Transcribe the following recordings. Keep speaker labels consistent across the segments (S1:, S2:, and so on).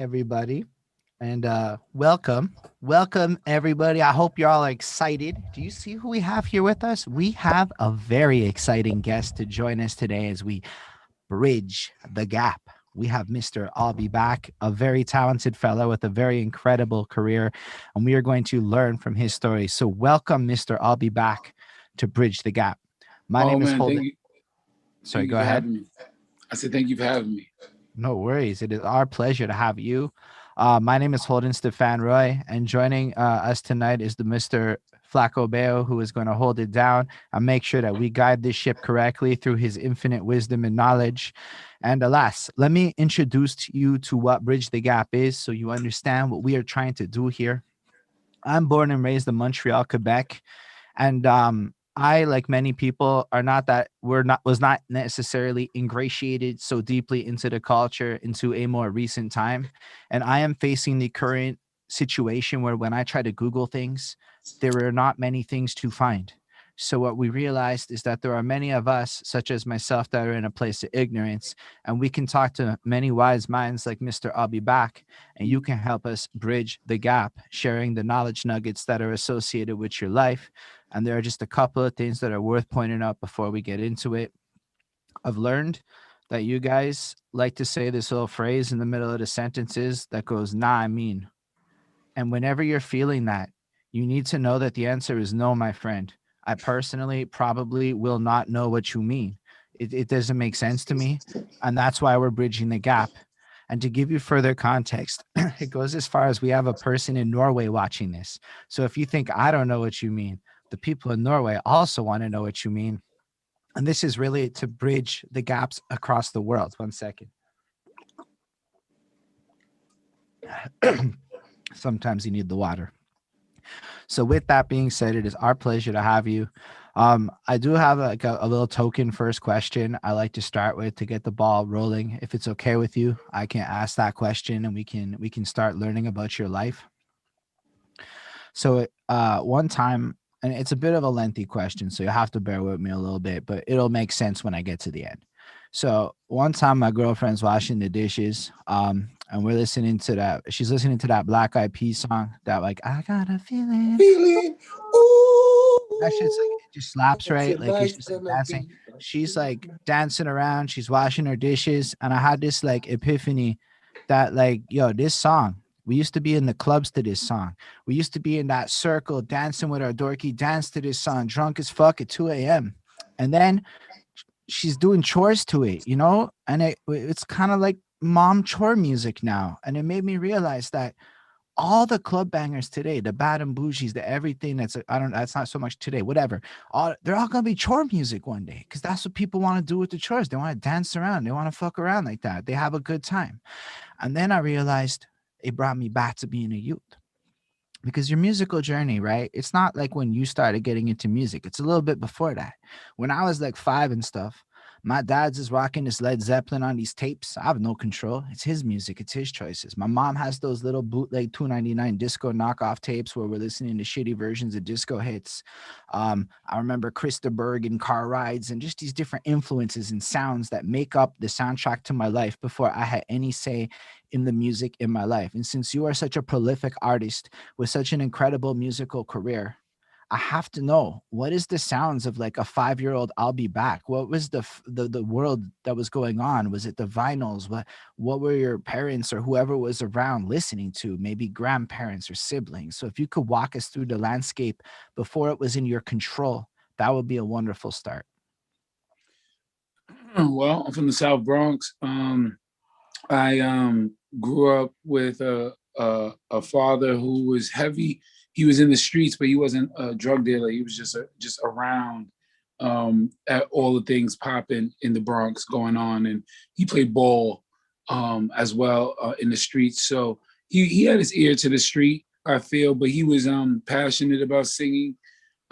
S1: everybody, and welcome everybody. I hope you're all excited. Do you see who we have here with us? We have a very exciting guest to join us today as we bridge the gap. We have Mr. AlBe back, a very talented fellow with a very incredible career, and we are going to learn from his story. So, welcome, Mr. AlBe back to bridge the gap. My
S2: Oh
S1: name is
S2: man,
S1: Holden.
S2: thank
S1: Sorry,
S2: you
S1: go
S2: for
S1: ahead.
S2: having me. I said thank you for having me.
S1: No worries. It is our pleasure to have you. My name is Holden Stephan Roy, and joining us tonight is the Mr. Flaco Beo, who is going to hold it down and make sure that we guide this ship correctly through his infinite wisdom and knowledge. And alas, let me introduce you to what Bridge the Gap is so you understand what we are trying to do here. I'm born and raised in Montreal, Quebec, and I, like many people, are not that we're not was not necessarily ingratiated so deeply into the culture into a more recent time, and I am facing the current situation where when I try to Google things, there are not many things to find. So what we realized is that there are many of us, such as myself, that are in a place of ignorance, and we can talk to many wise minds like Mr. I'll be back, and you can help us bridge the gap, sharing the knowledge nuggets that are associated with your life. And there are just a couple of things that are worth pointing out before we get into it. I've learned that you guys like to say this little phrase in the middle of the sentences that goes, nah, I mean. And whenever you're feeling that, you need to know that the answer is no, my friend. I personally probably will not know what you mean. It doesn't make sense to me. And that's why we're bridging the gap. And to give you further context, it goes as far as we have a person in Norway watching this. So if you think I don't know what you mean, the people in Norway also want to know what you mean. And this is really to bridge the gaps across the world. One second. Sometimes you need the water. So, with that being said, it is our pleasure to have you. I do have a little token first question I like to start with to get the ball rolling. If it's okay with you, I can ask that question and we can start learning about your life. So, one time, and it's a bit of a lengthy question, so you have to bear with me a little bit, but it'll make sense when I get to the end. So one time my girlfriend's washing the dishes, and we're listening to that. She's listening to that Black Eyed Peas song that like I got a feeling.
S2: Feeling,
S1: That shit's like
S2: ooh,
S1: it just slaps right. Like it's
S2: tonight's
S1: just like
S2: gonna
S1: dancing.
S2: be.
S1: She's like dancing around. She's washing her dishes, and I had this like epiphany that like yo, this song. We used to be in the clubs to this song. We used to be in that circle dancing with our dorky dance to this song, drunk as fuck at 2 a.m. And then she's doing chores to it, and it's kind of like mom chore music now. And it made me realize that all the club bangers today, the bad and bougies, the everything I don't, that's not so much today, whatever. They're all gonna be chore music one day because that's what people want to do with the chores. They want to dance around, they want to fuck around like that. They have a good time. And then I realized it brought me back to being a youth because your musical journey, right? It's not like when you started getting into music. It's a little bit before that. When I was like 5 and stuff, my dad's is rocking this Led Zeppelin on these tapes. I have no control. It's his music. It's his choices. My mom has those little bootleg 2.99 disco knockoff tapes where we're listening to shitty versions of disco hits. I remember Krista Berg and car rides and just these different influences and sounds that make up the soundtrack to my life before I had any say in the music in my life. And since you are such a prolific artist with such an incredible musical career, I have to know what is the sounds of like a 5-year-old I'll be back. What was the world that was going on? Was it the vinyls? What were your parents or whoever was around listening to? Maybe grandparents or siblings. So if you could walk us through the landscape before it was in your control, that would be a wonderful start.
S2: Well, I'm from the South Bronx. I grew up with a father who was heavy. He was in the streets, but he wasn't a drug dealer. He was just around at all the things popping in the Bronx going on, and he played ball as well in the streets. So he had his ear to the street, I feel, but he was passionate about singing.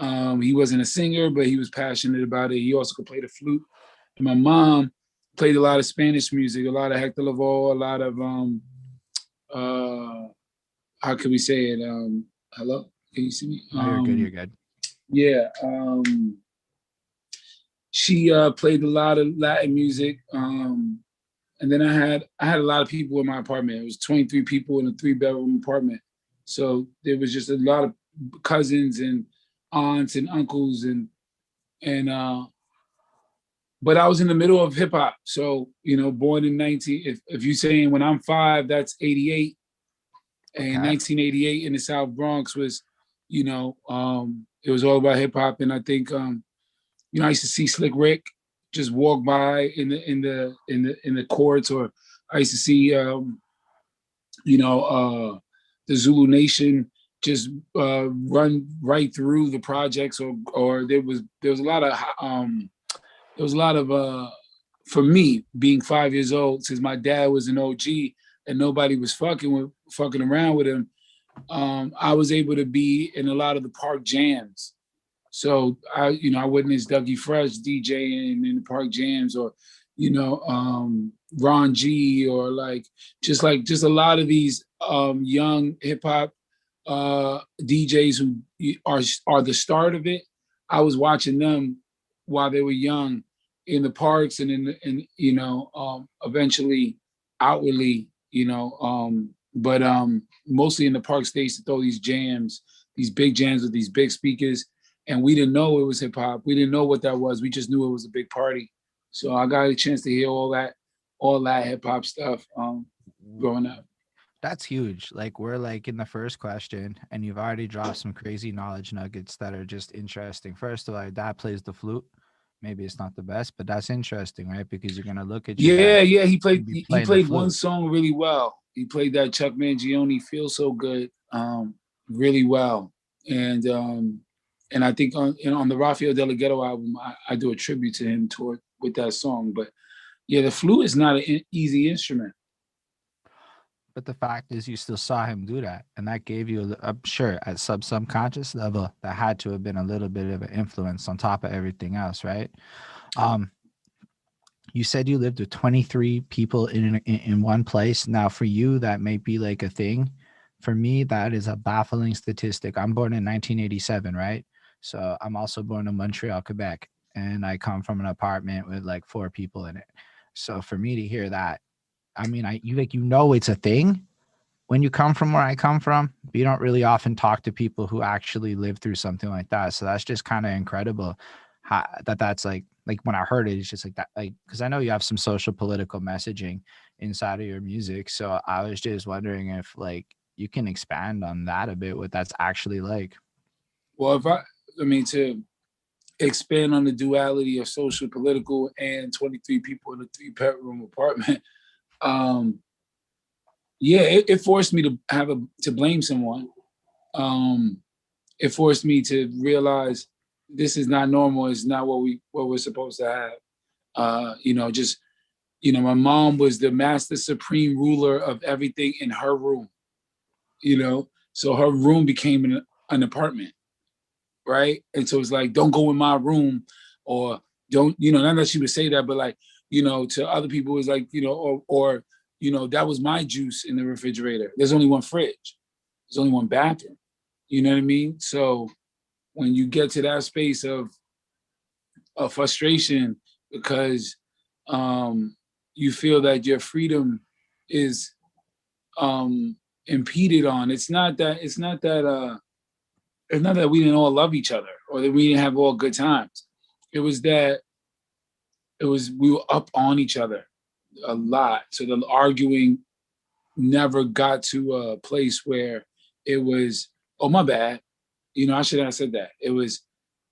S2: He wasn't a singer, but he was passionate about it. He also could play the flute. And my mom played a lot of Spanish music, a lot of Hector Lavoe, a lot of uh how can we say it? Hello, can you see me?
S1: No, you're good. You're good.
S2: Yeah. She played a lot of Latin music. And then I had a lot of people in my apartment. It was 23 people in a 3-bedroom apartment. So there was just a lot of cousins and aunts and uncles and but I was in the middle of hip hop. So, born in 19, if you're saying when I'm 5, that's 88. And
S1: Okay.
S2: 1988 in the South Bronx was, it was all about hip hop. And I think, I used to see Slick Rick just walk by in the courts, or I used to see, the Zulu Nation just run right through the projects, or there was a lot of there was a lot of for me being 5 years old, since my dad was an OG and nobody was fucking around with him. I was able to be in a lot of the park jams. So I witnessed Dougie Fresh DJing in the park jams, or Ron G, or like just a lot of these young hip hop DJs who are the start of it. I was watching them while they were young in the parks, and eventually outwardly, but mostly in the parks. They used to throw these jams, these big jams with these big speakers, and we didn't know it was hip hop. We didn't know what that was. We just knew it was a big party. So I got a chance to hear all that hip hop stuff growing up.
S1: That's huge. Like we're like in the first question, and you've already dropped some crazy knowledge nuggets that are just interesting. First of all, your dad plays the flute. Maybe it's not the best, but that's interesting, right? Because you're gonna look at your
S2: Yeah,
S1: dad
S2: yeah.
S1: and be
S2: He
S1: playing the
S2: played one
S1: flute.
S2: song really well. He played that Chuck Mangione "Feel So Good" really well, and I think on the Rafael De La Ghetto album, I do a tribute to him toward with that song. But yeah, the flute is not an easy instrument.
S1: But the fact is, you still saw him do that, and that gave you, I'm sure, at subconscious level, that had to have been a little bit of an influence on top of everything else, right? Um, you said you lived with 23 people in one place. Now, for you, that may be like a thing. For me, that is a baffling statistic. I'm born in 1987, right? So I'm also born in Montreal, Quebec, and I come from an apartment with like 4 people in it. So for me to hear that, I mean, it's a thing when you come from where I come from, but you don't really often talk to people who actually live through something like that. So that's just kind of incredible. That's like when I heard it, it's just like that, like because I know you have some social political messaging inside of your music. So I was just wondering if like you can expand on that a bit, what that's actually like.
S2: Well, I mean, to expand on the duality of social, political, and 23 people in a 3-bedroom apartment, um, yeah, it forced me to to blame someone. Um, it forced me to realize this is not normal. It's not what we're supposed to have. Just my mom was the master supreme ruler of everything in her room. So her room became an apartment, right? And so it's like, don't go in my room, or don't, not that she would say that, but like, to other people, it's like, or that was my juice in the refrigerator. There's only one fridge. There's only one bathroom. You know what I mean? So when you get to that space of frustration because you feel that your freedom is impeded on, it's not that we didn't all love each other or that we didn't have all good times. It was that we were up on each other a lot. So the arguing never got to a place where it was, oh my bad. I shouldn't have said that. It was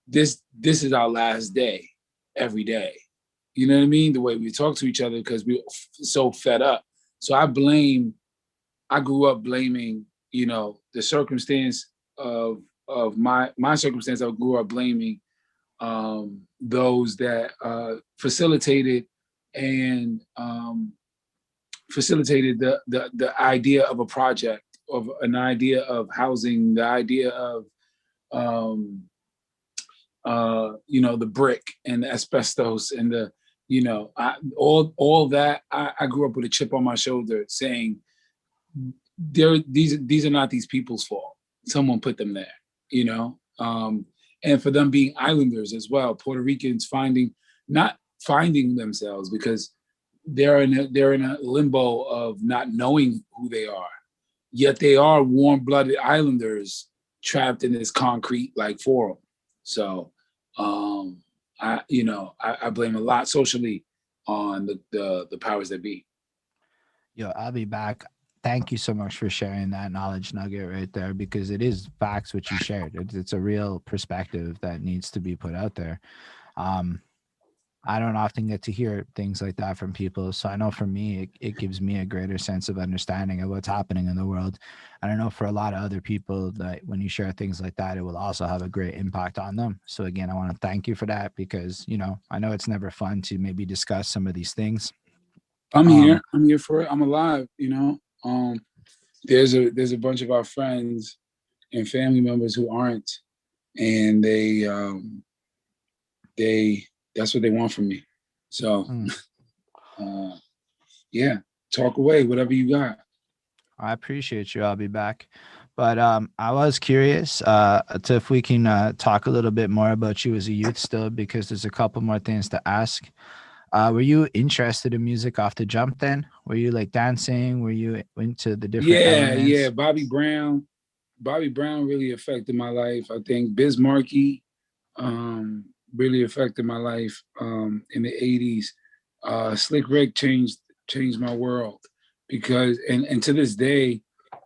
S2: this is our last day every day. You know what I mean? The way we talk to each other because we were so fed up. So I grew up blaming, the circumstance of my circumstance. I grew up blaming those that facilitated and facilitated the idea of a project, of an idea of housing, the idea of um, the brick and the asbestos and all that. I grew up with a chip on my shoulder saying these are not these people's fault. Someone put them there, and for them being islanders as well, Puerto Ricans not finding themselves because they're in a limbo of not knowing who they are. Yet they are warm-blooded islanders trapped in this concrete like forum. So I blame a lot socially on the powers that be.
S1: Yo, I'll be back. Thank you so much for sharing that knowledge nugget right there because it is facts what you shared. It's a real perspective that needs to be put out there. Um, I don't often get to hear things like that from people. So I know for me, it gives me a greater sense of understanding of what's happening in the world. I don't know for a lot of other people that when you share things like that, it will also have a great impact on them. So again, I want to thank you for that because, I know it's never fun to maybe discuss some of these things.
S2: I'm
S1: Um,
S2: here. I'm here for it. I'm alive. There's a bunch of our friends and family members who aren't, and they that's what they want from me. So
S1: mm,
S2: uh, yeah, talk away, whatever you got.
S1: I appreciate you. I'll be back. But I was curious to if we can talk a little bit more about you as a youth still, because there's a couple more things to ask. Were you interested in music off the jump then? Were you like dancing? Were you into the different
S2: Yeah.
S1: elements?
S2: Bobby Brown really affected my life. I think Biz Markie really affected my life in the '80s. Slick Rick changed my world because and to this day,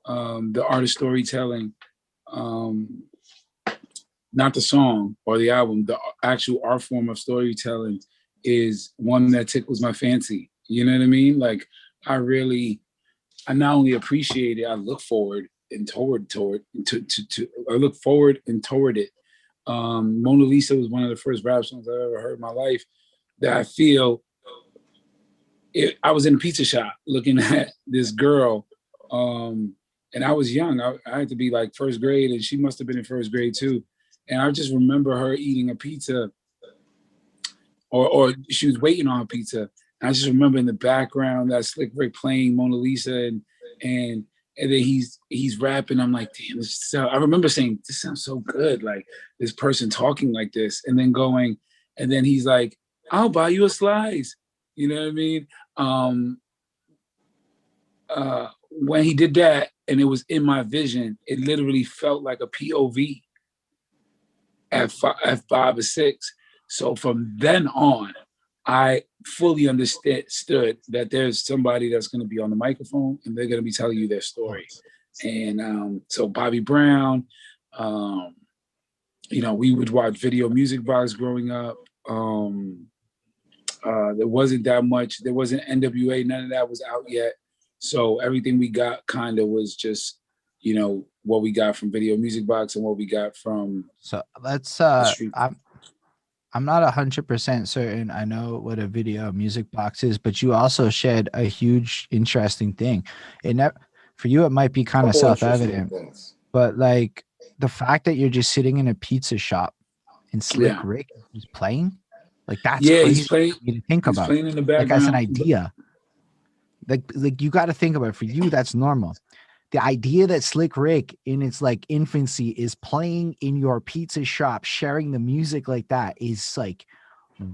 S2: the art of storytelling, um, not the song or the album, the actual art form of storytelling is one that tickles my fancy. You know what I mean? Like I not only appreciate it, I look forward and I look forward and toward it. Mona Lisa was one of the first rap songs I've ever heard in my life that I feel I was in a pizza shop looking at this girl, and I was young. I had to be like first grade, and she must have been in first grade too. And I just remember her eating a pizza, or she was waiting on a pizza. And I just remember in the background that Slick Rick playing Mona Lisa, and and then he's rapping. I'm like, damn, I remember saying, this sounds so good, like this person talking like this, and then going, and then he's like, I'll buy you a slice. You know what I mean? Um, when he did that, and it was in my vision, it literally felt like a POV at 5 or 6. So from then on, I fully understood that there's somebody that's going to be on the microphone and they're going to be telling you their
S1: Of
S2: story.
S1: course.
S2: And so Bobby Brown, um, we would watch Video Music Box growing up. There wasn't that much. There wasn't NWA. None of that was out yet. So everything we got kind of was just, what we got from Video Music Box and what we got from
S1: So let's
S2: the street.
S1: I'm not 100% certain I know what a video music box is, but you also shared a huge interesting thing. It never, for you it might be kind of
S3: Couple interesting
S1: self-evident,
S3: things.
S1: but like the fact that you're just sitting in a pizza shop and Slick
S2: Yeah.
S1: Rick is playing, like that's
S2: Yeah,
S1: crazy for me to think
S2: he's
S1: about.
S2: playing in the
S1: Like as an
S2: background.
S1: idea. Like you got to think about it. For you, that's normal. The idea that Slick Rick in its like infancy is playing in your pizza shop, sharing the music like that is like,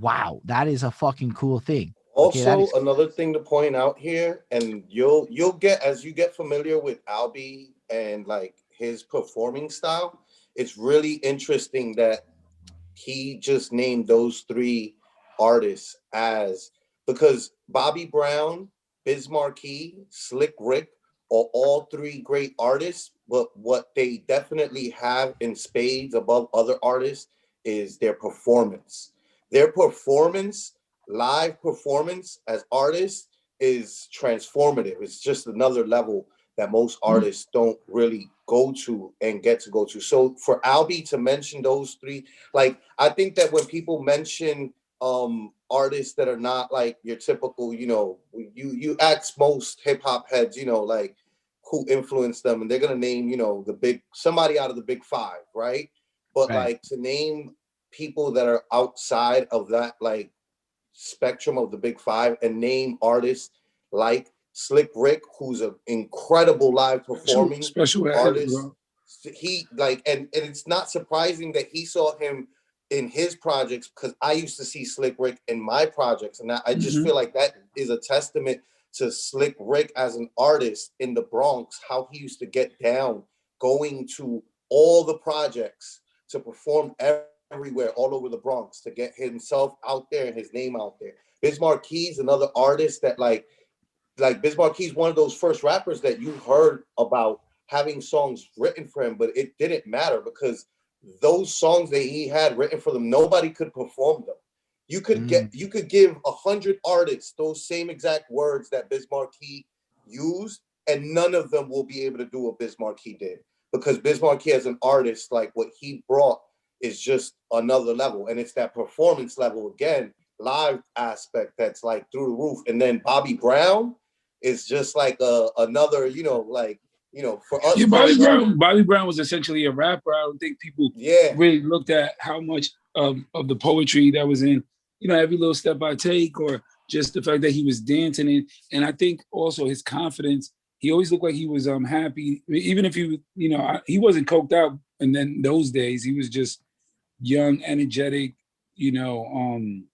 S1: wow, that is a fucking cool thing. Okay, that
S3: Also,
S1: is
S3: another thing to point out here, and you'll get as you get familiar with AlBe and like his performing style, it's really interesting that he just named those three artists as because Bobby Brown, Biz Markie, Slick Rick are all three great artists, but what they definitely have in spades above other artists is their performance. Their performance, live performance as artists, is transformative. It's just another level that most artists don't really go to and get to go to. So for AlBe to mention those three, like I think that when people mention artists that are not like your typical, you ask most hip hop heads, like who influenced them, and they're gonna name, the big somebody out of the big five, right? But
S1: right.
S3: like to name people that are outside of that like spectrum of the big five and name artists like Slick Rick, who's an incredible live performing
S2: Special ed,
S3: artist.
S2: bro.
S3: He like, and it's not surprising that he saw him in his projects because I used to see Slick Rick in my projects, and I just
S2: Mm-hmm.
S3: feel like that is a testament to Slick Rick as an artist in the Bronx, how he used to get down, going to all the projects to perform everywhere, all over the Bronx, to get himself out there and his name out there. Biz Marquis, another artist that like Biz Marquis, one of those first rappers that you heard about having songs written for him, but it didn't matter because those songs that he had written for them, nobody could perform them. You could give 100 artists those same exact words that Biz Marquis used, and none of them will be able to do what Biz Marquis did, because Biz Marquis as an artist, like what he brought is just another level, and it's that performance level again, live aspect that's like through the roof. And then Bobby Brown is just like another, for us.
S2: Yeah, Bobby Brown was essentially a rapper. I don't think people really looked at how much of the poetry that was in, every little step I take, or just the fact that he was dancing. And I think also his confidence, he always looked like he was happy, even if he was, he wasn't coked out. And then those days he was just young, energetic, young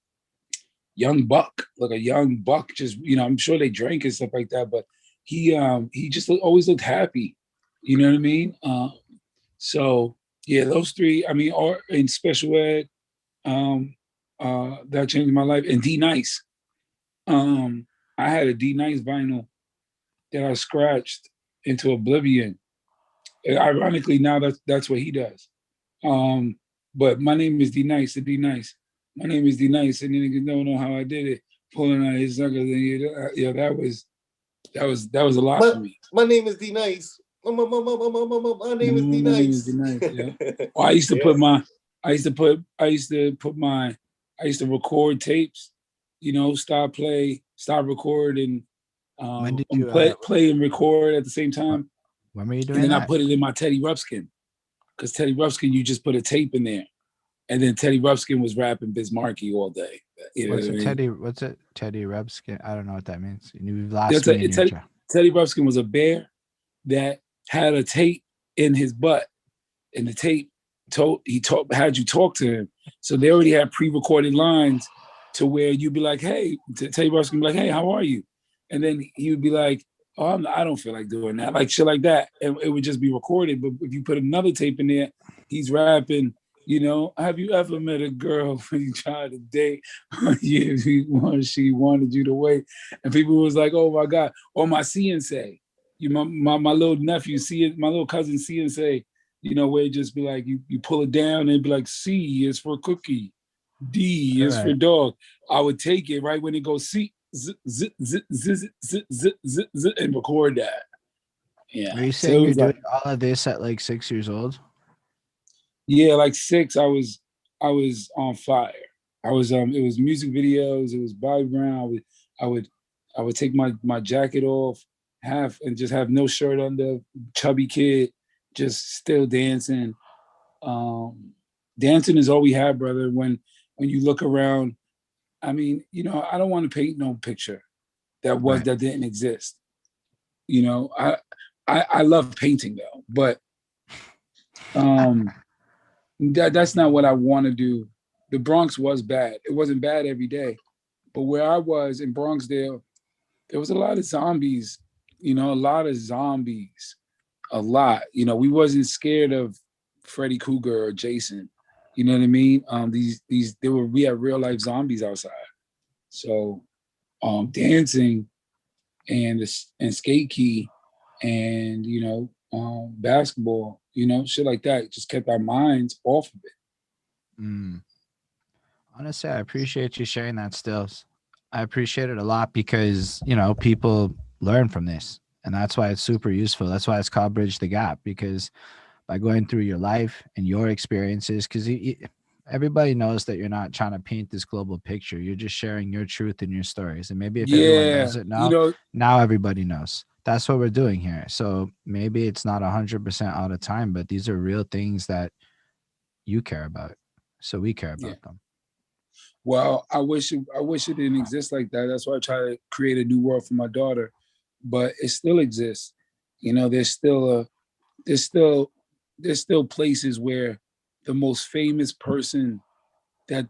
S2: buck, like a young buck. Just I'm sure they drank and stuff like that, but he just always looked happy. You know what I mean? So yeah, those three. I mean, are in special ed. That changed my life. And D Nice. I had a D Nice vinyl that I scratched into oblivion. And ironically, now that's what he does. But my name is D Nice. D Nice. My name is D Nice, and then niggas don't know how I did it. Pulling out his suckers, and that was a lot for me.
S3: My name is D Nice. My name is D Nice.
S2: My name is D Nice. Yeah. I used to record tapes. Stop, play, stop, record, and
S1: when did you
S2: play and record at the same time.
S1: When were you doing
S2: that? And then
S1: I
S2: put it in my Teddy Ruxpin, because Teddy Ruxpin, you just put a tape in there. And then Teddy Ruxpin was rapping Biz Markie all day.
S1: What's it? Teddy Ruxpin? I don't know what that means. You've lost me.
S2: Teddy Ruxpin was a bear that had a tape in his butt, and the tape had you talk to him. So they already had pre-recorded lines to where you'd be like, "Hey," Teddy Ruxpin would be like, "Hey, how are you?" And then he would be like, "Oh, I don't feel like doing that," like shit like that, and it would just be recorded. But if you put another tape in there, he's rapping. Have you ever met a girl when you tried to date? She wanted you to wait, and people was like, "Oh my God!" Or my Say, my little nephew, my little cousin Say, where it just be like you pull it down and it'd be like C is for cookie, D is for dog. I would take it right when it goes C, z, z, z, z, z, z, z, z, z, and record that. Yeah.
S1: Are you saying you're doing all of this at like 6 years old?
S2: Yeah, like 6, I was on fire. It was music videos, it was Bobby Brown. I would take my jacket off, and just have no shirt under, chubby kid, just still dancing. Dancing is all we had, brother. When you look around, I mean, I don't want to paint no picture that didn't exist. I love painting though, but that's not what I want to do. The Bronx was bad. It wasn't bad every day. But where I was in Bronxdale, there was a lot of zombies, a lot of zombies, a lot. We wasn't scared of Freddy Krueger or Jason. You know what I mean? We had real life zombies outside. So dancing and skate key and, basketball, shit like that just kept our minds off of it.
S1: Honestly, I appreciate you sharing that, Stills. I appreciate it a lot because, people learn from this, and that's why it's super useful. That's why it's called Bridge the Gap, because by going through your life and your experiences, because everybody knows that you're not trying to paint this global picture. You're just sharing your truth and your stories. And maybe if everyone doesn't know, now everybody knows. That's what we're doing here. So maybe it's not 100% all the time, but these are real things that you care about. So we care about them.
S2: Well, I wish it didn't exist like that. That's why I try to create a new world for my daughter. But it still exists. There's still places where the most famous person that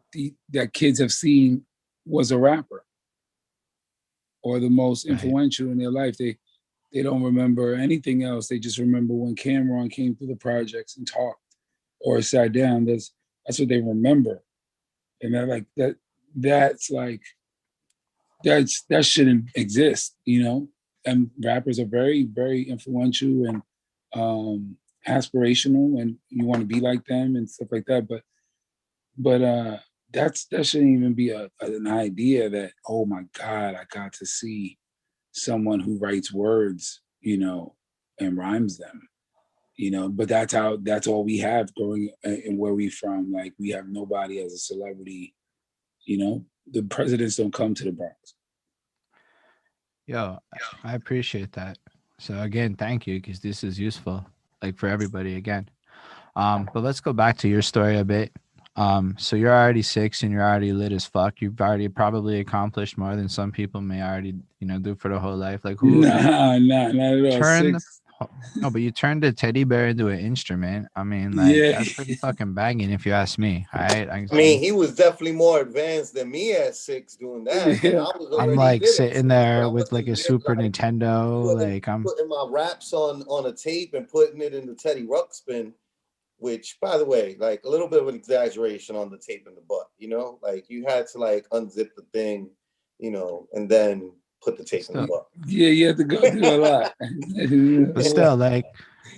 S2: kids have seen was a rapper. or the most
S1: Right.
S2: influential in their life. They don't remember anything else. They just remember when Cameron came through the projects and talked or sat down. That's what they remember. And that's like that shouldn't exist, you know. And rappers are very, very influential and aspirational, and you want to be like them and stuff like that. But that shouldn't even be an idea that, oh my God, I got to see someone who writes words, you know, and rhymes them, you know. But that's all we have growing and where we from. Like, we have nobody as a celebrity, you know. The presidents don't come to the Bronx.
S1: Yo, I appreciate that. So again, thank you, because this is useful, like for everybody again. But let's go back to your story a bit. So you're already 6 and you're already lit as fuck. You've already probably accomplished more than some people may already, do for the whole life. Like who you
S2: Not at all.
S1: turn
S2: Six.
S1: no, but you turned a teddy bear into an instrument. I mean, like
S2: Yeah.
S1: that's pretty fucking banging if you ask me. All right.
S3: I mean, he was definitely more advanced than me at 6 doing that, and I
S2: Yeah.
S3: was
S1: I'm
S3: already
S1: like
S3: lit at
S1: sitting
S3: 6, but
S1: there
S3: I
S1: with like
S3: wasn't
S1: a
S3: lit
S1: Super
S3: like
S1: Nintendo. Like I'm
S3: putting my raps on a tape and putting it in the Teddy Ruxpin, which, by the way, like a little bit of an exaggeration on the tape in the butt, you know, like you had to like unzip the thing, you know, and then put the tape in the
S1: still
S3: butt.
S2: Yeah, you have to go through a lot.
S1: but still, like,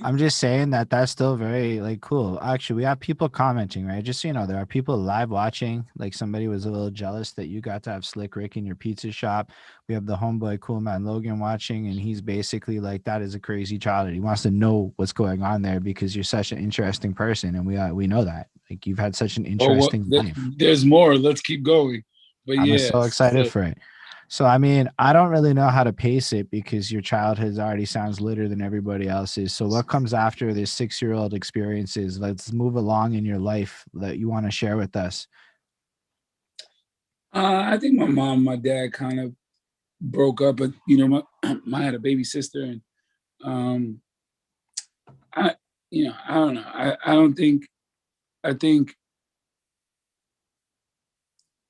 S1: I'm just saying that that's still very like cool. Actually, we have people commenting, right? Just so you know, there are people live watching. Like somebody was a little jealous that you got to have Slick Rick in your pizza shop. We have the homeboy Cool Man Logan watching, and he's basically like, "That is a crazy child. He wants to know what's going on there because you're such an interesting person, and we know that. Like you've had such an
S2: Oh, well,
S1: interesting life.
S2: there's more. Let's keep going. But
S1: I'm
S2: yeah,
S1: so excited
S2: so
S1: for it." So I mean, I don't really know how to pace it because your childhood already sounds litter than everybody else's. So what comes after this 6-year-old experiences? Let's move along in your life that you want to share with us.
S2: I think my mom, and my dad kind of broke up, but you know, my I had a baby sister, and um, I, I don't know. I don't think. I think.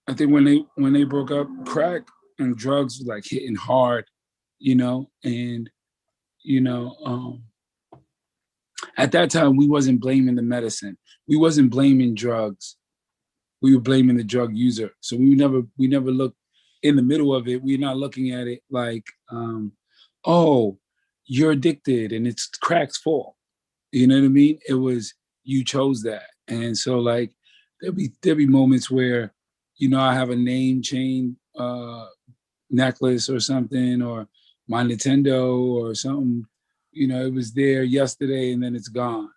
S2: I think when they broke up, crack and drugs was like hitting hard, you know, and you know, at that time we wasn't blaming the medicine, we wasn't blaming drugs, we were blaming the drug user. So we never looked in the middle of it. We're not looking at it like, oh, you're addicted and it's crack's fault. You know what I mean? It was, you chose that. And so like there'll be moments where, you know, I have a name chain necklace or something, or my Nintendo or something, you know, it was there yesterday and then it's gone,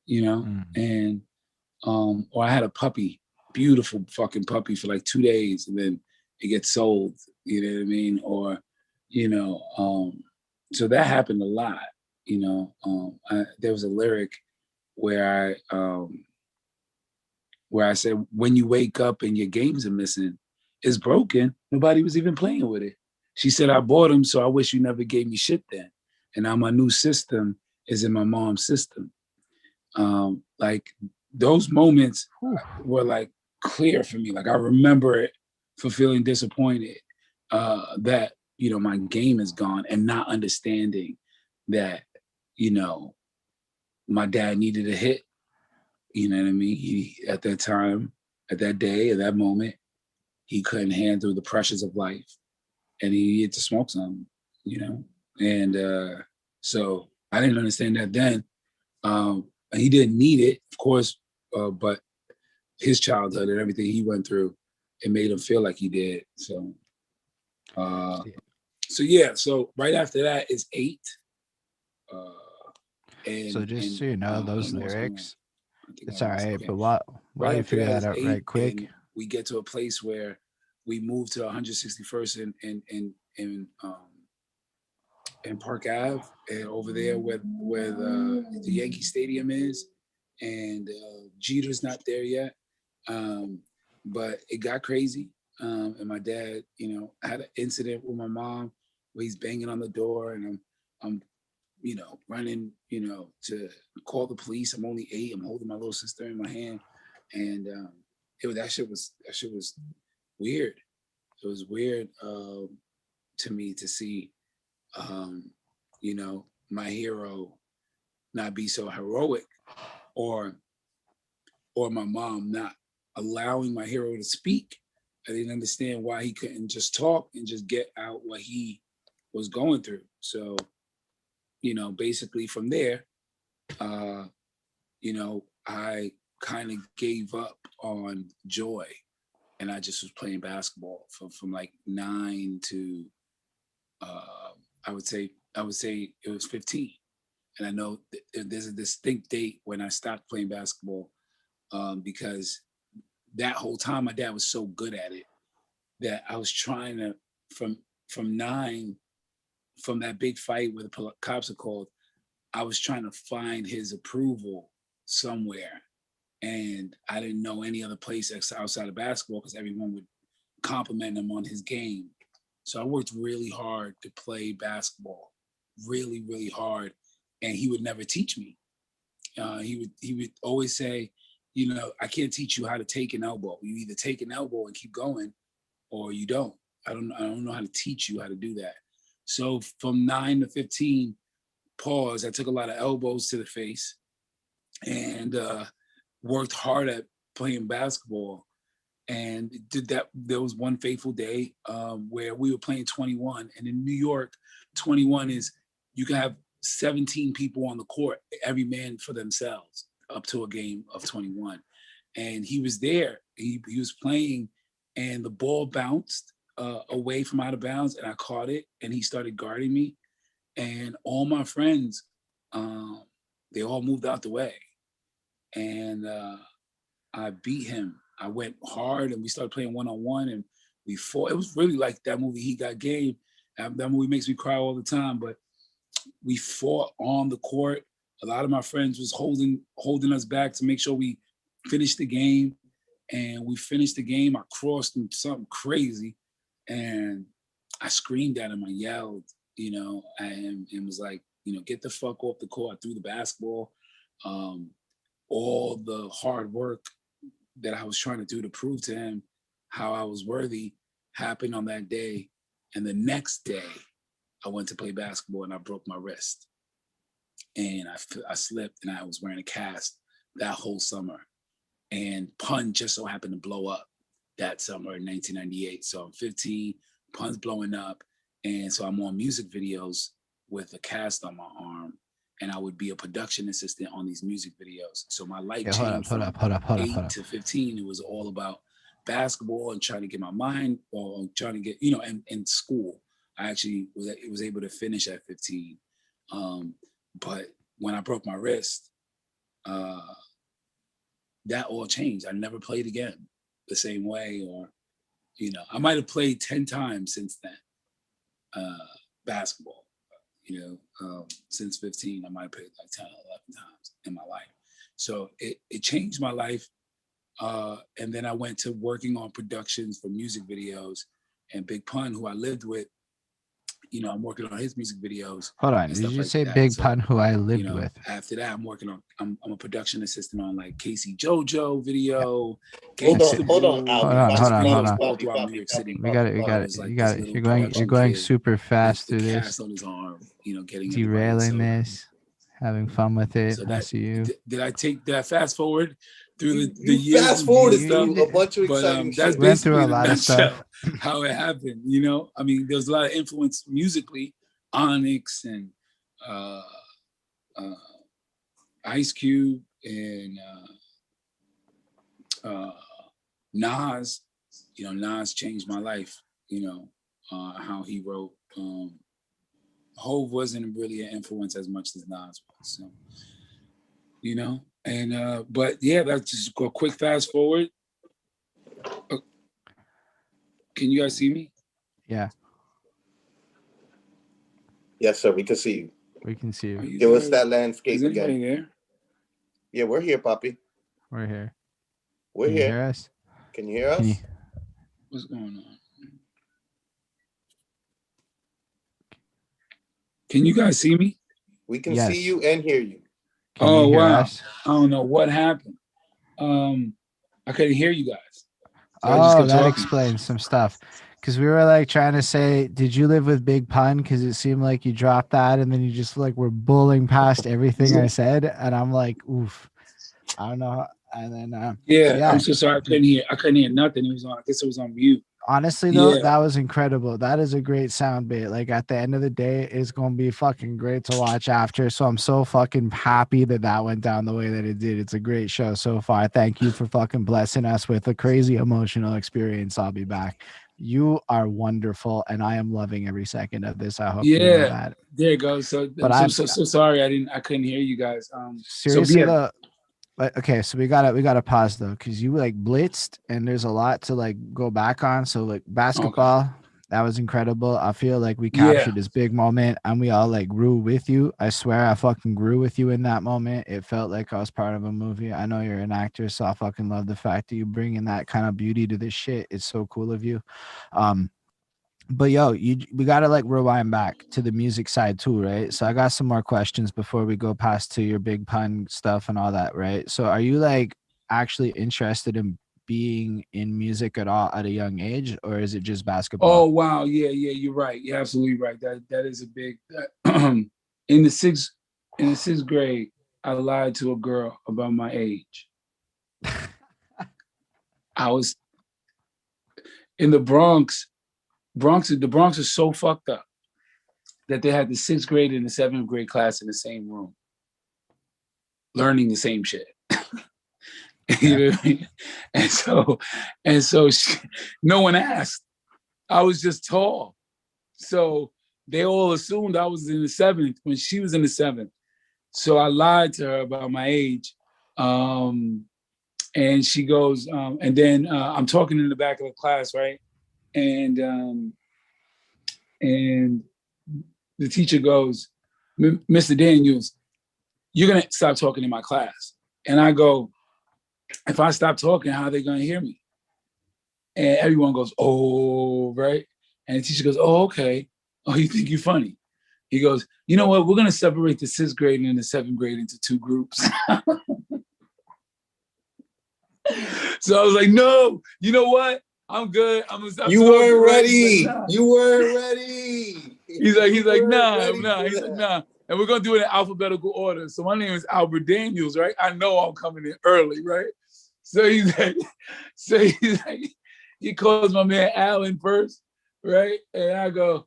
S2: you know?
S1: Mm.
S2: And or I had a puppy, beautiful fucking puppy for like 2 days, and then it gets sold. You know what I mean? Or, you know, so that happened a lot. You know, there was a lyric where I said, "When you wake up and your games are missing, it's broken. Nobody was even playing with it." She said, "I bought them, so I wish you never gave me shit then." And now my new system is in my mom's system. Like those moments
S1: Whew.
S2: were like clear for me. Like I remember it for feeling disappointed that, you know, my game is gone, and not understanding that, you know, my dad needed a hit. You know what I mean? He, at that time, at that day, at that moment, he couldn't handle the pressures of life, and he needed to smoke something, you know? And so I didn't understand that then. He didn't need it, of course, but his childhood and everything he went through, it made him feel like he did. Uh, so yeah. So right after that is 8, uh,
S1: So just
S2: and
S1: so you know,
S2: I
S1: those
S2: don't know what's going on.
S1: lyrics,
S2: I think I
S1: it's all
S2: lost.
S1: right.
S2: Okay,
S1: But while
S2: right
S1: you
S2: after
S1: figure
S2: that
S1: that
S2: is
S1: out
S2: 8,
S1: right quick,
S2: and we get to a place where we move to 161st and Park Ave, and over there where the Yankee Stadium is, and Jeter's not there yet. Um, but it got crazy. And my dad, you know, had an incident with my mom where he's banging on the door, and I'm, you know, running, you know, to call the police. I'm only 8. I'm holding my little sister in my hand, and that shit was weird. It was weird. to me to see, you know, my hero not be so heroic, or my mom not allowing my hero to speak. I didn't understand why he couldn't just talk and just get out what he was going through. So, you know, basically from there, you know, I kind of gave up on joy, and I just was playing basketball from like 9 to I would say it was 15. And I know there's a distinct date when I stopped playing basketball, because that whole time my dad was so good at it that I was trying to, from 9, from that big fight where the cops are called, I was trying to find his approval somewhere. And I didn't know any other place outside of basketball because everyone would compliment him on his game. So I worked really hard to play basketball, really, really hard. And he would never teach me. He would always say, you know, I can't teach you how to take an elbow. You either take an elbow and keep going, or you don't. I don't know how to teach you how to do that. So from 9 to 15, pause, I took a lot of elbows to the face and worked hard at playing basketball. And did that. There was one fateful day where we were playing 21. And in New York, 21 is, you can have 17 people on the court, every man for themselves, up to a game of 21. And he was there. He was playing, and the ball bounced away from out of bounds, and I caught it, and he started guarding me. And all my friends, they all moved out the way. And I beat him. I went hard, and we started playing one-on-one, and we fought. It was really like that movie, He Got Game. That movie makes me cry all the time, but we fought on the court. A lot of my friends was holding us back to make sure we finished the game. And we finished the game. I crossed him, something crazy. And I screamed at him. I yelled, you know, and was like, you know, get the fuck off the court. I threw the basketball. All the hard work that I was trying to do to prove to him how I was worthy happened on that day. And the next day, I went to play basketball and I broke my wrist. And I slipped, and I was wearing a cast that whole summer. And Pun just so happened to blow up that summer in 1998. So I'm 15, Pun's blowing up. And so I'm on music videos with a cast on my arm. And I would be a production assistant on these music videos. So my life changed from 8 to 15. It was all about basketball and trying to get my mind, or trying to get, you know, and school. I actually was able to finish at 15. But when I broke my wrist, that all changed. I never played again the same way, or, you know, I might have played 10 times since then, basketball, you know, since 15, I might have played like 10 or 11 times in my life. So it changed my life. And then I went to working on productions for music videos, and Big Pun, who I lived with, you know, I'm working on his music videos.
S1: Hold on, did you say Big Pun, who I lived with?
S2: After that, I'm working on. I'm a production assistant on like Casey JoJo video.
S3: Hold on,
S2: All throughout New York City.
S1: We got it. You're going super fast through this.
S2: Cast on his arm, you know, getting
S1: derailing this, having fun with it.
S2: So
S1: I see you.
S2: Did I take that fast forward through the years?
S3: Fast forward through a bunch of exciting
S2: that's
S3: shit.
S1: Went through a lot of stuff.
S2: How it happened, you know. I mean, there's a lot of influence musically, Onyx and Ice Cube and Nas. You know, Nas changed my life. You know, how he wrote. Hove wasn't really an influence as much as Nas was. So, you know, and but yeah, that's just a quick fast forward. Can you guys see me?
S1: Yeah.
S3: Yes, sir. We can see you.
S1: We can see you.
S3: Give us that landscape again.
S2: There?
S3: Yeah, we're here, Poppy.
S1: We're here.
S3: We're
S1: Can
S3: here.
S1: you hear us?
S3: Can you hear us?
S2: What's going on? Can you guys see me?
S3: We can see you and hear you.
S1: Can you hear
S2: wow!
S1: us?
S2: I don't know what happened. I couldn't hear you guys. So
S1: that explains some stuff. Because we were like trying to say, did you live with Big Pun? Because it seemed like you dropped that, and then you just like were bullying past everything I said, and I'm like, oof, I don't know. And then,
S2: Yeah, I'm
S1: yeah,
S2: so sorry. I couldn't hear nothing. It was on. I guess it was on mute.
S1: honestly though,
S2: Yeah,
S1: that was incredible. That is a great sound bit. Like at the end of the day, it's gonna be fucking great to watch after. So I'm so fucking happy that that went down the way that it did. It's a great show so far. Thank you for fucking blessing us with a crazy emotional experience. I'll be back. You are wonderful, and I am loving every second of this. I hope you know
S2: yeah.
S1: that.
S2: There it goes. So
S1: But
S2: I'm so
S1: I'm
S2: so so sorry. I couldn't hear you guys. So
S1: seriously
S2: yeah.
S1: though. But okay, so we gotta pause though, because you like blitzed, and there's a lot to like go back on. So like
S2: Okay.
S1: basketball, that was incredible. I feel like we
S2: Yeah.
S1: captured this big moment, and we all like grew with you. I swear, I fucking grew with you in that moment. It felt like I was part of a movie. I know you're an actor, so I fucking love the fact that you bring in that kind of beauty to this shit. It's so cool of you. Um, but yo, we gotta like rewind back to the music side too, right? So I got some more questions before we go past to your Big Pun stuff and all that, right? So are you like actually interested in being in music at all at a young age, or is it just basketball?
S2: Oh wow. Yeah. Yeah. You're right. You're absolutely right. That is a big. In the sixth grade, I lied to a girl about my age. I was in the Bronx. The Bronx is so fucked up that they had the sixth grade and the seventh grade class in the same room, learning the same shit. You
S1: Okay.
S2: know what I mean? And so no one asked. I was just tall. So they all assumed I was in the seventh when she was in the seventh. So I lied to her about my age. And she goes, and then I'm talking in the back of the class, right? And the teacher goes, Mr. Daniels, you're gonna stop talking in my class. And I go, if I stop talking, how are they gonna hear me? And everyone goes, oh, right? And the teacher goes, oh, okay. Oh, you think you're funny? He goes, you know what? We're gonna separate the sixth grade and the seventh grade into two groups. So I was like, no, you know what? I'm good. I'm gonna stop
S3: You
S2: talking,
S3: weren't
S2: right? He's like,
S3: ready.
S2: nah.
S3: You weren't ready.
S2: He's
S3: You
S2: like,
S3: weren't
S2: nah,
S3: ready
S2: nah.
S3: for
S2: He's like,
S3: that.
S2: nah. And we're gonna do it in alphabetical order. So my name is Albert Daniels, right? I know I'm coming in early, right? So he's like, he calls my man Alan first, right? And I go,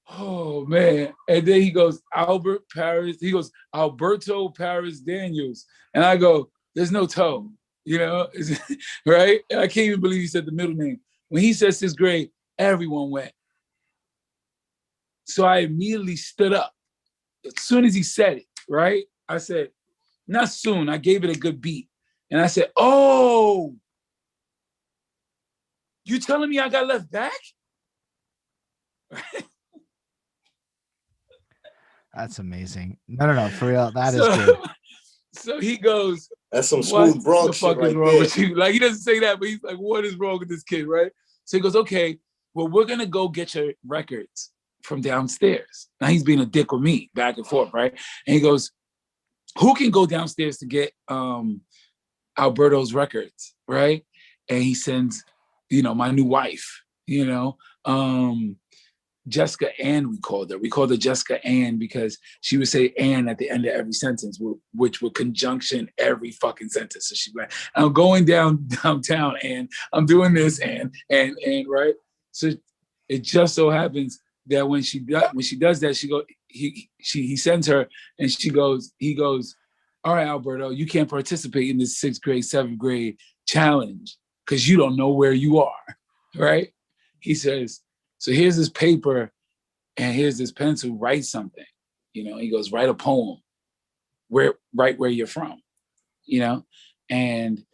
S2: oh man. And then he goes, Albert Paris. He goes, Alberto Paris Daniels. And I go, there's no toe, you know, right? And I can't even believe he said the middle name. When he said sixth grade, everyone went. So I immediately stood up. As soon as he said it, right? I said, not soon. I gave it a good beat. And I said, oh, you telling me I got left back?
S1: That's amazing. No, for real, that is
S2: So,
S1: good.
S2: so he goes,
S3: That's some
S2: what
S3: smooth
S2: the
S3: Bronx shit
S2: fuck is
S3: right
S2: wrong
S3: there.
S2: with you? Like, he doesn't say that, but he's like, what is wrong with this kid, right? So he goes, okay, well, we're going to go get your records from downstairs. Now he's being a dick with me back and forth, right? And he goes, who can go downstairs to get Alberto's records, right? And he sends, my new wife, Jessica Ann, we called her. We called her Jessica Ann because she would say Ann at the end of every sentence, which would conjunction every fucking sentence. So she'd be like, I'm going downtown and I'm doing this and, right? So it just so happens that when she does that, he sends her and he goes, all right, Alberto, you can't participate in this sixth grade, seventh grade challenge because you don't know where you are, right? He says, so here's this paper and here's this pencil, write something. He goes, write a poem, right where you're from, and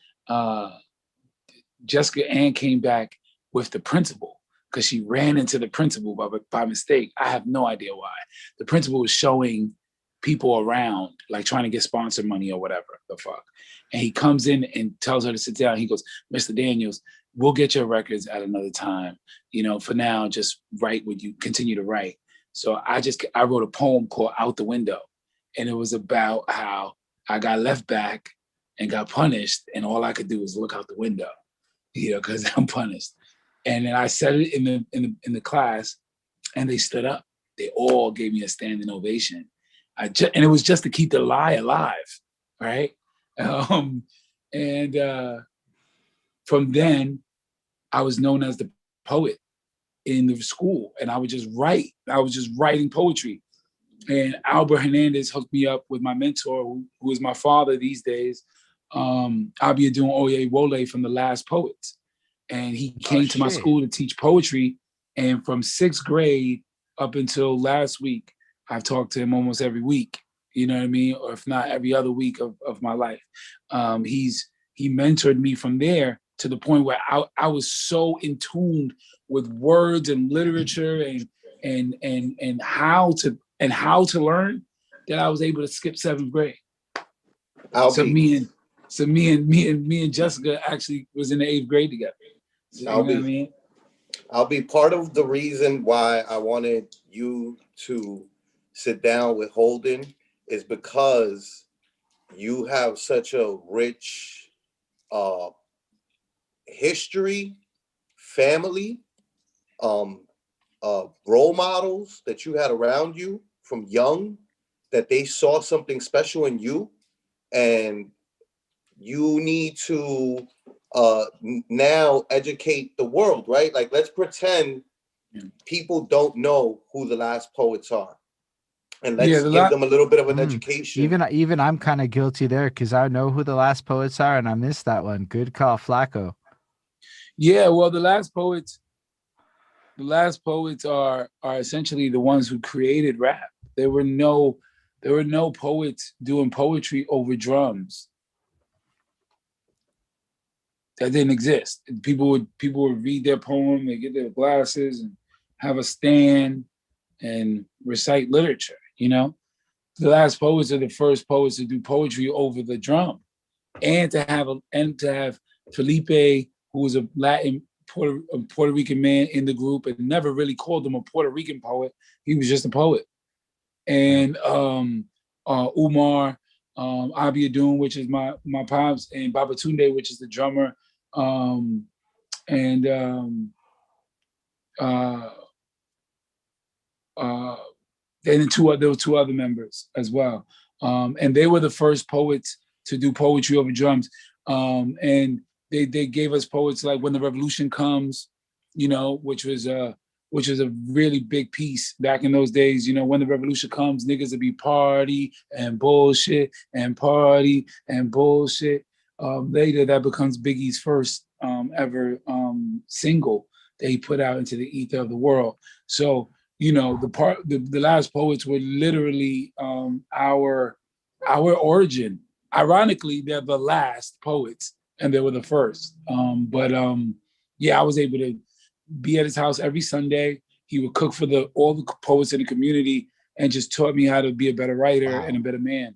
S2: Jessica Ann came back with the principal because she ran into the principal by mistake. I have no idea why. The principal was showing people around, like trying to get sponsor money or whatever the fuck. And he comes in and tells her to sit down. He goes, Mr. Daniels, we'll get your records at another time. For now, just write what you continue to write. So I wrote a poem called Out the Window. And it was about how I got left back and got punished. And all I could do was look out the window, because I'm punished. And then I said it in the class, and they stood up. They all gave me a standing ovation. And it was just to keep the lie alive, right? And from then, I was known as the poet in the school, and I would just write. I was just writing poetry. And Albert Hernandez hooked me up with my mentor, who is my father these days, AlBe Oye Wole from the Last Poets. And he came to my school to teach poetry. And from 6th grade up until last week, I've talked to him almost every week, you know what I mean? Or if not every other week of my life. He mentored me from there to the point where I was so in tune with words and literature and how to learn that I was able to skip 7th grade. So me and Jessica actually was in the 8th grade together. So, you know what I mean?
S3: AlBe, part of the reason why I wanted you to sit down with Holden is because you have such a rich history, family, role models that you had around you from young, that they saw something special in you, and you need to now educate the world, right? Like, let's pretend people don't know who the Last Poets are, and let's give them a little bit of an education.
S1: Even I'm kind of guilty there, because I know who the Last Poets are, and I missed that one. Good call, Flacco.
S2: Yeah, well, the Last Poets are essentially the ones who created rap. There were no poets doing poetry over drums. That didn't exist. People would read their poem, they get their glasses and have a stand and recite literature, you know? The Last Poets are the first poets to do poetry over the drum. And to have Felipe, who was a Puerto Rican man in the group, and never really called him a Puerto Rican poet. He was just a poet. And Umar, AlBe Adun, which is my pops, and Babatunde, which is the drummer, and then there were 2 other members as well. And they were the first poets to do poetry over drums. And they gave us poets like When the Revolution Comes, you know, which was a really big piece back in those days. You know, when the revolution comes, niggas will be party and bullshit and party and bullshit. Later, that becomes Biggie's first ever single that he put out into the ether of the world. So, you know, the Last Poets were literally our origin. Ironically, they're the last poets, and they were the first. Yeah, I was able to be at his house every Sunday. He would cook for all the poets in the community and just taught me how to be a better writer and a better man.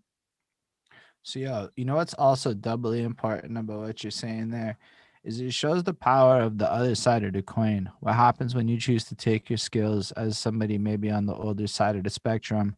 S1: So, you know what's also doubly important about what you're saying there is it shows the power of the other side of the coin. What happens when you choose to take your skills as somebody maybe on the older side of the spectrum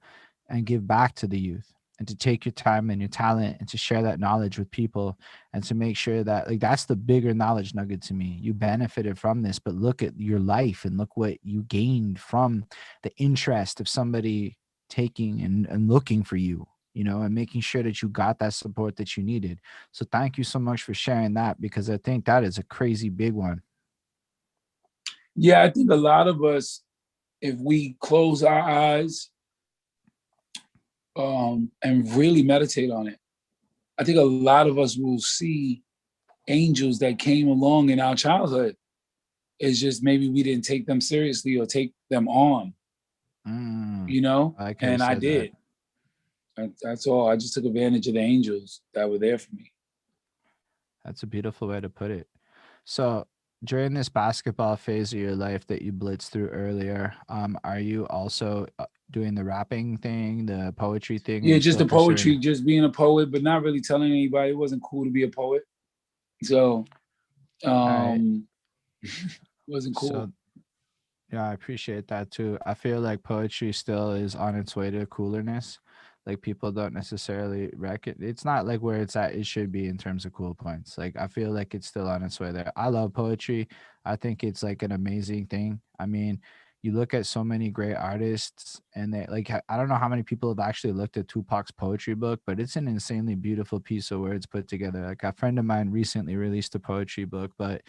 S1: and give back to the youth, and to take your time and your talent and to share that knowledge with people, and to make sure that, like, that's the bigger knowledge nugget to me. You benefited from this, but look at your life and look what you gained from the interest of somebody taking and looking for you, you know, and making sure that you got that support that you needed. So thank you so much for sharing that, because I think that is a crazy big one.
S2: Yeah, I think a lot of us, if we close our eyes and really meditate on it, I think a lot of us will see angels that came along in our childhood. It's just maybe we didn't take them seriously or take them on, you know? And I did. That's all. I just took advantage of the angels that were there for me.
S1: That's a beautiful way to put it. So during this basketball phase of your life that you blitzed through earlier, are you also doing the rapping thing, the poetry thing?
S2: Yeah, just the poetry, just being a poet, but not really telling anybody. It wasn't cool to be a poet. So it wasn't cool.
S1: So, yeah, I appreciate that too. I feel like poetry still is on its way to coolerness. Like people don't necessarily reckon it's not like where it's at it should be in terms of cool points. Like I feel like it's still on its way there. I love poetry. I think it's like an amazing thing. I mean, you look at so many great artists and they like I don't know how many people have actually looked at Tupac's poetry book, but it's an insanely beautiful piece of words put together. Like a friend of mine recently released a poetry book, but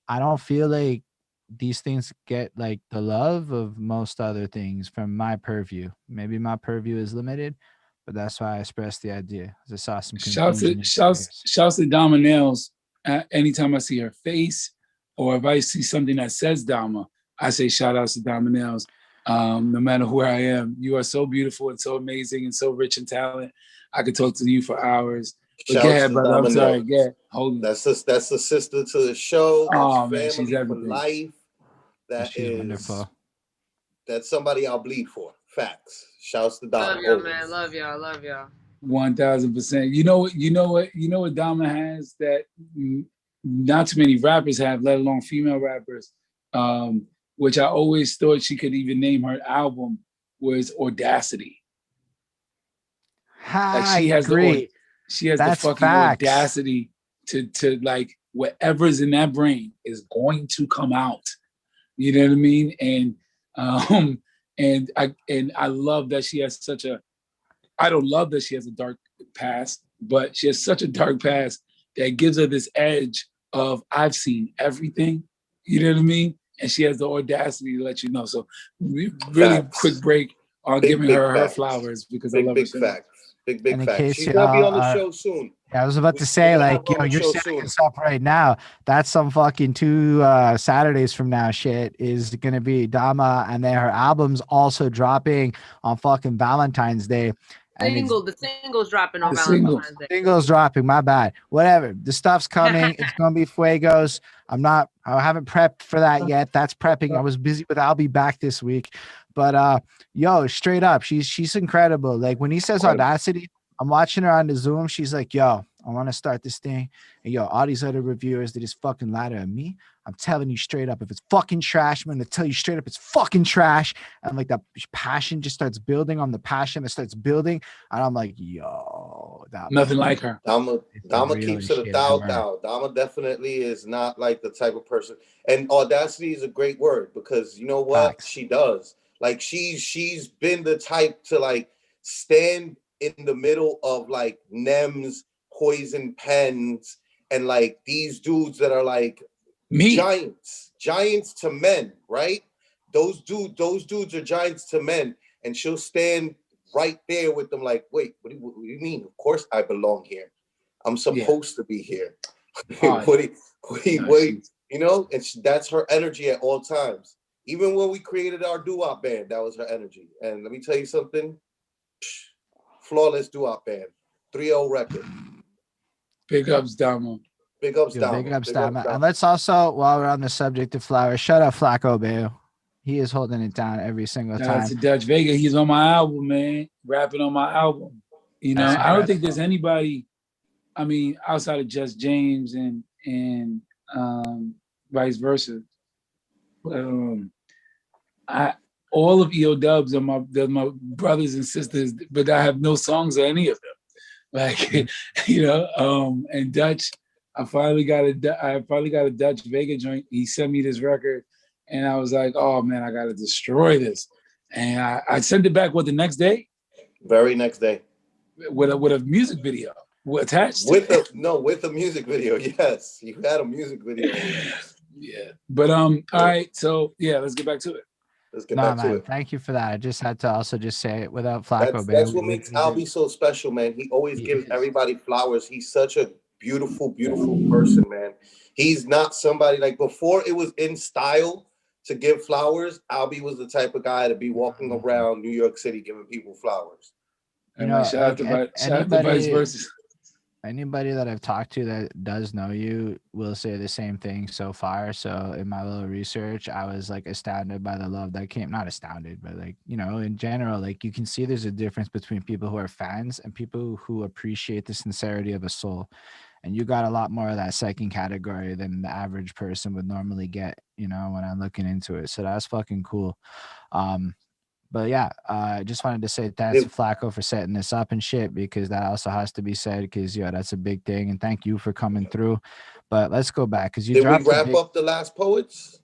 S1: I don't feel like these things get like the love of most other things from my purview. Maybe my purview is limited, but that's why I expressed the idea. I saw some
S2: Shouts to
S1: confusion in your
S2: shouts
S1: ears.
S2: shouts to Dama Nails. Anytime I see her face, or if I see something that says Dama, I say shout outs to Dama Nails. No matter where I am, you are so beautiful and so amazing and so rich in talent. I could talk to you for hours. But go
S3: Shouts
S2: ahead,
S3: to
S2: brother. I'm sorry.
S3: Domino.
S2: Go ahead. Hold on.
S3: That's the sister to the show. That's
S2: Oh man, she's
S3: family for
S2: everything.
S3: life. That
S1: She's
S3: is
S1: wonderful.
S3: that's somebody I'll bleed for. Facts. Shouts to
S4: Love
S3: Dama
S4: y'all, man.
S3: always.
S4: Love y'all. Love y'all.
S2: 1000%. You know what? You know what? You know what Dama has that not too many rappers have, let alone female rappers. Which I always thought she could even name her album was Audacity. Like
S1: I agree.
S2: she has the
S1: That's
S2: fucking
S1: facts.
S2: audacity to like whatever's in that brain is going to come out. You know what I mean? And I love that she has such a I don't love that she has a dark past, but she has such a dark past that gives her this edge of I've seen everything. You know what I mean? And she has the audacity to let you know. So really quick
S3: Facts.
S2: break on
S3: Big
S2: giving
S3: big
S2: her
S3: facts.
S2: flowers because I
S3: Big
S2: love her
S3: big
S2: so much.
S3: facts. Big
S1: And in
S3: facts.
S1: case
S3: She's gonna be
S1: y'all
S3: on the show soon.
S1: I was about to
S3: We're
S1: say,
S3: gonna have
S1: like,
S3: her on the
S1: you're
S3: show
S1: setting
S3: soon.
S1: us up right now. That's some fucking two Saturdays from now shit is gonna be Dama, and then her album's also dropping on fucking Valentine's Day. And it's
S4: The single's dropping on
S2: The single.
S4: Valentine's Day.
S1: singles dropping, my bad. Whatever. The stuff's coming. It's gonna be fuegos. I haven't prepped for that yet. That's prepping. I was busy with I'll be back this week. But yo, straight up, she's incredible. Like when he says
S2: Incredible.
S1: audacity, I'm watching her on the Zoom. She's like, yo, I want to start this thing. And yo, all these other reviewers, they just fucking lie to me. I'm telling you straight up, if it's fucking trash, I'm gonna tell you straight up, it's fucking trash. And like that passion just starts building on the passion. It starts building. And I'm like, yo, that
S2: Nothing like her.
S1: it's the
S3: Dama keeps
S1: realest
S3: it a
S1: shit
S3: thou
S1: ever.
S3: thou. Dama definitely is not like the type of person. And audacity is a great word because you know what
S1: Facts.
S3: she does. Like she's been the type to like stand in the middle of like Nems, Poison Pens, and like these dudes that are like
S2: Me.
S3: giants to men, right? Those dudes are giants to men, and she'll stand right there with them, like, wait, what do you mean? Of course I belong here. I'm
S2: Yeah.
S3: supposed to be here.
S2: Oh,
S3: what, do you,
S2: no,
S3: what do you, you know? And that's her energy at all times. Even when we created our doo-wop band, that was her energy. And let me tell you something, flawless doo-wop band, 3-0 record.
S2: big ups, Damo.
S3: Big ups,
S1: Yo, big
S3: Dama.
S1: ups,
S3: Big ups,
S1: Dama. And
S3: Dama.
S1: let's also, while we're on the subject of flowers, shout out Flacco Bayo. He is holding it down every single
S2: Shout out
S1: time.
S2: to Dutch Vega. He's on my album, man. Rapping on my album. You know,
S1: That's
S2: I don't think
S1: incredible.
S2: there's anybody, I mean, outside of just James and vice versa. I all of EO Dubs are they're my brothers and sisters, but I have no songs of any of them. Like, and Dutch, I finally got a Dutch Vega joint. He sent me this record, and I was like, oh man, I gotta destroy this. And I sent it back the next day
S3: Very next day.
S2: with a music video attached to
S3: With a music video. Yes, you had a music video.
S2: it. Yeah. But all right, so yeah, let's get back to it.
S3: Let's get
S1: No,
S3: back to
S1: man.
S3: it.
S1: Thank you for that. I just had to also just say it without Flacco Bayo.
S3: That's what makes AlBe so special, man. He always
S1: He
S3: gives
S1: is.
S3: everybody flowers. He's such a beautiful person, man. He's not somebody like before it was in style to give flowers. AlBe was the type of guy to be walking around New York City giving people flowers.
S1: You
S2: And man,
S1: know, like
S2: shout out to vice versa.
S1: anybody that I've talked to that does know you will say the same thing so far. So in my little research, I was like astounded by the love that came, not astounded, but like, you know, in general, like you can see there's a difference between people who are fans and people who appreciate the sincerity of a soul. And you got a lot more of that second category than the average person would normally get, you know, when I'm looking into it. So that's fucking cool. Um, But yeah, I just wanted to say thanks to Flacco for setting this up and shit, because that also has to be said, because yeah, that's a big thing. And thank you for coming through. But let's go back, because you
S3: Did we
S1: dropped
S3: wrap up The Last Poets?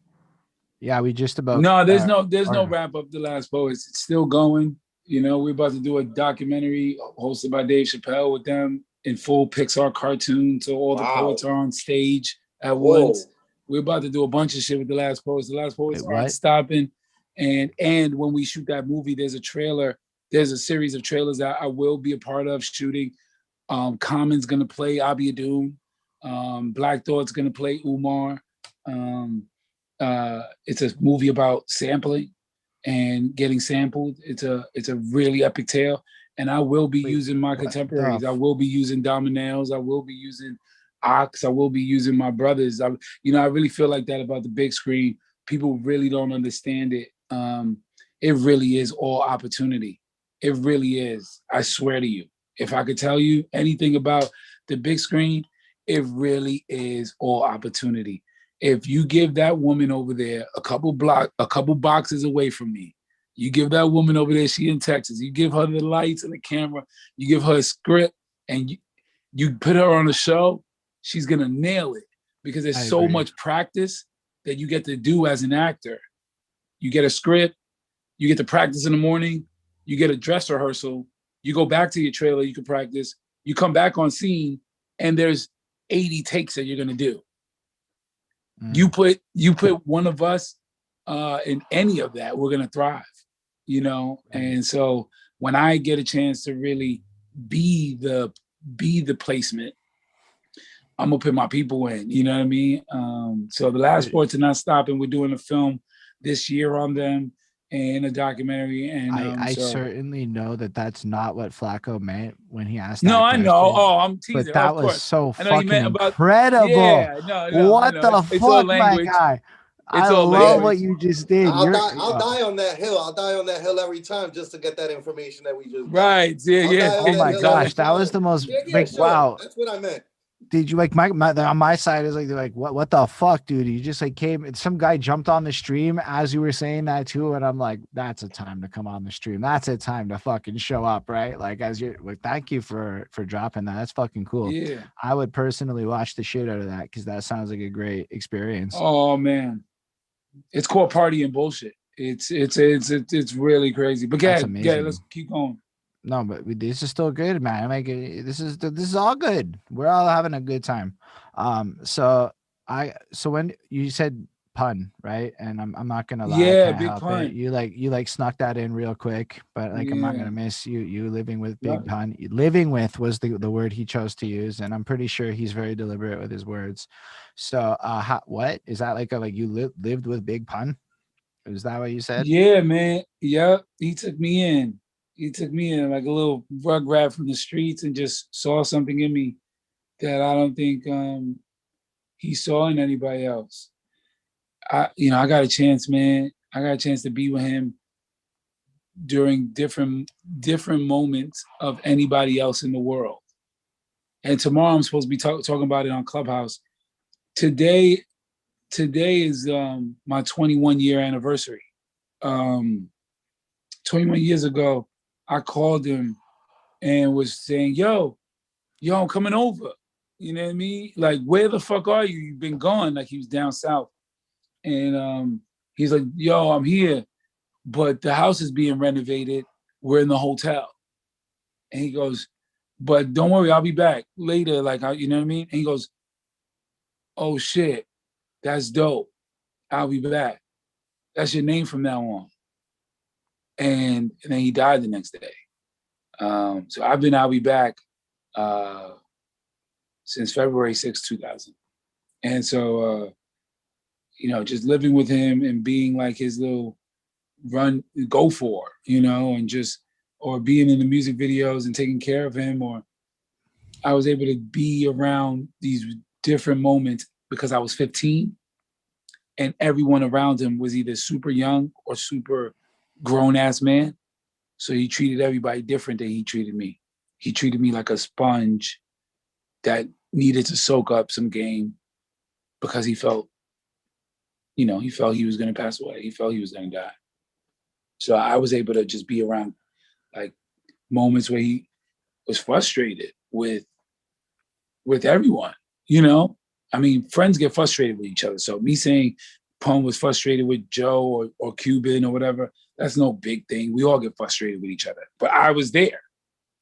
S1: Yeah, we just about
S2: No, there's no wrap up The Last Poets. It's still going. You know, we're about to do a documentary hosted by Dave Chappelle with them in full Pixar cartoon. So all the poets are on stage at once. We're about to do a bunch of shit with The Last Poets. The Last Poets aren't stopping. And when we shoot that movie, there's a trailer. There's a series of trailers that I will be a part of shooting. Common's gonna play AlBe. Black Thought's gonna play Umar. It's a movie about sampling and getting sampled. It's a really epic tale. And I will be using my contemporaries. I will be using Dominels. I will be using Ox. I will be using my brothers. I really feel like that about the big screen. People really don't understand it. It really is all opportunity. It really is. I swear to you. If I could tell you anything about the big screen, it really is all opportunity. If you give that woman over there a couple boxes away from me, you give that woman over there, she in Texas, you give her the lights and the camera, you give her a script, and you put her on a show, she's gonna nail it, because there's so much practice that you get to do as an actor. You get a script, you get to practice in the morning, you get a dress rehearsal, you go back to your trailer, you can practice, you come back on scene, and there's 80 takes that you're gonna do. You put one of us in any of that, we're gonna thrive, And so when I get a chance to really be the placement, I'm gonna put my people in. You know what I mean? So The Last Poets are not stopping. We're doing a film this year on them and a documentary. And
S1: I certainly know that that's not what Flacco meant when he asked.
S2: No,
S1: that
S2: I know. Oh, I'm teasing.
S1: But that
S2: of
S1: was
S2: course.
S1: so
S2: I know you
S1: fucking
S2: meant about,
S1: incredible.
S2: Yeah, no.
S1: What the
S2: it's all
S1: fuck, my
S2: language.
S1: guy?
S2: It's
S1: I
S2: all
S1: love
S2: language.
S1: what you just did.
S3: I'll die on that hill. I'll die on that hill every time just to get that information that we just got.
S2: Right. Yeah.
S1: Oh my gosh, that was the most wow.
S3: That's what I meant.
S1: Did you like my on my side is like what the fuck, dude? You just like came, some guy jumped on the stream as you were saying that too, and I'm like, that's a time to come on the stream. That's a time to fucking show up, right? Like, as you're like, thank you for dropping that. That's fucking cool.
S2: Yeah.
S1: I would personally watch the shit out of that, because that sounds like a great experience.
S2: Oh man, it's called party and bullshit. It's really crazy. But yeah, let's keep going.
S1: No, but this is still good, man. Like, this is all good. We're all having a good time. So when you said pun, right? And I'm not gonna lie,
S2: yeah,
S1: I can't
S2: big
S1: help
S2: pun.
S1: it. You snuck that in real quick, but like, I'm not gonna miss you living with big pun. Living with was the word he chose to use, and I'm pretty sure he's very deliberate with his words. So what is that, like you lived with big pun? Is that what you said?
S2: Yeah, man. Yep. He took me in like a little rugrat from the streets, and just saw something in me that I don't think he saw in anybody else. I got a chance, man. I got a chance to be with him during different moments of anybody else in the world. And tomorrow I'm supposed to be talking about it on Clubhouse. Today is my 21-year anniversary. 21 years ago, I called him and was saying, yo, I'm coming over. You know what I mean? Like, where the fuck are you? You've been gone. Like, he was down south. And he's like, yo, I'm here, but the house is being renovated. We're in the hotel. And he goes, but don't worry, I'll be back later. Like, you know what I mean? And he goes, oh shit, that's dope. I'll be back. That's your name from now on. And then he died the next day. So I'll be back since February 6, 2000. And so, just living with him and being like his little go for, and or being in the music videos and taking care of him, or I was able to be around these different moments because I was 15 and everyone around him was either super young or super grown ass man. So he treated everybody different than he treated me. He treated me like a sponge that needed to soak up some game because he felt he was going to pass away. He felt he was going to die. So I was able to just be around like moments where he was frustrated with everyone, you know? I mean, friends get frustrated with each other. So me saying Pun was frustrated with Joe or Cuban or whatever, that's no big thing. We all get frustrated with each other. But I was there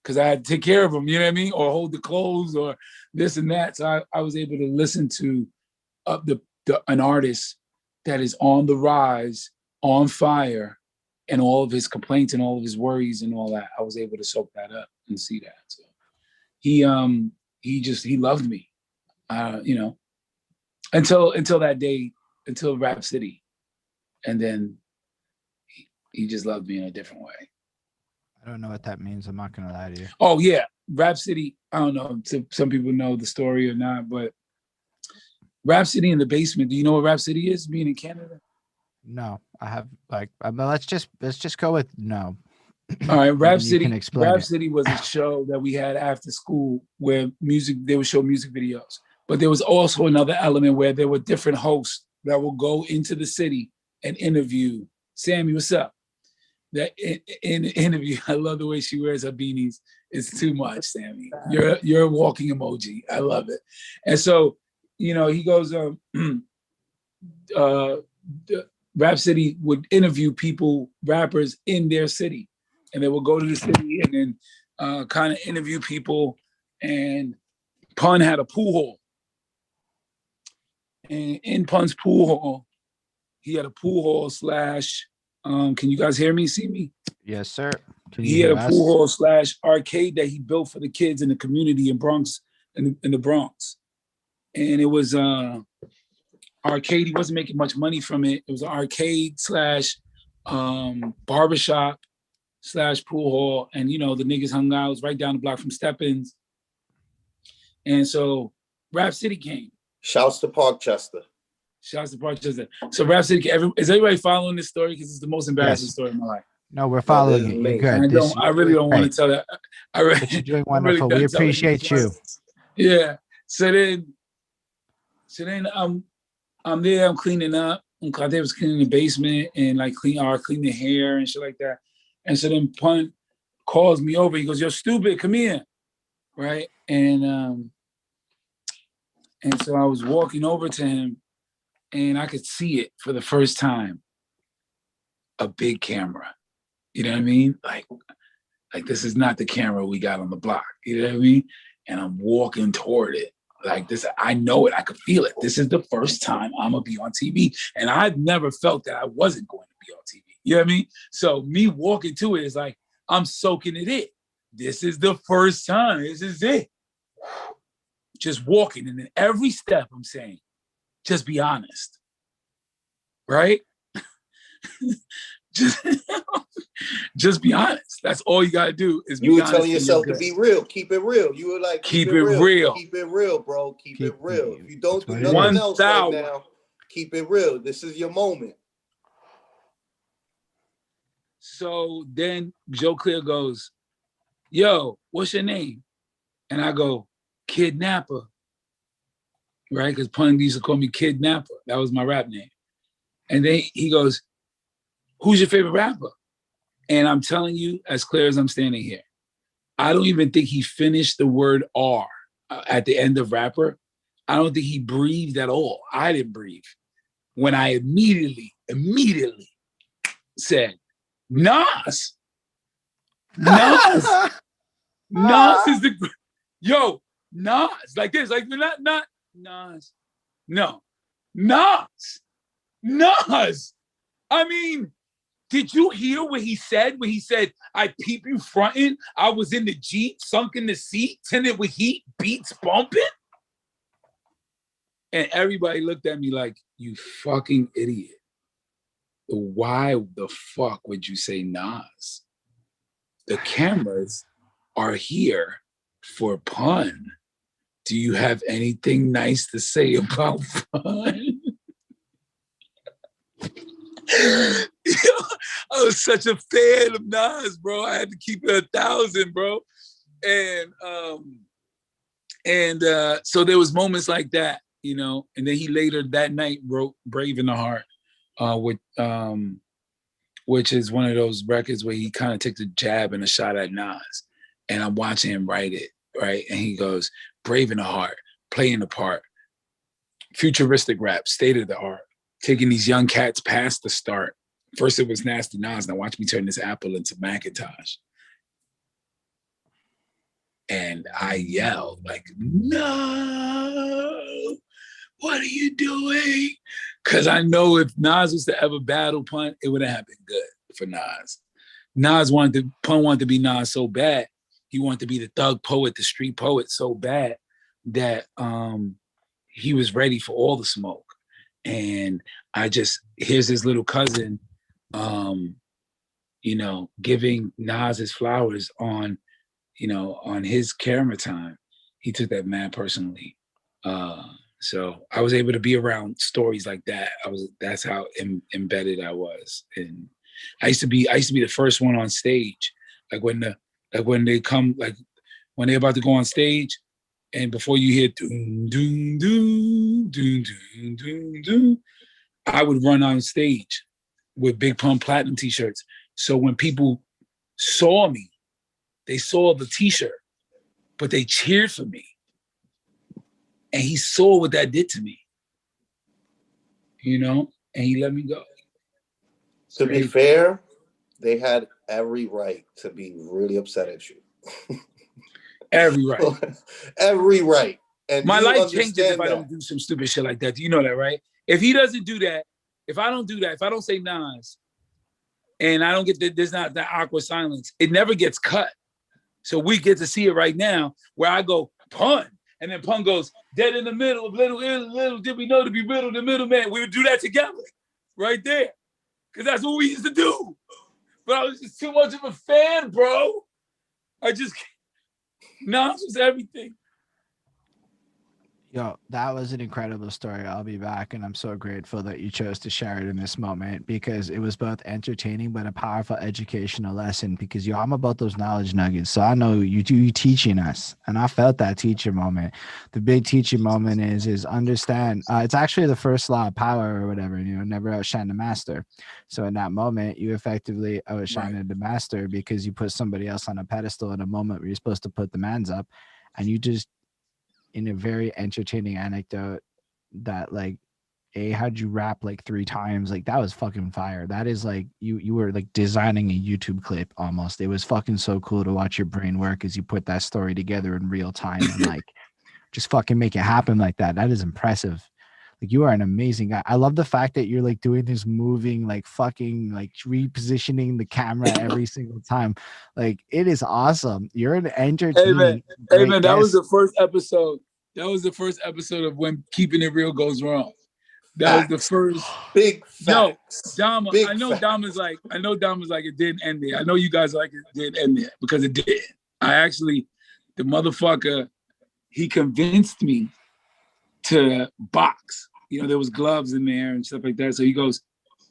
S2: because I had to take care of them, you know what I mean? Or hold the clothes or this and that. So I was able to listen to an artist that is on the rise, on fire, and all of his complaints and all of his worries and all that. I was able to soak that up and see that. So he loved me, you know, until that day, until Rap City, and then he just loved me in a different way.
S1: I don't know what that means. I'm not gonna lie to you.
S2: Oh yeah, Rap City. I don't know. Some people know the story or not, but Rap City in the basement. Do you know what Rap City is? Being in Canada.
S1: No, I have like. But let's just go with no.
S2: All right, Rap
S1: You can
S2: City.
S1: explain
S2: Rap
S1: it.
S2: City was a show that we had after school where they would show music videos. But there was also another element where there were different hosts that will go into the city and interview. Sammy, what's up? That in the interview, I love the way she wears her beanies. It's too much, Sammy. You're a walking emoji. I love it. And so, you know, he goes, Rap City would interview people, rappers in their city. And they would go to the city and then kind of interview people. And Pun had a pool hall. And in Pun's pool hall, he had a pool hall slash, can you guys hear me, see me?
S1: Yes, sir. Can you
S2: He had
S1: hear
S2: a
S1: us?
S2: pool hall slash arcade that he built for the kids in the community in Bronx, in the Bronx. And it was arcade. He wasn't making much money from it. It was an arcade slash barbershop slash pool hall. And, you know, the niggas hung out. It was right down the block from Stephens. And so Rap City came.
S3: Shouts to Parkchester.
S2: Shouts to Parkchester. So Rap City, is everybody following this story? Because it's the most embarrassing story of my life.
S1: No, we're following
S3: this
S1: it.
S3: is
S1: You're
S3: me.
S1: good.
S2: I really don't want to tell that.
S1: But you're doing
S2: I'm really
S1: wonderful.
S2: done
S1: We
S2: telling
S1: appreciate you.
S2: Yeah. So then I'm there. I'm cleaning up. I was cleaning the basement and like clean the hair and shit like that. And so then Pun calls me over. He goes, "You're stupid. Come here." Right. And so I was walking over to him, and I could see it for the first time. A big camera. You know what I mean? Like this is not the camera we got on the block. You know what I mean? And I'm walking toward it. Like this, I know it. I could feel it. This is the first time I'm gonna be on TV. And I've never felt that I wasn't going to be on TV. You know what I mean? So me walking to it is like, I'm soaking it in. This is the first time. This is it. Just walking. And then every step I'm saying, just be honest. Right? just be honest. That's all you gotta do is be honest.
S3: You were telling yourself to be real. Keep it real. You were like,
S2: keep it real.
S3: Keep it real, bro. Keep it real. If you don't do nothing else right now, keep it real. This is your moment.
S2: So then Joe Clear goes, "Yo, what's your name?" And I go, "Kidnapper." Right? Because Pun used to call me Kidnapper. That was my rap name. And then he goes, "Who's your favorite rapper?" And I'm telling you, as clear as I'm standing here, I don't even think he finished the word R at the end of rapper. I don't think he breathed at all. I didn't breathe. When I immediately said, Nas. Nas. Nas is the, yo, Nas. Like this, like not Nas. No. Nas. Nas. I mean, did you hear what he said when he said, "I peep you frontin', I was in the Jeep, sunk in the seat, tinted with heat, beats bumping"? And everybody looked at me like, "You fucking idiot. Why the fuck would you say Nas? The cameras are here for Pun. Do you have anything nice to say about Pun?" I was such a fan of Nas, bro. I had to keep it 1,000, bro. And so there was moments like that, you know. And then he later that night wrote "Brave in the Heart" with which is one of those records where he kind of takes a jab and a shot at Nas. And I'm watching him write it, right? And he goes, brave in the heart, playing the part, futuristic rap, state of the art, taking these young cats past the start. First it was Nasty Nas, now watch me turn this apple into Macintosh. And I yelled like, no, what are you doing? Because I know if Nas was to ever battle Pun, it would have been good for Nas. Pun wanted to be Nas so bad. He wanted to be the thug poet, the street poet so bad that he was ready for all the smoke. And here's his little cousin, giving Nas his flowers on his camera time. He took that mad personally. So I was able to be around stories like that. That's how embedded I was. And I used to be the first one on stage. When they're about to go on stage, and before you hear doom, doom, doom, doom, doom, doom, doom, I would run on stage with Big Pun Platinum t-shirts. So when people saw me, they saw the t-shirt, but they cheered for me. And he saw what that did to me, and he let me go.
S3: To be fair, they had every right to be really upset at you.
S2: Every right.
S3: Every right. And
S2: my life changes if I don't do some stupid shit like that. Do you know that, right? If he doesn't do that, if I don't do that, if I don't say Nas, and I don't get there's not that awkward silence, it never gets cut. So we get to see it right now where I go, Pun. And then Pun goes, dead in the middle of little did we know to be riddle the middleman. We would do that together, right there. Because that's what we used to do. But I was just too much of a fan, bro. Nas was everything.
S1: Yo, that was an incredible story. I'll be back, and I'm so grateful that you chose to share it in this moment because it was both entertaining but a powerful educational lesson. Because I'm about those knowledge nuggets, so I know you teaching us, and I felt that teacher moment. The big teaching moment is understand. It's actually the first law of power or whatever. Never outshine the master. So in that moment, you effectively outshined the master because you put somebody else on a pedestal in a moment where you're supposed to put the man's up, and you just. In a very entertaining anecdote that how'd you rap 3 times? That was fucking fire. That is you were designing a YouTube clip almost. It was fucking so cool to watch your brain work as you put that story together in real time and just fucking make it happen like that. That is impressive. You are an amazing guy. I love the fact that you're doing this moving, fucking repositioning the camera every single time. It is awesome. You're an entertaining.
S2: Hey man, that was the first episode. That was the first episode of When Keeping It Real Goes Wrong. That was the first.
S3: Big facts.
S2: Yo, Dama, I know Dama's it didn't end there. I know you guys it didn't end there because it did. The motherfucker, he convinced me to box. There was gloves in there and stuff like that. So he goes,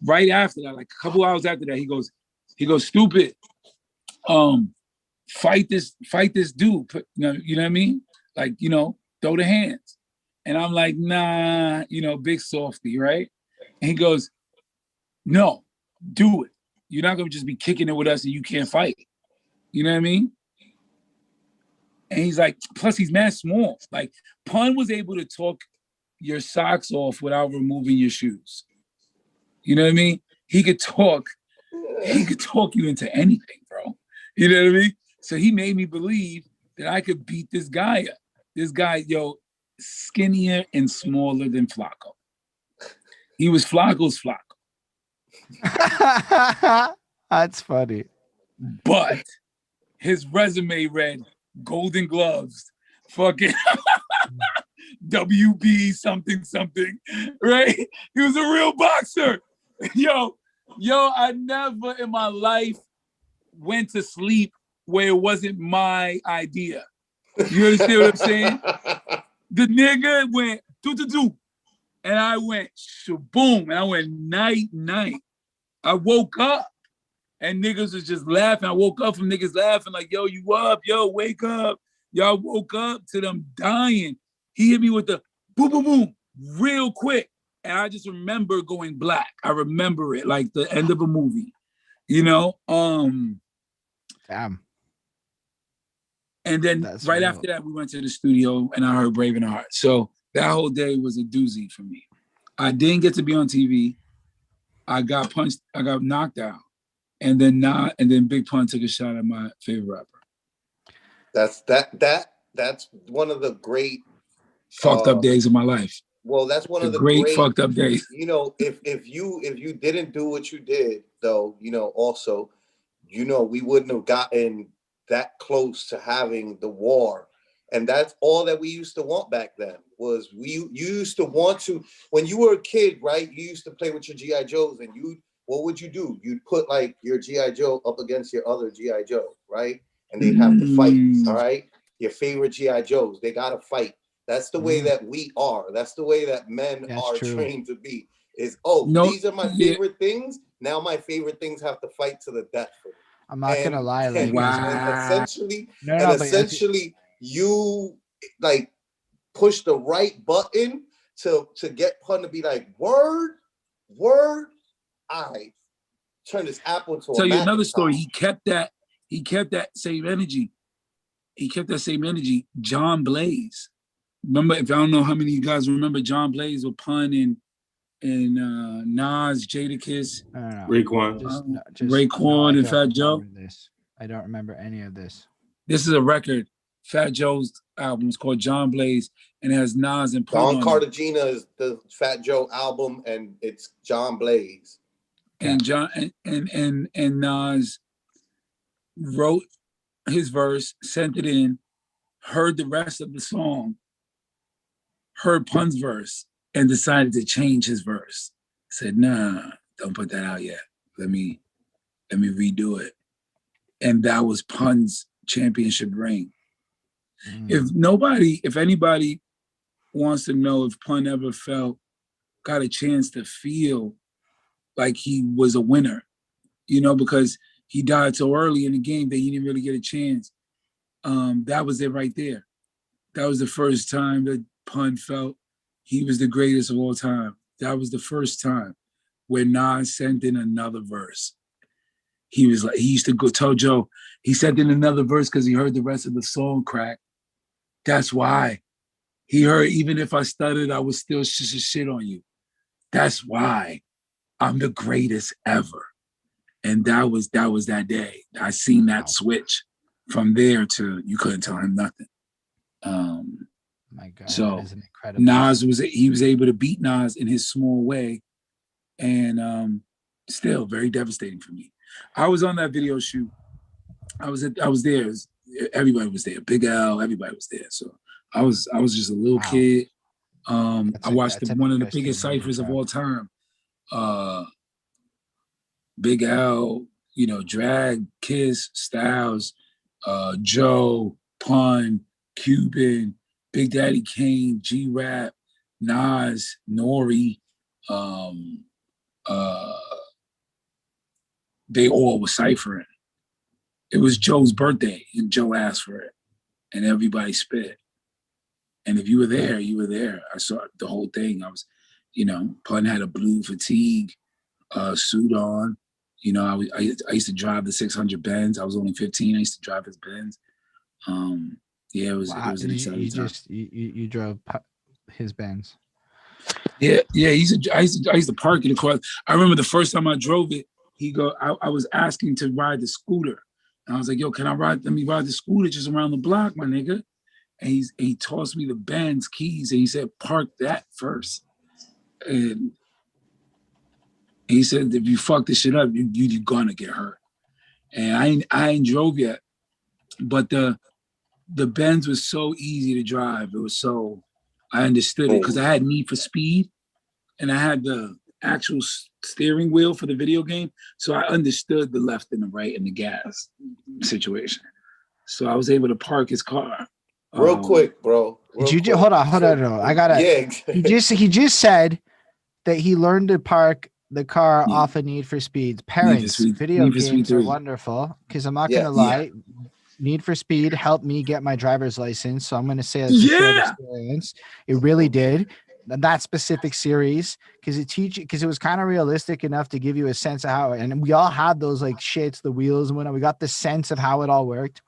S2: right after that, a couple hours after that, he goes, stupid. Fight this dude. You know what I mean? Throw the hands. And I'm like, nah, big softy, right? And he goes, no, do it. You're not gonna just be kicking it with us and you can't fight. You know what I mean? And he's like, plus he's mad small. Pun was able to talk your socks off without removing your shoes. You know what I mean? He could talk you into anything, bro. You know what I mean? So he made me believe that I could beat this guy up. This guy, skinnier and smaller than Flacco. He was Flacco's Flacco.
S1: That's funny.
S2: But his resume read Golden Gloves, fucking WB something, right? He was a real boxer. Yo, I never in my life went to sleep where it wasn't my idea. You understand what I'm saying? The nigga went do, and I went shaboom, and I went night. I woke up, and niggas was just laughing. I woke up from niggas laughing yo, you up? Yo, wake up. Y'all woke up to them dying. He hit me with the boom, boom, boom, real quick. And I just remember going black. I remember it like the end of a movie. You know,
S1: Damn.
S2: and then
S1: That's
S2: right
S1: real.
S2: after that, we went to the studio and I heard Brave in the Heart. So that whole day was a doozy for me. I didn't get to be on TV. I got punched. I got knocked out, and then Big Pun took a shot at my favorite rapper.
S3: That's one of the great
S2: Fucked up days of my life.
S3: well, that's one
S2: The
S3: of the
S2: great
S3: great
S2: fucked up days.
S3: You know, if you didn't do what you did, though, you know, also, you know, we wouldn't have gotten that close to having the war. And that's all that we used to want back then was you used to want to, when you were a kid, right? You used to play with your GI Joes, and what would you do? You'd put like your GI Joe up against your other GI Joe, right? And they'd have to fight. All right, your favorite GI Joes, they gotta fight. That's the way that we are. That's the way that men
S1: That's
S3: are
S1: true.
S3: trained to be.
S2: No,
S3: These are my favorite things. Now my favorite things have to fight to the death for me.
S1: I'm not gonna lie, like
S2: Wow.
S3: essentially you like push the right button to get Pun to be like, word, I turn this apple to
S2: tell
S3: a
S2: you another
S3: Macintosh.
S2: story. He kept that same energy. John Blaze. Remember, if I don't know how many of you guys remember John Blaze with Pun and Nas, Jadakiss,
S1: no.
S5: Raekwon.
S2: Raekwon, and Fat Joe.
S1: I don't remember any of this.
S2: This is a record. Fat Joe's album is called John Blaze, and it has Nas and Pun
S3: Don
S2: on it.
S3: Cartagena is the Fat Joe album, and it's John Blaze.
S2: And John and Nas wrote his verse, sent it in, heard the rest of the song, heard Pun's verse, and decided to change his verse. Said, nah, don't put that out yet. Let me redo it. And that was Pun's championship ring. If anybody wants to know if Pun ever got a chance to feel like he was a winner, you know, because he died so early in the game that he didn't really get a chance. That was it right there. That was the first time that Pun felt he was the greatest of all time. That was the first time where Nas sent in another verse. He used to go tell Joe, he sent in another verse because he heard the rest of the song crack. That's why. He heard, even if I stuttered, I would still shit on you. That's why I'm the greatest ever. And that was that day. I seen that switch from there to you couldn't tell him nothing.
S1: My God,
S2: so
S1: that is an incredible.
S2: Nas was able to beat Nas in his small way, and still very devastating for me. I was on that video shoot. I was there. Everybody was there. Big L, everybody was there. So I was just a little kid. I watched one of the biggest ciphers of all time. Big L, you know, Drag, Kiss, Styles, Joe, Pun, Cuban, Big Daddy Kane, G-Rap, Nas, Nori, they all were ciphering. It was Joe's birthday, and Joe asked for it, and everybody spit. And if you were there, you were there. I saw the whole thing. I was, you know, Pun had a blue fatigue suit on. You know, I used to drive the 600 Benz. I was only 15. I used to drive his Benz. Yeah, it was an exciting time.
S1: You drove his Benz.
S2: Yeah. I used to park it across. I remember the first time I drove it. I was asking to ride the scooter, and I was like, "Yo, let me ride the scooter just around the block, my nigga." And he tossed me the Benz keys, and he said, "Park that first." And he said, "If you fuck this shit up, you're gonna get hurt." And I ain't drove yet, but the Benz was so easy to drive. I understood it because I had Need for Speed, and I had the actual steering wheel for the video game, so I understood the left and the right and the gas situation. So I was able to park his car.
S3: Real quick, bro.
S1: Hold on. I gotta.
S3: Yeah.
S1: He just said that he learned to park the car off of Need for Speed. Parents, video games are wonderful because I'm not gonna lie. Need for Speed helped me get my driver's license, so I'm gonna say that's a shared experience. It really did. that specific series because it was kind of realistic enough to give you a sense of how, and we all had those like shits, the wheels, and whatnot. We got the sense of how it all worked.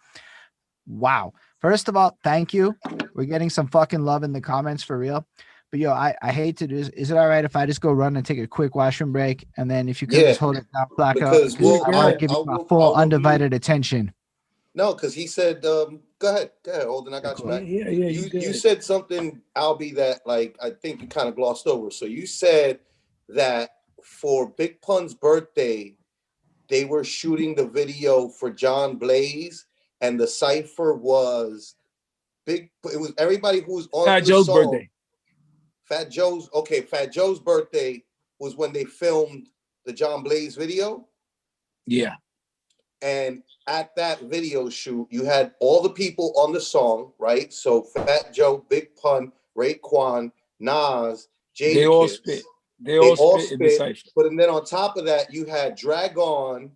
S1: Wow. First of all, thank you. We're getting some fucking love in the comments for real. But yo, I hate to do this. Is it all right if I just go run and take a quick washroom break? And then if you could
S3: Yeah,
S1: just hold it down, Flacco,
S3: because
S1: I'll give you my full undivided attention.
S3: No, because he said, go ahead, Holden, I got you back. You said something, AlBe, that like I think you kind of glossed over. So you said that for Big Pun's birthday, they were shooting the video for John Blaze, and the cipher was it was everybody who was on
S2: Fat
S3: the
S2: Joe's
S3: song.
S2: birthday.
S3: Fat Joe's birthday was when they filmed the John Blaze video.
S2: Yeah.
S3: And at that video shoot, you had all the people on the song, right? So Fat Joe, Big Pun, Raekwon, Nas, Jada.
S2: They all spit. They all spit in the cipher.
S3: But and then on top of that, you had Drag On,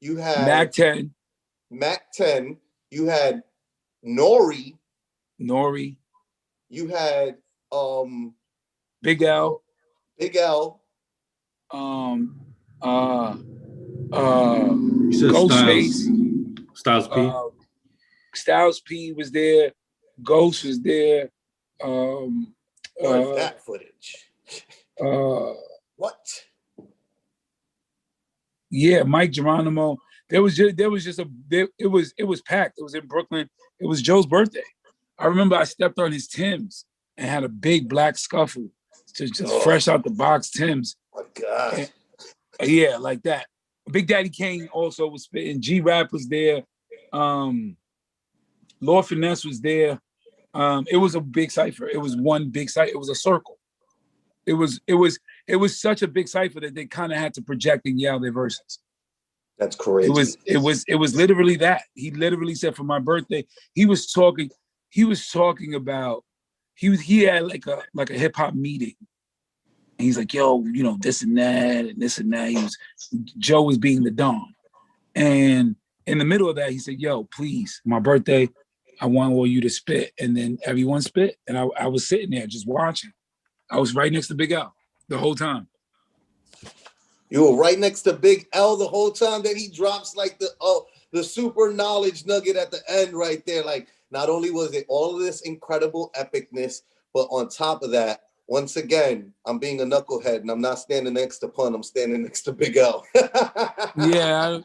S3: you had
S2: Mac 10,
S3: you had Nori, you had
S2: Big L, Ghostface,
S5: Styles P.
S2: Styles P was there, Ghost was there.
S3: Where's that footage? What?
S2: Yeah, Mike Geronimo. It was packed. It was in Brooklyn. It was Joe's birthday. I remember I stepped on his Timbs and had a big black scuffle, just fresh out the box Timbs.
S3: Oh my God.
S2: And, yeah, like that. Big Daddy Kane also was spitting. G-Rap was there. Lord Finesse was there. It was a big cipher. It was one big cipher. It was a circle. It was such a big cipher that they kind of had to project and yell their verses.
S3: That's crazy.
S2: It was literally that. He literally said for my birthday, he was talking about he had like a hip hop meeting. And he's like, yo, you know, this and that and this and that. Joe was being the Don. And in the middle of that, he said, yo, please, my birthday, I want all you to spit. And then everyone spit. And I was sitting there just watching. I was right next to Big L the whole time.
S3: You were right next to Big L the whole time that he drops like the super knowledge nugget at the end right there. Like, not only was it all of this incredible epicness, but on top of that, once again, I'm being a knucklehead and I'm not standing next to Pun. I'm standing next to Big L.
S2: Yeah,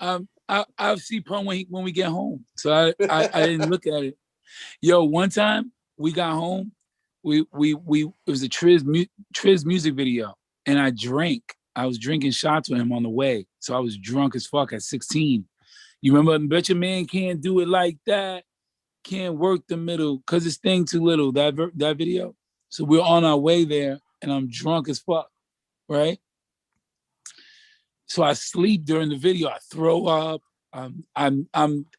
S2: I'll see Pun when we get home. So I didn't look at it. Yo, one time we got home, it was a Triz music video, and I drank. I was drinking shots with him on the way, so I was drunk as fuck at 16. You remember, bet your man can't do it like that. Can't work the middle because it's thing too little. That video. So we're on our way there, and I'm drunk as fuck, right? So I sleep during the video. I throw up. I don't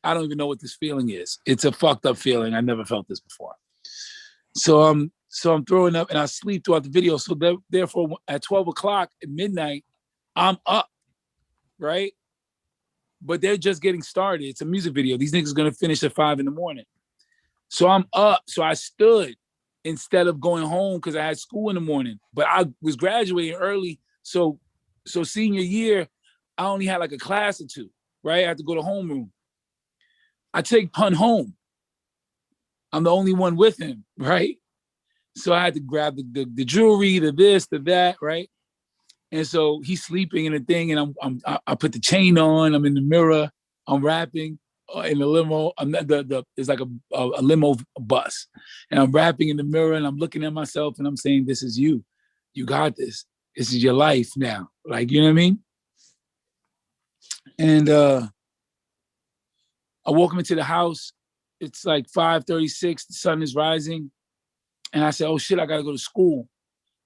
S2: even know what this feeling is. It's a fucked up feeling. I never felt this before. So I'm throwing up and I sleep throughout the video. So therefore, at 12 o'clock at midnight, I'm up, right? But they're just getting started. It's a music video. These niggas are gonna finish at 5 a.m. So I'm up. So I stood instead of going home because I had school in the morning. But I was graduating early. So senior year, I only had like a class or two, right? I had to go to homeroom. I take Pun home. I'm the only one with him, right? So I had to grab the jewelry, the this, the that, right? And so he's sleeping in a thing, and I put the chain on. I'm in the mirror. I'm rapping in the limo. It's like a limo bus, and I'm rapping in the mirror, and I'm looking at myself, and I'm saying, "This is you. You got this. This is your life now." Like, you know what I mean? And I walk him into the house. It's like 5:36. The sun is rising. And I said, oh, shit, I got to go to school.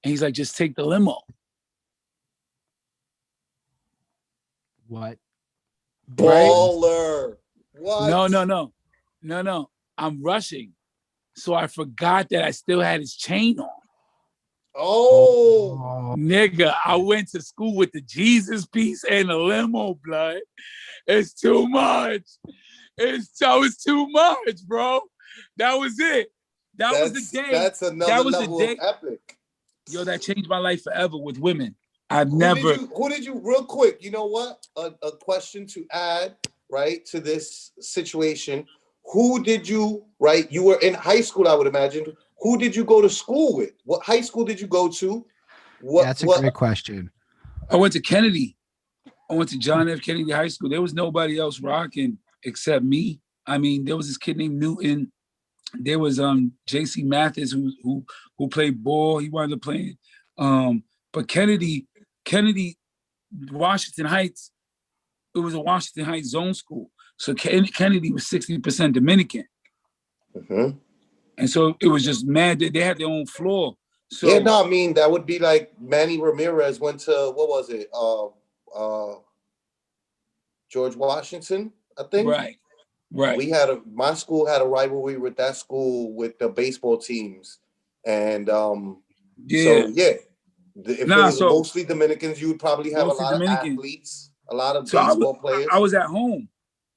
S2: And he's like, just take the limo.
S1: What?
S3: Baller. What?
S2: No. I'm rushing. So I forgot that I still had his chain on.
S3: Oh.
S2: Nigga, I went to school with the Jesus piece and the limo, blood. It's too much. That was too much, bro. That was it. That was the day.
S3: That's another level of epic.
S2: Yo, that changed my life forever with women. I've
S3: Who
S2: never.
S3: did you, real quick, you know what? A question to add, right, to this situation. Who did you, right? You were in high school, I would imagine. Who did you go to school with? What high school did you go to?
S1: Yeah, that's a great question.
S2: I went to Kennedy. I went to John F. Kennedy High School. There was nobody else rocking except me. I mean, there was this kid named Newton. There was J.C. Mathis who played ball. He wound up playing. But Kennedy, Washington Heights, it was a Washington Heights zone school. So Kennedy was 60% Dominican.
S3: Mm-hmm.
S2: And so it was just mad that they had their own floor. So
S3: yeah, no, I mean, that would be like Manny Ramirez went to, what was it? George Washington, I think.
S2: Right.
S3: My school had a rivalry with that school with the baseball teams. And so yeah. If it was mostly Dominicans, you would probably have a lot of athletes, a lot of baseball players.
S2: I was at home.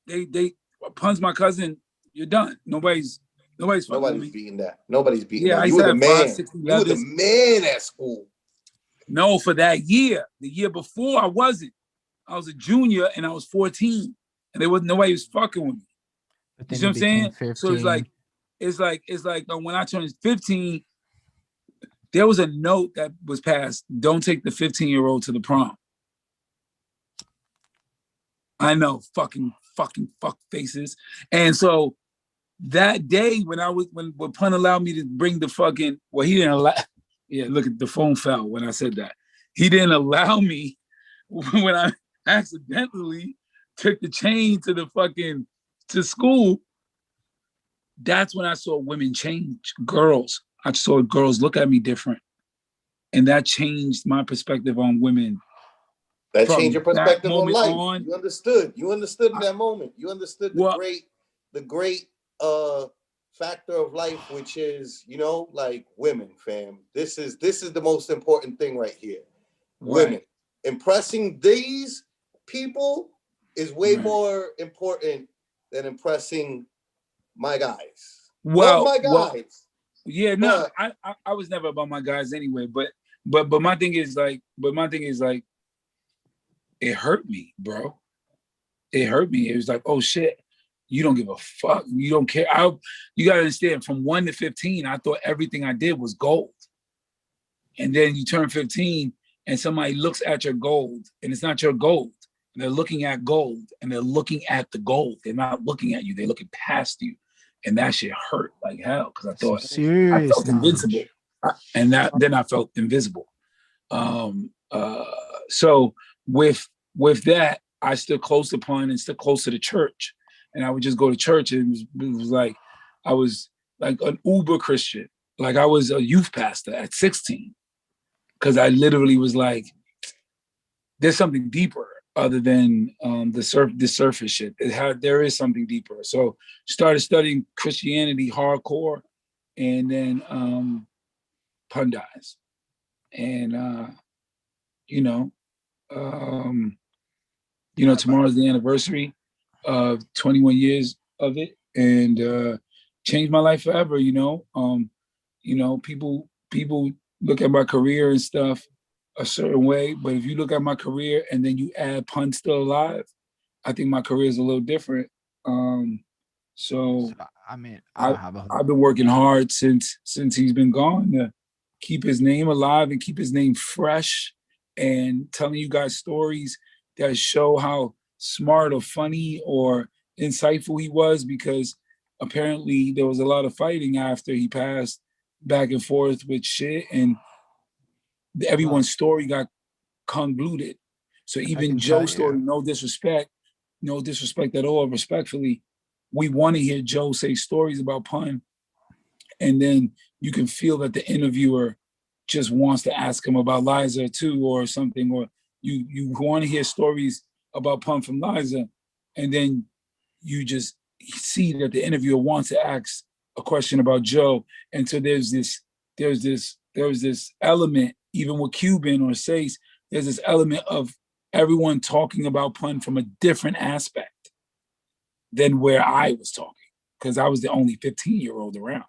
S2: They Pun's my cousin. You're done. Nobody's
S3: beating that. Nobody's beating that.
S2: I
S3: You were the man.
S2: 5, 6,
S3: you were the man at school.
S2: No, for that year. The year before, I wasn't. I was a junior and I was 14, and nobody was fucking with me. You see what I'm saying?
S1: 15.
S2: So it's like when I turned 15, there was a note that was passed: don't take the 15-year-old to the prom. I know, fucking fuck faces. And so that day when Pun allowed me to bring the fucking, well, he didn't allow, yeah, look at the phone fell when I said that. He didn't allow me when I accidentally took the chain to school. That's when I saw women change, girls. I saw girls look at me different. And that changed my perspective on women.
S3: That changed your perspective on life. You understood. You understood in that moment. You understood the great factor of life, which is, like women, fam. This is the most important thing right here.
S2: Right.
S3: Women. Impressing these people is way more important than impressing my guys.
S2: Well,
S3: love my guys.
S2: Yeah, no, I was never about my guys anyway, but my thing is like, it hurt me, bro. It hurt me. It was like, oh shit, you don't give a fuck. You don't care. You gotta understand, from 1 to 15, I thought everything I did was gold. And then you turn 15 and somebody looks at your gold and it's not your gold. And they're looking at gold and they're looking at the gold. They're not looking at you. They're looking past you. And that shit hurt like hell because I thought I felt invincible. And then I felt invisible. So with that, I stood close to Pun and stood close to the church. And I would just go to church and it was like, I was like an uber Christian. Like I was a youth pastor at 16. Because I literally was like, there's something deeper other than the surface shit. There is something deeper. So started studying Christianity hardcore, and then Pun dies. And tomorrow's the anniversary of 21 years of it, and changed my life forever. People look at my career and stuff a certain way, but if you look at my career and then you add Pun still alive, I think my career is a little different. So
S1: I mean,
S2: I've been working hard since he's been gone to keep his name alive and keep his name fresh, and telling you guys stories that show how smart or funny or insightful he was, because apparently there was a lot of fighting after he passed, back and forth with shit, and everyone's story got convoluted. So even Joe's story, no disrespect at all, respectfully, we want to hear Joe say stories about Pun, and then you can feel that the interviewer just wants to ask him about Liza too or something, or you want to hear stories about Pun from Liza, and then you just see that the interviewer wants to ask a question about Joe. And so there's this element, even with Cuban or Sace, there's this element of everyone talking about Pun from a different aspect than where I was talking, because I was the only 15-year-old around.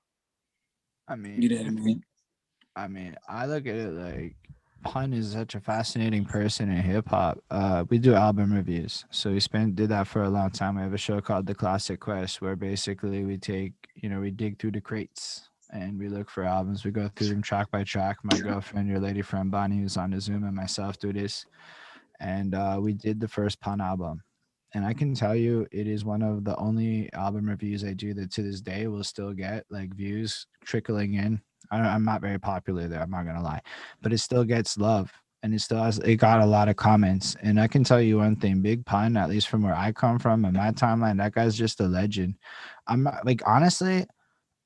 S1: I mean,
S2: you know what I mean?
S1: I mean, I look at it like Pun is such a fascinating person in hip hop. We do album reviews, so did that for a long time. We have a show called The Classic Quest, where basically we take, we dig through the crates and we look for albums. We go through them track by track. My girlfriend, your lady friend Bonnie, who's on the Zoom, and myself do this, and we did the first Pun album. And I can tell you, it is one of the only album reviews I do that to this day will still get like views trickling in. I'm not very popular there, I'm not gonna lie, but it still gets love, and it got a lot of comments. And I can tell you one thing, Big Pun, at least from where I come from and my timeline, that guy's just a legend. I'm not like, honestly,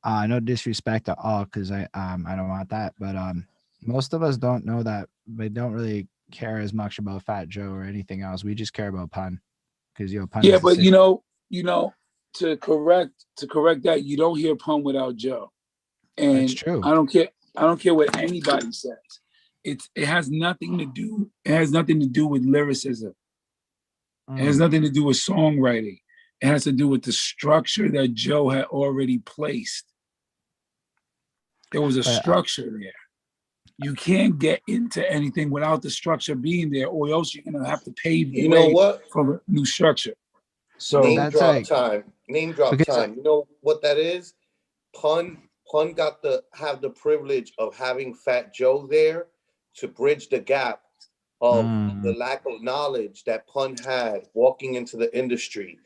S1: no disrespect at all, because I don't want that, but most of us don't know that. We don't really care as much about Fat Joe or anything else. We just care about Pun, because Pun
S2: Yeah,
S1: is the
S2: but
S1: sick.
S2: to correct that, you don't hear Pun without Joe.
S1: That's
S2: And
S1: true.
S2: I don't care what anybody says. It has nothing to do. It has nothing to do with lyricism. It has nothing to do with songwriting. It has to do with the structure that Joe had already placed. There was a
S1: But
S2: structure there. You can't get into anything without the structure being there, or else you're gonna have to pave the
S3: You know
S2: way
S3: what?
S2: for a new structure. So
S3: Name
S1: that's
S3: drop
S1: like,
S3: time. Name drop
S1: because
S3: time. You know what that is? Pun got to have the privilege of having Fat Joe there to bridge the gap of the
S1: mm,
S3: lack of knowledge that Pun had walking into the industry.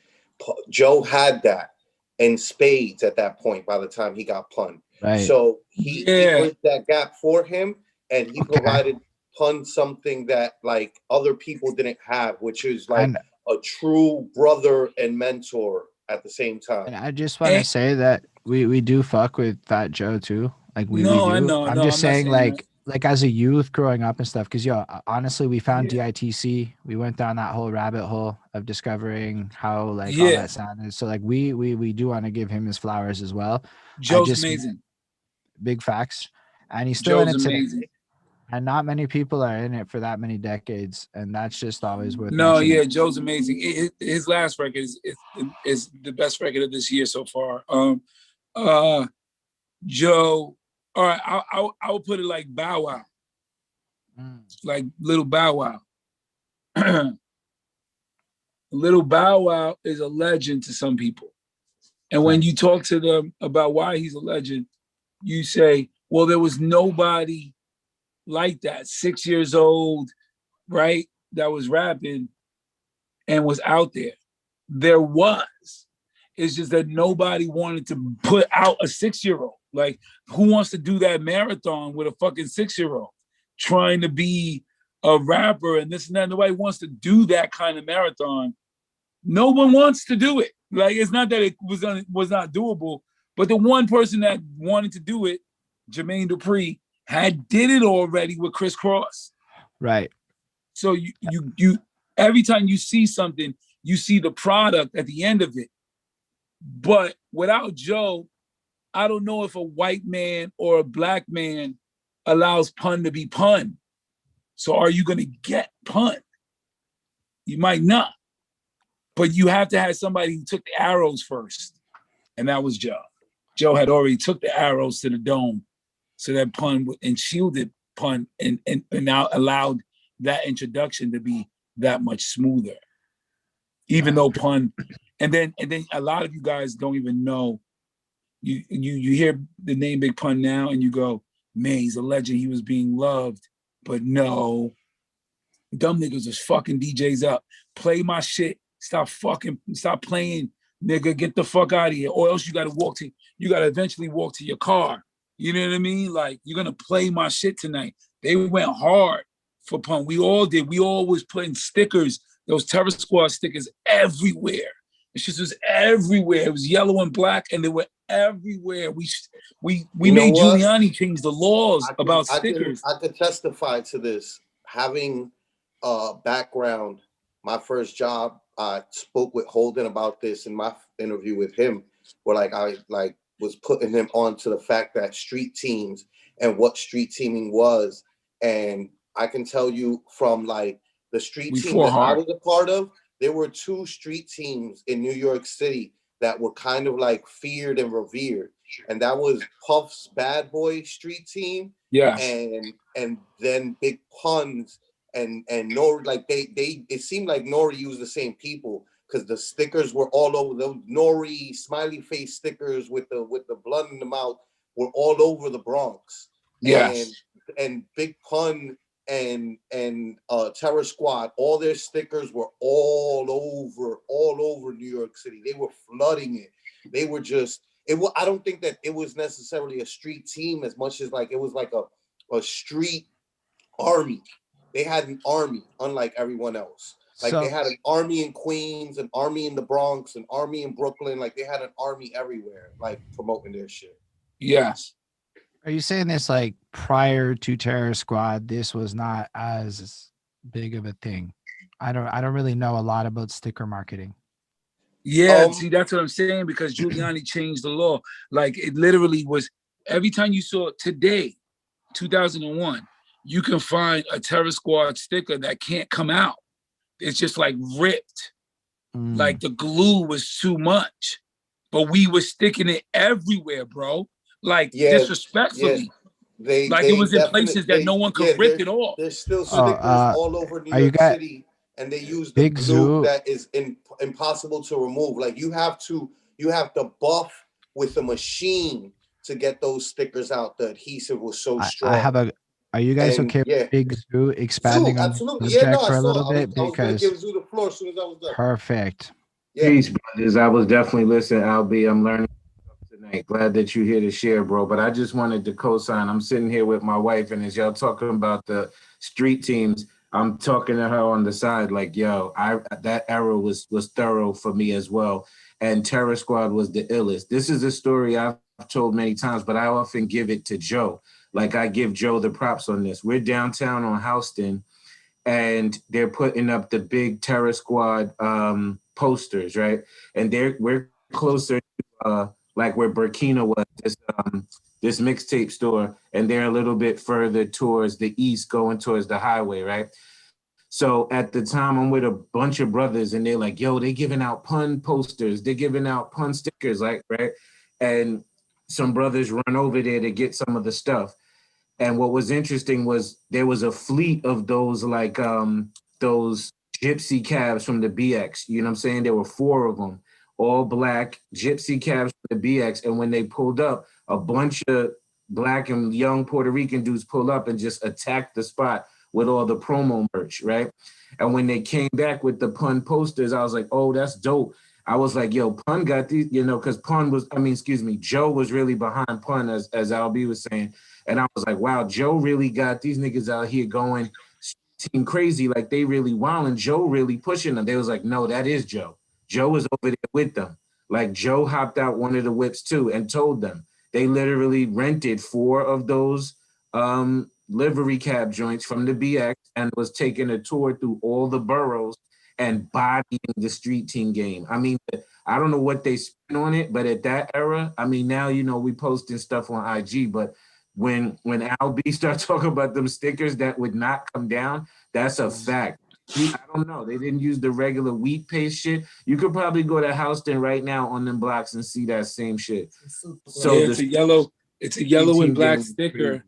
S3: Joe had that in spades at that point by the time he got Pun.
S1: right.
S3: So he
S2: yeah,
S3: bridged that gap for him, and he
S1: Okay.
S3: provided Pun something that like other people didn't have, which is like
S1: And
S3: a true brother and mentor at the same time.
S1: and I just want to
S2: and
S1: say that we do fuck with Fat Joe too. Like we
S2: no, I
S1: do.
S2: know,
S1: I'm
S2: no,
S1: just
S2: I'm not
S1: saying,
S2: saying that.
S1: like as a youth growing up and stuff. Because honestly, we found
S2: Yeah,
S1: DITC. We went down that whole rabbit hole of discovering how like all
S2: yeah.
S1: that sounded. So like we do want to give him his flowers as well. I
S2: Joe's
S1: just
S2: amazing.
S1: big facts, and he's still in
S2: Joe's
S1: it today.
S2: amazing.
S1: And not many people are in it for that many decades, and that's just always worth
S2: No,
S1: mentioning.
S2: yeah, Joe's amazing. His last record is the best record of this year so far. Uh, Joe. All right, I'll put it like Bow Wow,
S1: Mm,
S2: like Little Bow Wow. Little Bow Wow is a legend to some people, and when you
S1: facts.
S2: talk to them about why he's a legend, you say, "Well, there was nobody like that. 6 years old, right? That was rapping and was out there. There was. It's just that nobody wanted to put out a 6 year old. Like, who wants to do that marathon with a fucking 6 year old trying to be a rapper and this and that? Nobody wants to do that kind of marathon. No one wants to do it. Like, it's not that it was not doable, but the one person that wanted to do it, Jermaine Dupri, had did it already with Chris Cross.
S1: Right.
S2: So you every time you see something, you see the product at the end of it. But without Joe, I don't know if a white man or a black man allows Pun to be Pun. So are you going to get Pun? You might not. But you have to have somebody who took the arrows first. And that was Joe. Joe had already took the arrows to the dome so that Pun and shielded Pun and now allowed that introduction to be that much smoother. Even though Pun, and then a lot of you guys don't even know. You hear the name Big Pun now and you go, man, he's a legend. He was being loved. But no, dumb niggas is fucking DJs up. Play my shit. Stop playing, nigga. Get the fuck out of here. Or else you gotta eventually walk to your car. You know what I mean? Like, you're gonna play my shit tonight. They went hard for Pun. We all did. We all was putting stickers, those Terror Squad stickers everywhere. It just was everywhere. It was yellow and black, and they were everywhere. We
S3: You know
S2: made
S3: what?
S2: Giuliani change the laws about stickers.
S3: I can testify to this. Having background, my first job, I spoke with Holden about this in my interview with him, where like I like was putting him on to the fact that street teams and what street teaming was. And I can tell you from like the street
S2: We
S3: team
S2: fought
S3: that I
S2: hard.
S3: was a part of, there were two street teams in New York City that were kind of like feared and revered. and that was Puff's Bad Boy Street Team,
S2: Yes.
S3: and then Big Puns and Nori, like they it seemed like Nori used the same people because the stickers were all over. Those Nori smiley face stickers with the blood in the mouth were all over the Bronx.
S2: Yes.
S3: And Big Pun and Terror Squad, all their stickers were all over New York City. They were flooding it. They were just I don't think that it was necessarily a street team as much as like it was like a street army. They had an army, unlike everyone else. Like they had an army in Queens, an army in the Bronx, an army in Brooklyn. Like they had an army everywhere, like promoting their shit.
S2: Yes.
S1: Are you saying this like prior to Terror Squad, this was not as big of a thing? I don't really know a lot about sticker marketing.
S2: Yeah, see, that's what I'm saying, because Giuliani changed the law. Like it literally was every time you saw today, 2001, you can find a Terror Squad sticker that can't come out. It's just like ripped. Like the glue was too much. But we were sticking it everywhere, bro. Like disrespectfully.
S3: They
S2: it was in places that no one could rip it off.
S3: There's still stickers all over New York City, and they use the glue that is impossible to remove. Like you have to buff with a machine to get those stickers out. The adhesive was so strong.
S1: Are you guys okay with Big Zoo expanding on the subject for a little bit?
S3: I was going to give Zoo the floor as soon as I was done.
S1: Perfect.
S5: Peace, brothers. I was definitely listening, AlBe. I'm learning tonight. Glad that you're here to share, bro. But I just wanted to co-sign. I'm sitting here with my wife, and as y'all talking about the street teams, I'm talking to her on the side like, yo, that era was thorough for me as well. And Terror Squad was the illest. This is a story I've told many times, but I often give it to Joe. Like I give Joe the props on this. We're downtown on Houston, and they're putting up the big Terror Squad posters, right? And we're closer to like where Burkina was, this mixtape store, and they're a little bit further towards the east, going towards the highway, right? So at the time, I'm with a bunch of brothers, and they're like, yo, they giving out pun posters, they're giving out pun stickers, like, right? And some brothers run over there to get some of the stuff. And what was interesting was there was a fleet of those like those gypsy cabs from the BX. You know what I'm saying? There were 4 of them, all black gypsy cabs from the BX. And when they pulled up, a bunch of black and young Puerto Rican dudes pulled up and just attacked the spot with all the promo merch, right? And when they came back with the pun posters, I was like, oh, that's dope. I was like, yo, Pun got these, you know, because Joe was really behind Pun, as AlBe was saying. And I was like, wow, Joe really got these niggas out here going team crazy. Like they really wilding. Joe really pushing them. They was like, no, that is Joe. Joe was over there with them. Like Joe hopped out one of the whips too and told them. They literally rented 4 of those livery cab joints from the BX and was taking a tour through all the boroughs and bodying the street team game. I mean, I don't know what they spent on it, but at that era, I mean, now, you know, we posting stuff on IG, but when AlBe start talking about them stickers that would not come down, that's a fact. I don't know. They didn't use the regular wheat paste shit. You could probably go to Houston right now on them blocks and see that same shit.
S2: So yeah, it's a yellow and black sticker.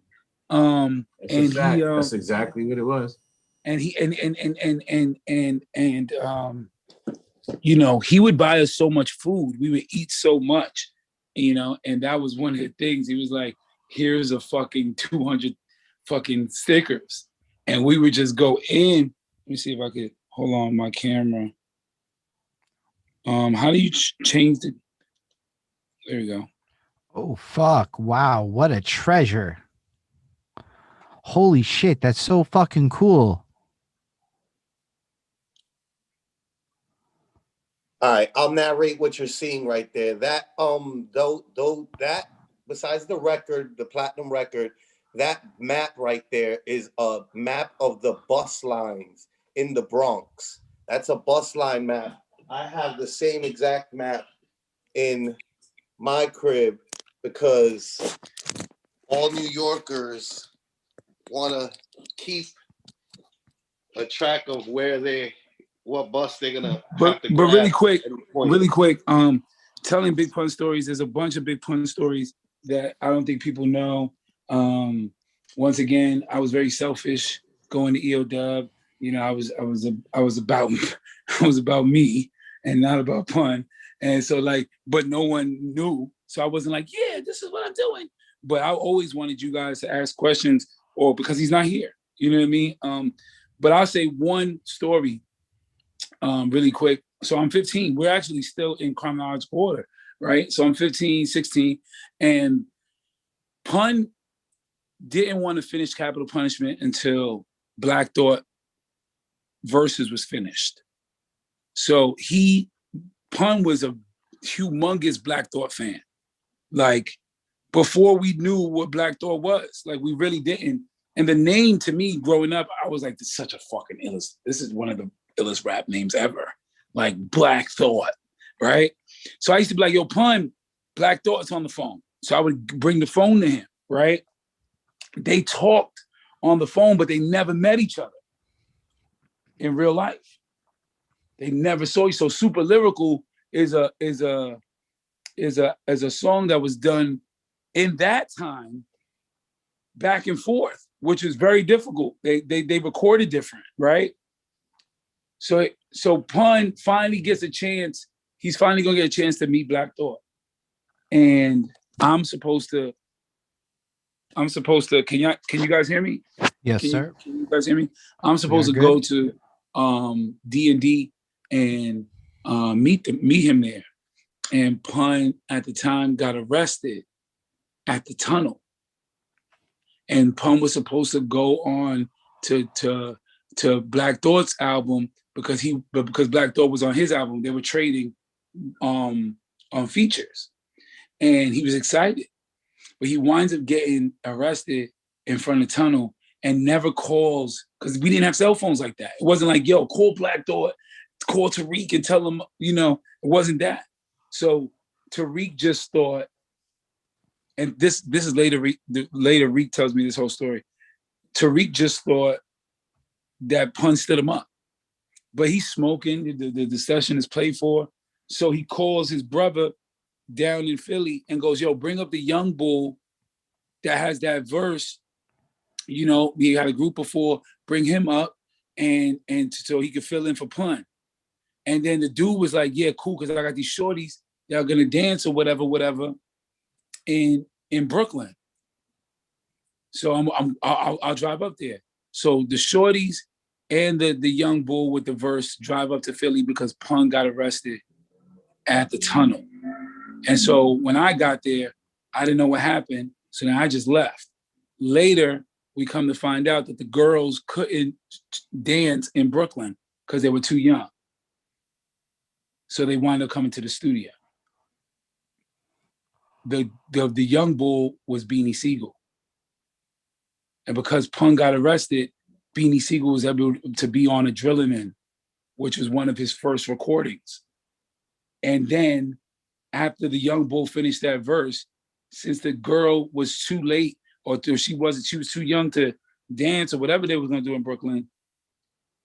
S5: That's exactly what it was.
S2: And you know, he would buy us so much food. We would eat so much, you know, and that was one of the things. He was like, here's a fucking 200 fucking stickers. And we would just go in. Let me see if I could hold on my camera. How do you change the, there you go.
S1: Oh, fuck. Wow. What a treasure. Holy shit. That's so fucking cool.
S3: All right, I'll narrate what you're seeing right there. That that besides the record, the platinum record, that map right there is a map of the bus lines in the Bronx. That's a bus line map. I have the same exact map in my crib because all New Yorkers want to keep a track of what bus they're gonna have to grab.
S2: But really quick, telling Big Pun stories. There's a bunch of Big Pun stories that I don't think people know. Once again, I was very selfish going to EOW. You know, I was about I was about me and not about Pun. And so like, but no one knew. So I wasn't like, yeah, this is what I'm doing. But I always wanted you guys to ask questions, or because he's not here. You know what I mean? But I'll say one story really quick. So I'm 15. We're actually still in chronological order, right? So I'm 15, 16, and Pun didn't want to finish Capital Punishment until Black Thought Versus was finished. So Pun was a humongous Black Thought fan. Like, before we knew what Black Thought was, like, we really didn't. And the name, to me, growing up, I was like, this is such a fucking illest. This is one of the illest rap names ever. Like, Black Thought, right? So I used to be like, yo, Pun, Black Thought's on the phone. So I would bring the phone to him, right? They talked on the phone, but they never met each other in real life. They never saw you. So Super Lyrical is a song that was done in that time back and forth, which is very difficult. They recorded different, right? So Pun finally gets a chance. He's finally gonna get a chance to meet Black Thought. And I'm supposed to, can you guys hear me?
S1: Yes, sir.
S2: Can you guys hear me? I'm supposed to go to D&D and meet him there. And Pun at the time got arrested at the tunnel. And Pun was supposed to go on to Black Thought's album because Black Thought was on his album. They were trading on features. And he was excited. But he winds up getting arrested in front of the tunnel and never calls, because we didn't have cell phones like that. It wasn't like, yo, call Black Thought, call Tariq and tell him, you know, it wasn't that. So Tariq just thought, and this is later Reek tells me this whole story. Tariq just thought that Pun stood him up. But he's smoking, the session is played for. So he calls his brother down in Philly and goes, yo, bring up the young bull that has that verse. You know, we had a group before, bring him up and so he could fill in for Pun. And then the dude was like, yeah, cool, because I got these shorties that are gonna dance or whatever in Brooklyn. So I'll drive up there. So the shorties and the young bull with the verse drive up to Philly because Pun got arrested at the tunnel. And so when I got there, I didn't know what happened. So then I just left. Later, we come to find out that the girls couldn't dance in Brooklyn because they were too young. So they wound up coming to the studio. The young bull was Beanie Siegel. And because Pun got arrested, Beanie Siegel was able to be on Adrenaline, which was one of his first recordings. And then after the young bull finished that verse, since the girl was too late, or she was too young to dance or whatever they were going to do in Brooklyn,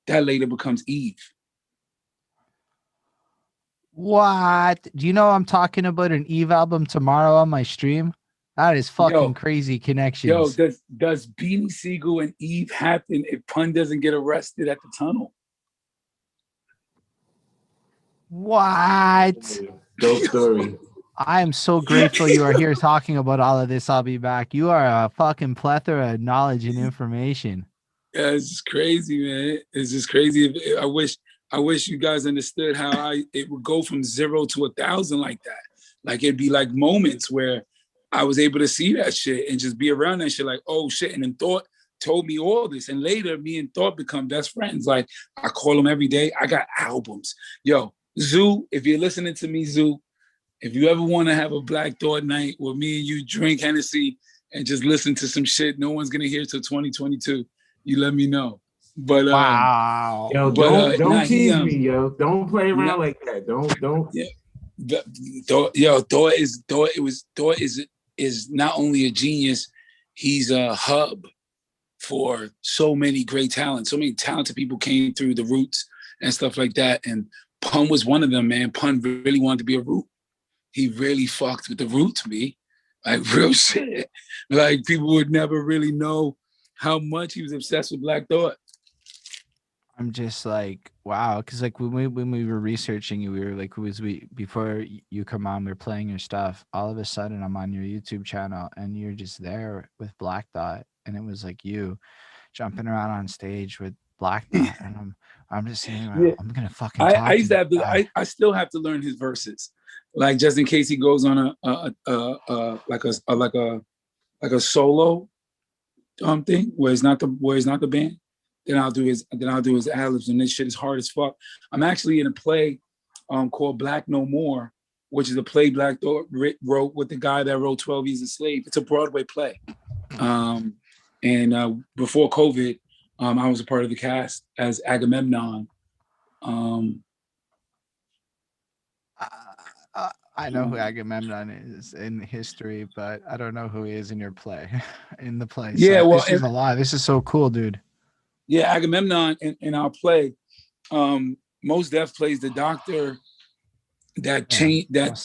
S2: that later becomes Eve.
S1: What? Do you know I'm talking about an Eve album tomorrow on my stream? That is fucking crazy connections.
S2: Yo, does Beanie Siegel and Eve happen if Pun doesn't get arrested at the tunnel?
S1: What?
S5: Dope story.
S1: I am so grateful you are here talking about all of this. I'll be back. You are a fucking plethora of knowledge and information.
S2: Yeah, it's just crazy, man. It's just crazy. I wish you guys understood how it would go from 0 to 1,000 like that. Like, it'd be like moments where I was able to see that shit and just be around that shit like, oh shit. And then Thought told me all this. And later me and Thought become best friends. Like, I call him every day. I got albums. Yo, Zoo, if you're listening to me, Zoo, if you ever want to have a Black Thought night where me and you drink Hennessy and just listen to some shit no one's gonna hear till 2022, you let me know. But
S1: wow.
S5: Yo, don't tease me, yo. Don't play around like that. Don't.
S2: Yeah. Thought is not only a genius, he's a hub for so many great talents. So many talented people came through the Roots and stuff like that. And Pun was one of them, man. Pun really wanted to be a Root. he really fucked with the roots, me. Like real shit. Like people would never really know how much he was obsessed with Black Thought.
S1: I'm just like, wow, because like when we were researching you, we were like, before you come on, we are playing your stuff. All of a sudden, I'm on your YouTube channel, and you're just there with Black Thought, and it was like you jumping around on stage with Black Thought, and I'm just sitting
S2: Yeah.
S1: around. I'm gonna fucking
S2: I
S1: talk
S2: used to have to.
S1: guy.
S2: I still have to learn his verses, like just in case he goes on like a solo thing where it's not the band. Then I'll do his ad-libs, and this shit is hard as fuck. I'm actually in a play called Black No More, which is a play Black Thought wrote with the guy that wrote 12 Years a Slave. It's a Broadway play. And before COVID, I was a part of the cast as Agamemnon.
S1: I know who Agamemnon is in history, but I don't know who he is in your play, in the play.
S2: Yeah,
S1: so
S2: well,
S1: this is a lot. This is so cool, dude.
S2: Yeah, Agamemnon in our play, Mos Def plays the doctor that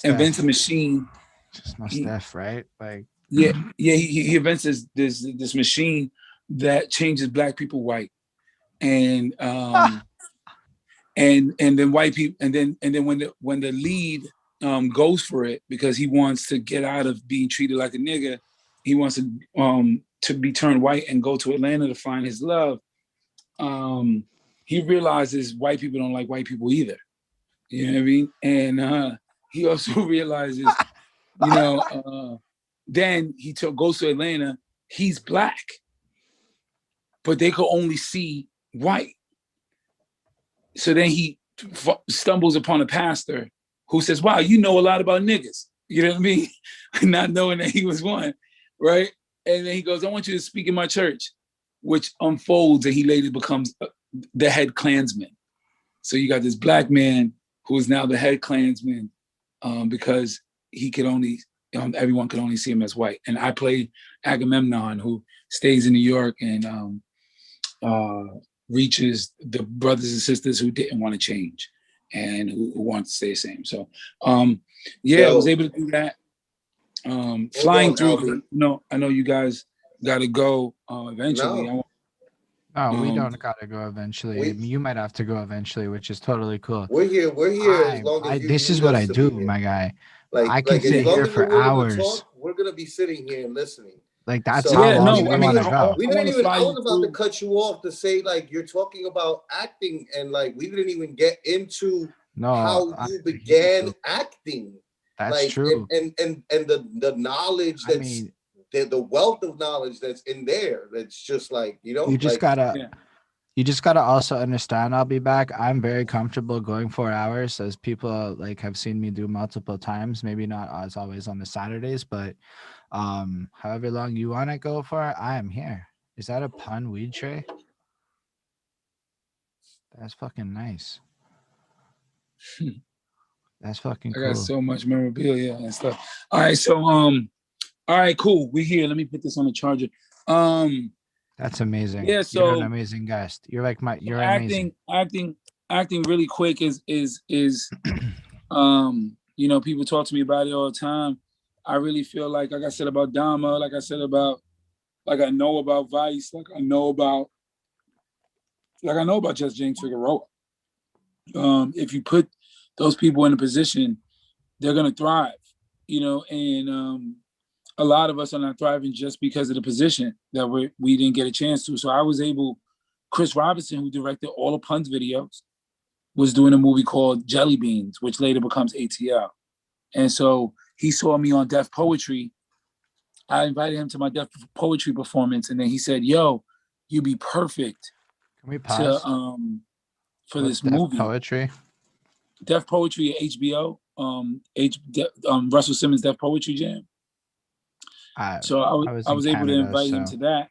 S2: invents a machine.
S1: Just Mos Def, right? Like
S2: he invents this machine that changes Black people white, and then white people, and then when the lead goes for it because he wants to get out of being treated like a nigga, he wants to be turned white and go to Atlanta to find his love. He realizes white people don't like white people either. You know what I mean? And he also realizes, then he goes to Atlanta, he's Black, but they could only see white. So then he stumbles upon a pastor who says, wow, you know a lot about niggas. You know what I mean? Not knowing that he was one, right? And then he goes, I want you to speak in my church, which unfolds, and he later becomes the head Klansman. So you got this Black man who is now the head Klansman because he could only, everyone could only see him as white. And I play Agamemnon, who stays in New York and reaches the brothers and sisters who didn't want to change and who want to stay the same. So I was able to do that. Flying through, I know you guys got to go eventually.
S1: No. We don't gotta go eventually. You might have to go eventually, which is totally cool.
S3: We're here as long as
S1: this is what I do, my guy.
S3: Like,
S1: I can sit here for hours.
S3: We're gonna be sitting here and listening.
S1: Like that's how long we want to go.
S3: We didn't even. I was about to cut you off to say like you're talking about acting, and like we didn't even get into how you began acting.
S1: That's true.
S3: And the knowledge that's the wealth of knowledge that's in there. That's just like you just
S1: gotta also understand. I'll be back. I'm very comfortable going 4 hours, as people like have seen me do multiple times. Maybe not as always on the Saturdays, but however long you want to go for, I am here. Is that a pun, weed tray? That's fucking nice. That's fucking cool.
S2: I got so much memorabilia and stuff. All right, so all right, cool. We're here. Let me put this on the charger.
S1: That's amazing.
S2: Yeah, so
S1: you're an amazing guest. You're like you're amazing.
S2: Acting really quick is people talk to me about it all the time. I really feel like I said about Dama, like I know about Vice, like I know about Just James Figueroa. If you put those people in a position, they're gonna thrive, and a lot of us are not thriving just because of the position that we didn't get a chance to. So I was able, Chris Robinson, who directed all the Puns videos, was doing a movie called Jelly Beans, which later becomes ATL. And so he saw me on Def Poetry. I invited him to my Def Poetry performance, and then he said, yo, you'd be perfect.
S1: Can we pause?
S2: For this movie. Def Poetry at HBO, Russell Simmons' Def Poetry Jam. So I was able to invite him to that.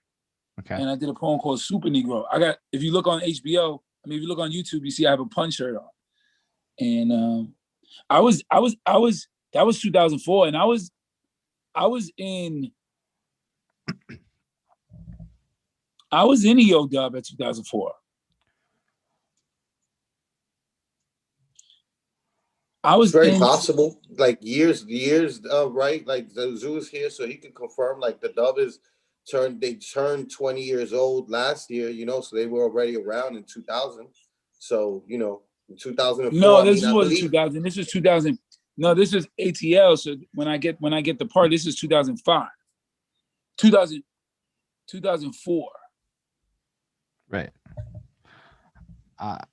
S1: Okay.
S2: And I did a poem called Super Negro. If you look on HBO, if you look on YouTube, you see I have a Pun shirt on. And that was 2004, and I was in EO Dub at 2004. I
S3: It's
S2: was
S3: very
S2: in.
S3: possible. Like years, right? Like the zoo is here, so he can confirm. Like the dub is turned. They turned 20 years old last year. So they were already around in 2000. So in 2004.
S2: No,
S3: I mean,
S2: this
S3: I
S2: wasn't
S3: believe.
S2: 2000. This was 2000. No, this was ATL. So when I get the part, this is 2005, 2000, 2004.
S1: Right.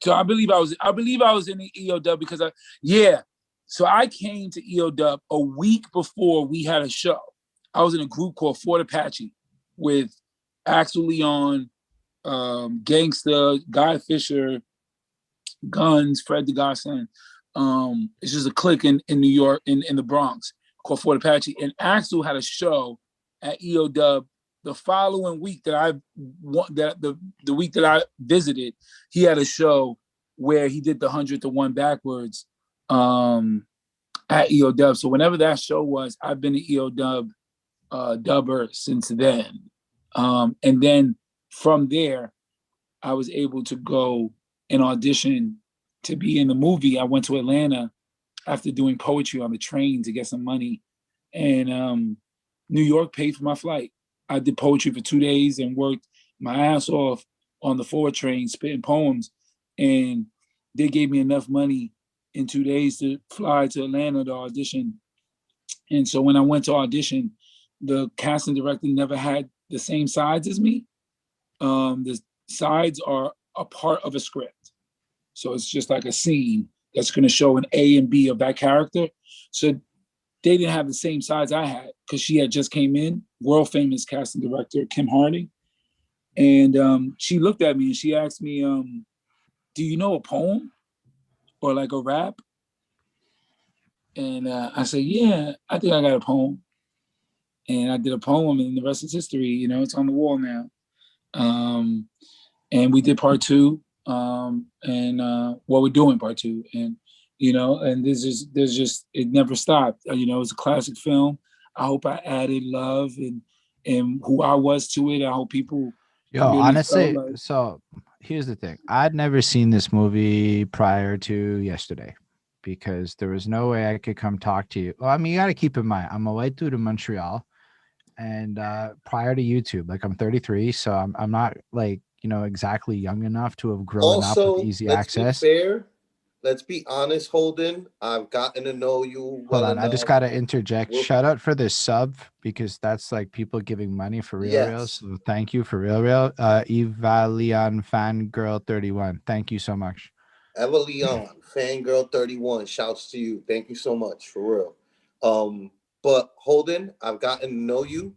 S2: So I believe I was in the EOW because So I came to EOW a week before we had a show. I was in a group called Fort Apache with Axel Leon, Gangsta, Guy Fisher, Guns, Fred the Godson. It's just a clique in New York, in the Bronx, called Fort Apache. And Axel had a show at EOW the following week the week that I visited. He had a show where he did the 100 to 1 backwards at EOW. So whenever that show was, I've been to EOW dubber since then. And then from there, I was able to go and audition to be in the movie. I went to Atlanta after doing poetry on the train to get some money, and New York paid for my flight. I did poetry for 2 days and worked my ass off on the 4 train spitting poems, and they gave me enough money in 2 days to fly to Atlanta to audition. And so when I went to audition, the casting director never had the same sides as me. The sides are a part of a script. So it's just like a scene that's going to show an A and B of that character. So they didn't have the same sides I had because she had just came in, world famous casting director, Kim Harding. And she looked at me and she asked me, do you know a poem or like a rap? And I said, yeah, I think I got a poem. And I did a poem and the rest is history. It's on the wall now. And we did part 2. We're doing part 2. And there's just it never stopped. It's a classic film. I hope I added love and who I was to it. I hope people
S1: Yo,
S2: really felt
S1: honestly,
S2: like,
S1: so here's the thing. I'd never seen this movie prior to yesterday because there was no way I could come talk to you. Well, I mean, you got to keep in mind, I'm a white dude in Montreal, and prior to YouTube, like I'm 33, so I'm not like, exactly young enough to have grown up with
S3: Also,
S1: easy
S3: let's be
S1: access.
S3: fair. Let's be honest, Holden. I've gotten to know you
S1: Hold
S3: well
S1: on, I just
S3: enough.
S1: gotta interject.
S3: We're,
S1: Shout out for this sub because that's like people giving money for real.
S3: yes,
S1: So thank you for real. Evalian Fangirl 31. Thank you so much.
S3: Eva Leon, Fangirl 31. Shouts to you. Thank you so much, for real. But Holden, I've gotten to know you,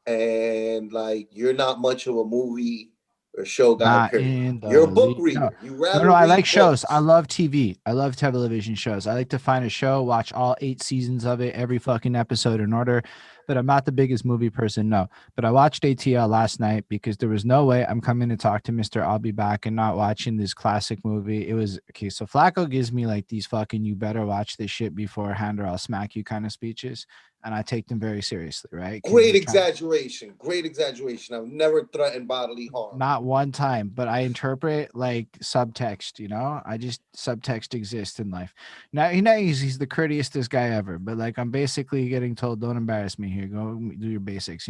S3: and like you're not much of a movie or show guy,
S1: Not
S3: period.
S1: in
S3: You're
S1: the
S3: a book
S1: league. No,
S3: reader. You
S1: no,
S3: rather
S1: no. I like
S3: read
S1: shows. I
S3: books.
S1: love TV. I love television shows. I like to find a show, watch all 8 seasons of it, every fucking episode in order. But I'm not the biggest movie person, no. But I watched ATL last night because there was no way I'm coming to talk to Mr. I'll be back and not watching this classic movie. It was okay. So Flacco gives me like these fucking you better watch this shit beforehand or I'll smack you kind of speeches. And I take them very seriously, right? Because
S3: Great
S1: he's trying.
S3: exaggeration. Great exaggeration. I've never threatened bodily harm.
S1: Not one time, but I interpret like subtext, I just subtext exists in life. Now, he's the courteousest guy ever, but like I'm basically getting told, don't embarrass me here. Go do your basics.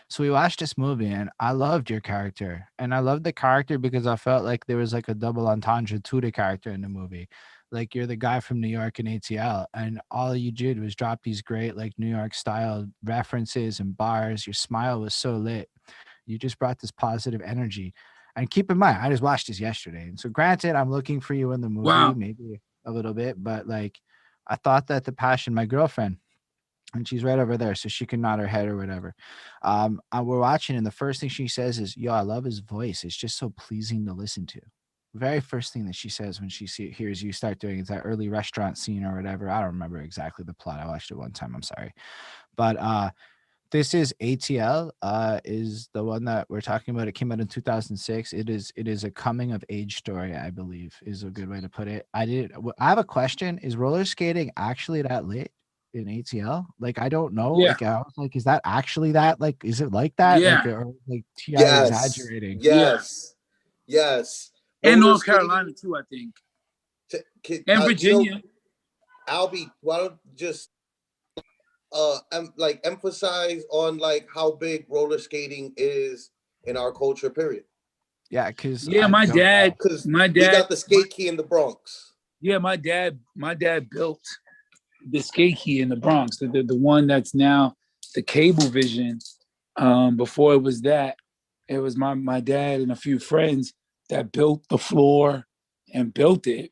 S1: So we watched this movie and I loved your character. And I loved the character because I felt like there was like a double entendre to the character in the movie. Like you're the guy from New York and ATL, and all you did was drop these great like New York style references and bars. Your smile was so lit. You just brought this positive energy. And keep in mind, I just watched this yesterday. And so granted, I'm looking for you in the movie,
S2: wow.
S1: maybe a little bit, but like I thought that the passion, my girlfriend, and she's right over there, so she can nod her head or whatever. We're watching, and the first thing she says is, yo, I love his voice. It's just so pleasing to listen to. Very first thing that she says when she hears you start doing it's that early restaurant scene or whatever. I don't remember exactly the plot. I watched it one time. I'm sorry. But this is ATL, is the one that we're talking about. It came out in 2006. It is a coming of age story, I believe, is a good way to put it. I have a question. Is roller skating actually that lit in ATL? Like, I don't know.
S2: Yeah.
S1: Like, I was like, is that actually that? Like, is it like that?
S2: Yeah.
S1: Like, or like TI
S3: Yes.
S1: exaggerating?
S3: Yes. Yes.
S2: And
S3: Roller
S2: North
S3: skating
S2: Carolina too, I think.
S3: to-
S2: And
S3: you know,
S2: Virginia.
S3: AlBe, why don't you just like emphasize on like how big roller skating is in our culture, period.
S1: Yeah, because
S2: Yeah,
S1: I
S2: my
S1: don't know.
S2: dad,
S3: Because
S2: my
S3: we
S2: dad,
S3: got the skate key in the Bronx.
S2: yeah, my dad built the skate key in the Bronx, the one that's now the Cable Vision. Before it was that, it was my dad and a few friends that built the floor and built it.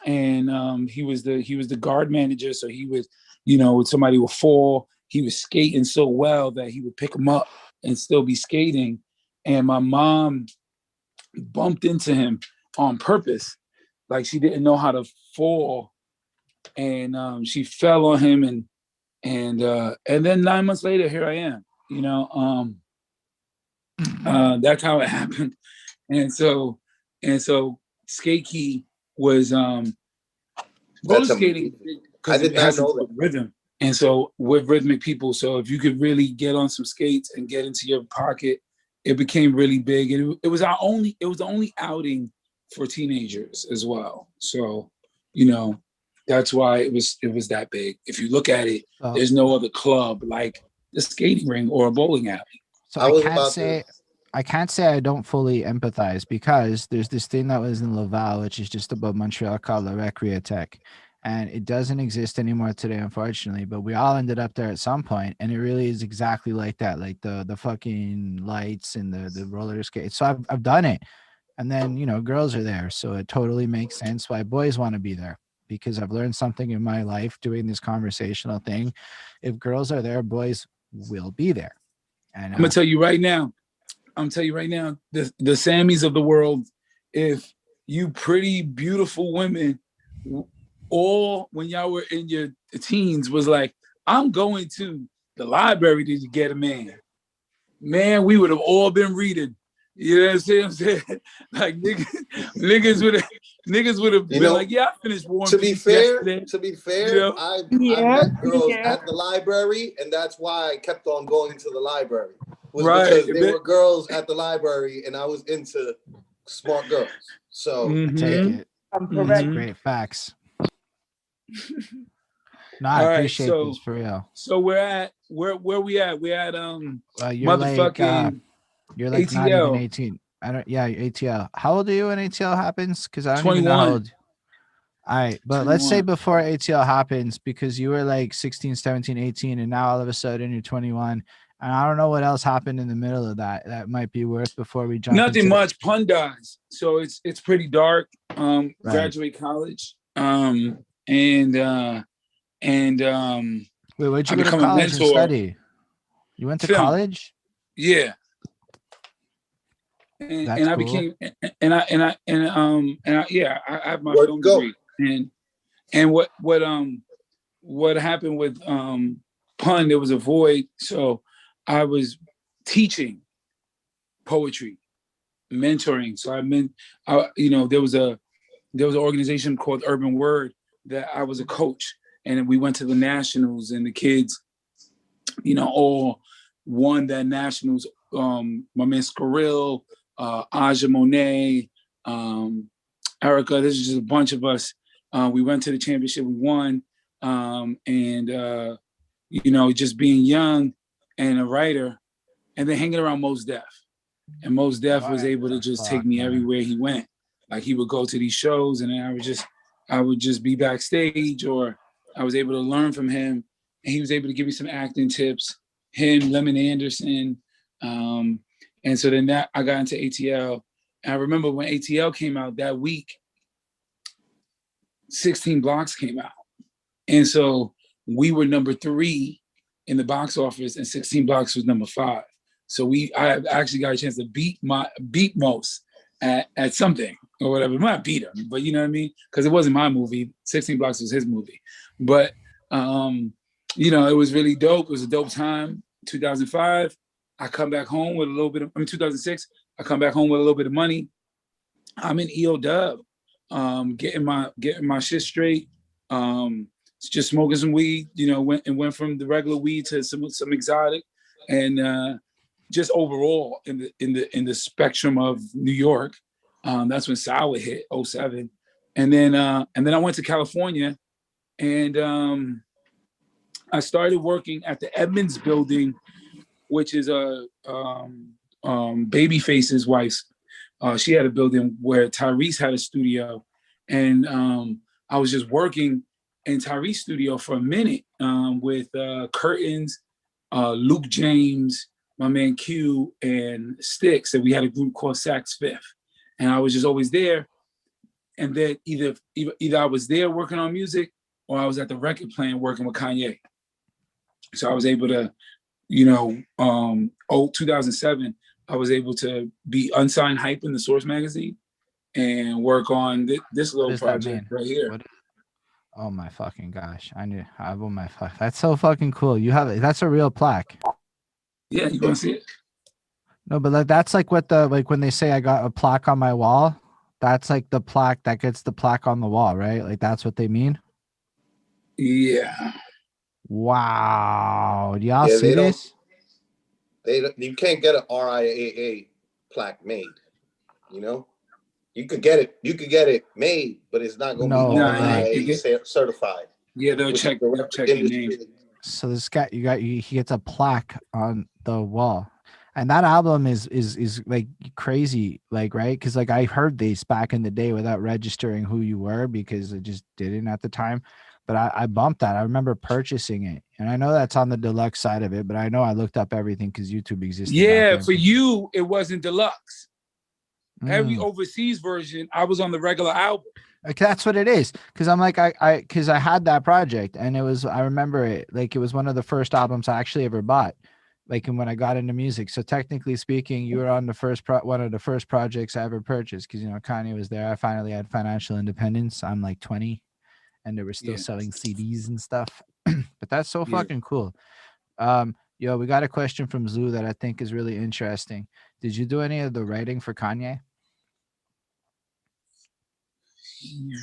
S2: And he was the guard manager, so he was, when somebody would fall, he was skating so well that he would pick them up and still be skating. And my mom bumped into him on purpose, like she didn't know how to fall, and she fell on him, and then 9 months later, here I am. That's how it happened. And so skate key was roller
S3: That's
S2: skating,
S3: amazing. I
S2: because
S3: did
S2: it
S3: not
S2: has to
S3: know
S2: do
S3: that.
S2: with rhythm. And so with rhythmic people, so if you could really get on some skates and get into your pocket, it became really big. And it was the only outing for teenagers as well. So, that's why it was that big. If you look at it,
S1: So,
S2: there's no other club like the skating ring or a bowling alley.
S1: so
S3: I was about to.
S1: I can't say I don't fully empathize, because there's this thing that was in Laval, which is just above Montreal, called La Recreatech. And it doesn't exist anymore today, unfortunately. But we all ended up there at some point, and it really is exactly like that, like the fucking lights and the roller skates. So I've done it, and then girls are there, so it totally makes sense why boys want to be there. Because I've learned something in my life doing this conversational thing. If girls are there, boys will be there. And
S2: I'm gonna tell you right now, the Sammys of the world, if you pretty, beautiful women, all when y'all were in your teens, was like, I'm going to the library to get a man. Man, we would have all been reading. You know what I'm saying? Like niggas would have been like, yeah, I finished War
S3: To
S2: and
S3: be
S2: Peace
S3: fair,
S2: yesterday.
S3: I met girls at the library, and that's why I kept on going to the library. Was
S2: Right.
S3: because there were girls at the library, and I was into smart girls. So
S1: I take it. That's great facts. No, I
S2: All right,
S1: appreciate this for real.
S2: So we're at where we at? We're at
S1: You're
S2: motherfucking
S1: you're like not even 18. I don't. Yeah, ATL. How old are you when ATL happens? Because I don't even know how
S2: 21.
S1: old. All right, but
S2: 21.
S1: let's say before ATL happens, because you were like 16, 17, 18, and now all of a sudden you're 21. And I don't know what else happened in the middle of that. That might be worth before we jump.
S2: Nothing much. Pun dies, so it's pretty dark.
S1: Right.
S2: Graduate college.
S1: Wait, where'd you
S2: I
S1: go to
S2: become a
S1: college and
S2: mentor.
S1: study? You went to
S2: Film.
S1: college?
S2: Yeah.
S1: That's
S2: and I
S1: cool.
S2: became yeah, I have my
S3: Where'd
S2: film
S3: you go?
S2: degree. And what happened with Pun, there was a void, so I was teaching poetry, mentoring. So there was an organization called Urban Word that I was a coach, and we went to the nationals, and the kids, all won that nationals. My man Skrill, Aja Monet, Erica. This is just a bunch of us. We went to the championship. We won, just being young and a writer, and then hanging around Mos Def. And Mos Def was able to just take me everywhere he went. Like he would go to these shows, and then I would just be backstage, or I was able to learn from him, and he was able to give me some acting tips. Him, Lemon Anderson, and so then that I got into ATL. And I remember when ATL came out that week, 16 Blocks came out, and so we were number 3 in the box office, and 16 Blocks was number 5. So I actually got a chance to beat Mos at something or whatever. Not beat him, but you know what I mean? Because it wasn't my movie. 16 Blocks was his movie. But it was really dope. It was a dope time. 2005, I come back home with a little bit of, 2006, I come back home with a little bit of money. I'm in EO Dub, getting my shit straight. Just smoking some weed, went from the regular weed to some exotic, and just overall in the spectrum of New York. That's when Sour hit 07. And then I went to California And I started working at the Edmonds building, which is a Babyface's wife's. She had a building where Tyrese had a studio, and I was just working in Tyrese's studio for a minute with Curtains, Luke James, my man Q, and Sticks, and we had a group called Sax Fifth, and I was just always there. And then either I was there working on music, or I was at the record plant working with Kanye. So I was able to, 2007, I was able to be unsigned hype in the Source magazine and work on this little project right here.
S1: Oh my fucking gosh! I knew. Oh my fuck! That's so fucking cool. You have that's a real plaque.
S2: Yeah, you want to see it?
S1: No, but that's like what when they say I got a plaque on my wall. That's like the plaque that gets the plaque on the wall, right? Like that's what they mean.
S2: Yeah.
S1: Wow. Do y'all see this?
S3: You can't get an RIAA plaque made. You could get it made, but it's not going to be RIAA certified.
S2: Yeah, they'll check your name.
S1: So this guy, he gets a plaque on the wall, and that album is like crazy, like, right? Because like I heard this back in the day without registering who you were because I just didn't at the time. But I bumped that. I remember purchasing it, and I know that's on the deluxe side of it. But I know I looked up everything because YouTube existed.
S2: Yeah, for you, it wasn't deluxe. Every overseas version, I was on the regular album.
S1: Like that's what it is. Because I'm like because I had that project, and I remember it like it was one of the first albums I actually ever bought. Like when I got into music. So technically speaking, you were on the one of the first projects I ever purchased because Kanye was there. I finally had financial independence. I'm like 20. And they were still selling CDs and stuff. But that's so fucking cool. We got a question from Zoo that I think is really interesting. Did you do any of the writing for Kanye? You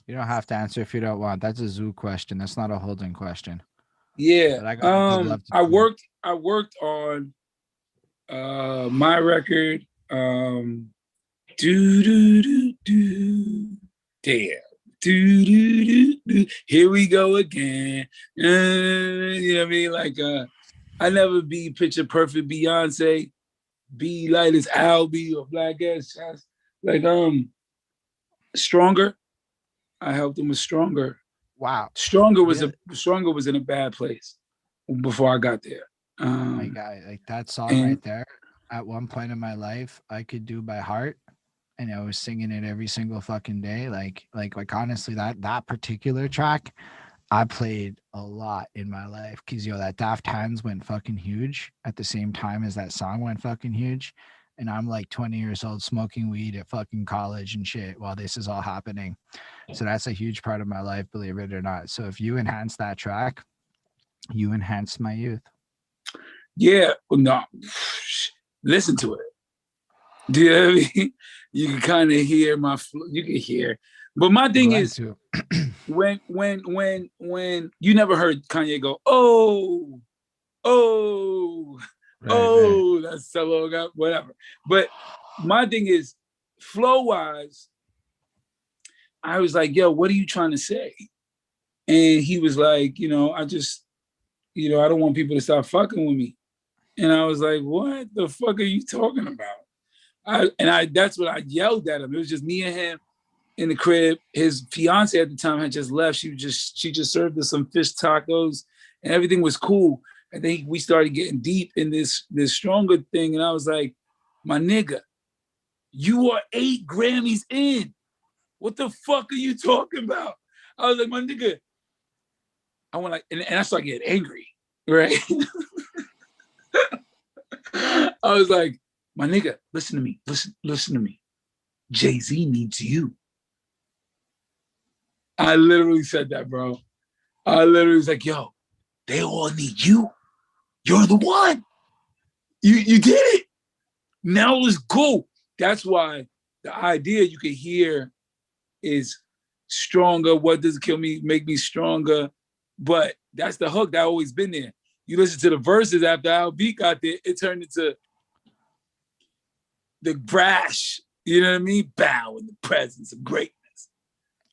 S1: don't have to answer if you don't want. That's a Zoo question. That's not a Holden question.
S2: Yeah. I worked on my record. Damn. Here we go again. You know what I mean? Like I never be picture perfect Beyonce, be light as AlBe or Black Ass. Like Stronger. I helped him with Stronger.
S1: Wow.
S2: Stronger was in a bad place before I got there.
S1: My guy, like that song right there, at one point in my life, I could do by heart. And I was singing it every single fucking day. Like honestly, that particular track, I played a lot in my life because that Daft Hands went fucking huge at the same time as that song went fucking huge. And I'm like 20 years old smoking weed at fucking college and shit while this is all happening. So that's a huge part of my life, believe it or not. So if you enhance that track, you enhance my youth.
S2: Yeah, well, no, listen to it. Do you know what I mean? You can kind of hear you can hear. But my thing is, when you never heard Kanye go, right. That's so long ago, whatever. But my thing is, flow-wise, I was like, yo, what are you trying to say? And he was like, I just, I don't want people to stop fucking with me. And I was like, what the fuck are you talking about? That's what I yelled at him. It was just me and him in the crib. His fiance at the time had just left. She just served us some fish tacos and everything was cool. I think we started getting deep in this Stronger thing. And I was like, my nigga, you are 8 Grammys in. What the fuck are you talking about? I was like, my nigga, I want and I started getting angry, right? I was like, my nigga, listen to me. Listen to me. Jay-Z needs you. I literally said that, bro. I literally was like, yo, they all need you. You're the one. You did it. Now let's go. That's why the idea you can hear is Stronger. What does kill me make me stronger? But that's the hook that always been there. You listen to the verses after AlBe got there, it turned into the brash, you know what I mean? Bow in the presence of greatness.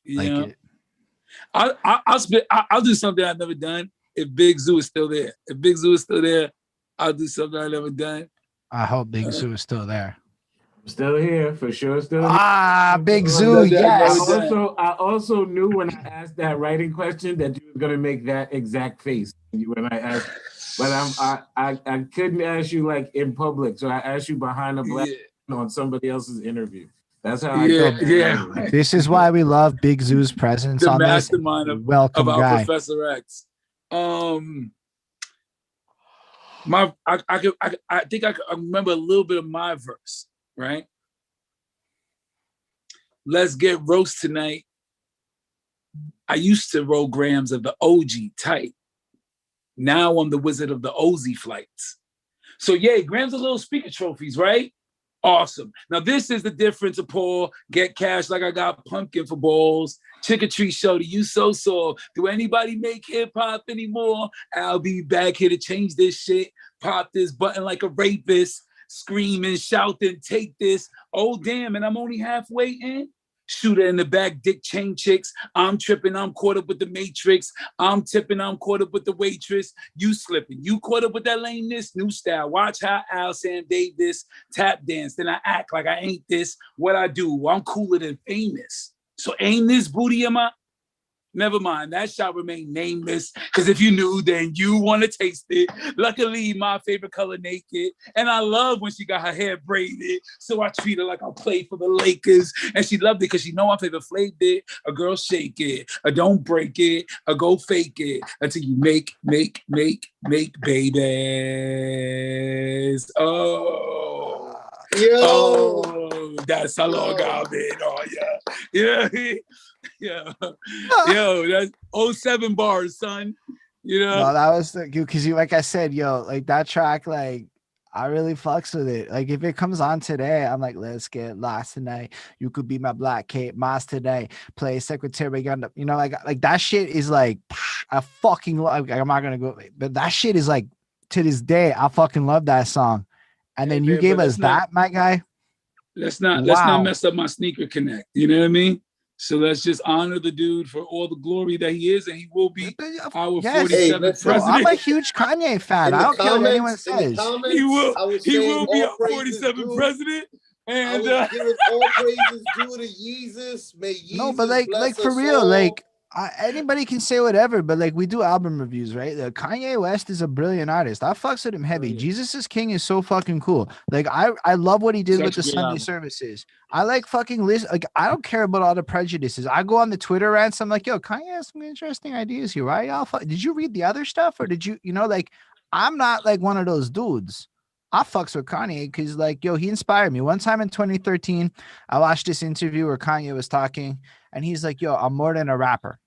S2: You know? I'll do something I've never done if Big Zoo is still there. If Big Zoo is still there, I'll do something I've never done.
S1: I hope Big Zoo is still there.
S5: Still here, for sure, still here.
S1: Ah, Big Zoo,
S2: Something I've never
S1: yes.
S2: done.
S5: I also knew when I asked that writing question that you were gonna make that exact face when I asked. But I couldn't ask you like in public, so I asked you behind a black on somebody else's interview. That's how I
S2: Yeah.
S1: This is why we love Big Zoo's presence
S2: The
S1: on this.
S2: mastermind of
S1: Welcome,
S2: our
S1: guy.
S2: Professor X. I think I remember a little bit of my verse, right? Let's get roast tonight. I used to roll grams of the OG tight. Now I'm the wizard of the OZ flights. So yeah, grams of little speaker trophies, right? Awesome. Now this is the difference of Paul. Get cash like I got pumpkin for balls. Trick or treat show to you so. Do anybody make hip hop anymore? I'll be back here to change this shit. Pop this button like a rapist. Scream and shout and take this. Oh damn, and I'm only halfway in. Shooter in the back, dick chain chicks. I'm tripping, I'm caught up with the matrix. I'm tipping, I'm caught up with the waitress. You slipping, you caught up with that lameness. New style, watch how Al Sam Davis tap dance. Then I act like I ain't this. What I do, I'm cooler than famous. So ain't this booty in my... Never mind, that shall remain nameless. Because if you knew, then you want to taste it. Luckily, my favorite color naked. And I love when she got her hair braided. So I treat her like I play for the Lakers. And she loved it because she know my favorite flavor it. A girl shake it. A don't break it. A go fake it. Until you make babies. Oh.
S3: Yo.
S2: Oh, that's how long I've been on ya. Yeah. Yo, that's 07 bars, son. You know?
S1: No, that was because you, like I said, yo, like that track, like I really fucks with it. Like if it comes on today, I'm like, let's get lost tonight. You could be my black Kate Moss today. Play secretary, you know, like that shit is like I fucking love. Like, I'm not gonna go, but that shit is like to this day, I fucking love that song. And then you gave us that, my guy.
S2: Let's not mess up my sneaker connect. You know what I mean? So let's just honor the dude for all the glory that he is, and he will be our 47th president.
S1: I'm a huge Kanye fan. I don't care what anyone says.
S2: He will be our 47th president. And
S3: I was giving all praises due to Jesus. May Jesus
S1: no, but like for real,
S3: all.
S1: like anybody can say whatever, but like we do album reviews, right? Kanye West is a brilliant artist. I fucks with him heavy. Jesus is King is so fucking cool. Like I love what he did with the Sunday services. I like fucking list. Like I don't care about all the prejudices. I go on the Twitter rants. I'm like, yo, Kanye has some interesting ideas here. Why y'all? Did you read the other stuff, or did you know? Like I'm not like one of those dudes. I fucks with Kanye because like, yo, he inspired me. One time in 2013, I watched this interview where Kanye was talking, and he's like, yo, I'm more than a rapper.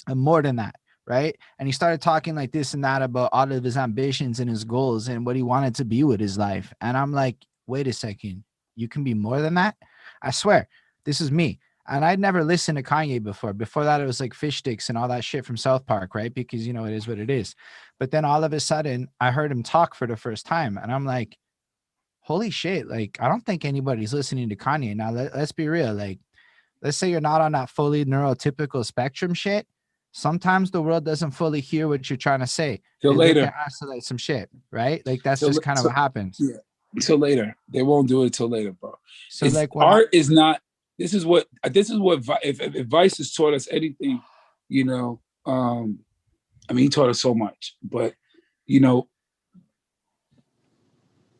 S1: I'm more than that, right? And he started talking like this and that about all of his ambitions and his goals and what he wanted to be with his life. And I'm like, wait a second, you can be more than that? I swear, this is me. And I'd never listened to Kanye before. Before that, it was like Fish Sticks and all that shit from South Park, right? Because, you know, it is what it is. But then all of a sudden, I heard him talk for the first time. And I'm like, holy shit. Like, I don't think anybody's listening to Kanye. Now, let's be real. Like, let's say you're not on that fully neurotypical spectrum shit. Sometimes the world doesn't fully hear what you're trying to say.
S2: Till later.
S1: They can isolate some shit, right? Like, that's just kind of what happens.
S2: Yeah. Till later. They won't do it till later, bro.
S1: So, like,
S2: art is not... This is what if Vice has taught us anything, you know, I mean, he taught us so much, but, you know,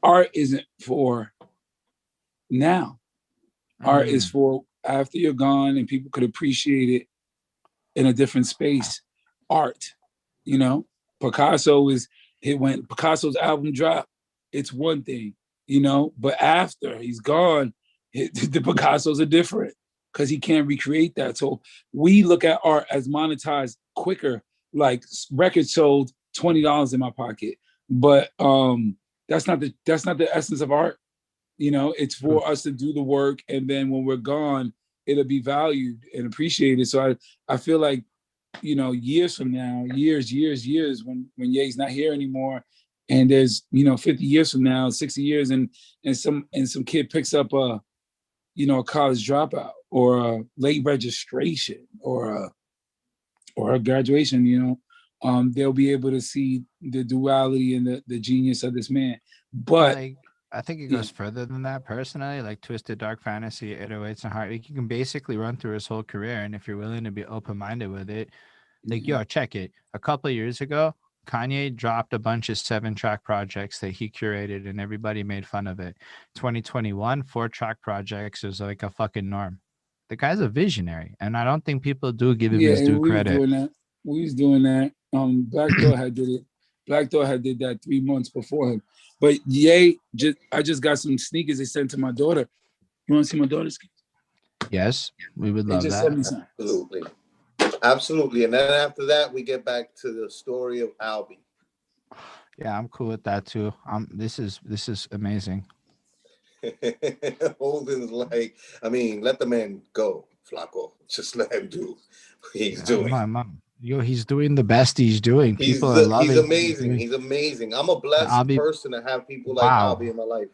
S2: art isn't for now. Art is for after you're gone and people could appreciate it in a different space. Art, you know, Picasso's album dropped. It's one thing, you know, but after he's gone, the Picassos are different because he can't recreate that. So we look at art as monetized quicker, like records sold $20 in my pocket. But that's not the essence of art. You know, it's for us to do the work, and then when we're gone, it'll be valued and appreciated. So I feel like, you know, years from now, years, when Ye's not here anymore, and there's, you know, 50 years from now, 60 years, and some kid picks up a college dropout or a late registration or or her graduation, they'll be able to see the duality and the genius of this man. But
S1: Like, I think it
S2: yeah,
S1: goes further than that personally. Like Twisted Dark Fantasy, 808s and Heart. Like, you can basically run through his whole career, and if you're willing to be open minded with it, like, yo, check it. A couple of years ago, Kanye dropped a bunch of 7-track projects that he curated, and everybody made fun of it. 2021, 4-track projects is like a fucking norm. The guy's a visionary, and I don't think people do give him
S2: yeah,
S1: his due
S2: we was
S1: credit.
S2: doing that. We was doing that. Black Thought had did it. Black Thought had did that 3 months before him. But I just got some sneakers they sent to my daughter. You want to see my daughter's?
S1: Yes, we would
S2: They
S1: love
S2: just
S1: that.
S2: sent me some.
S3: Absolutely. Absolutely. And then after that, we get back to the story of AlBe.
S1: Yeah, I'm cool with that too. This is amazing.
S3: Holden's like, I mean, let the man go, Flaco. Just let him do what he's doing.
S1: Yo, he's doing the best he's doing. People are loving.
S3: He's amazing. He's amazing. I'm a blessed person to have people like AlBe in my life.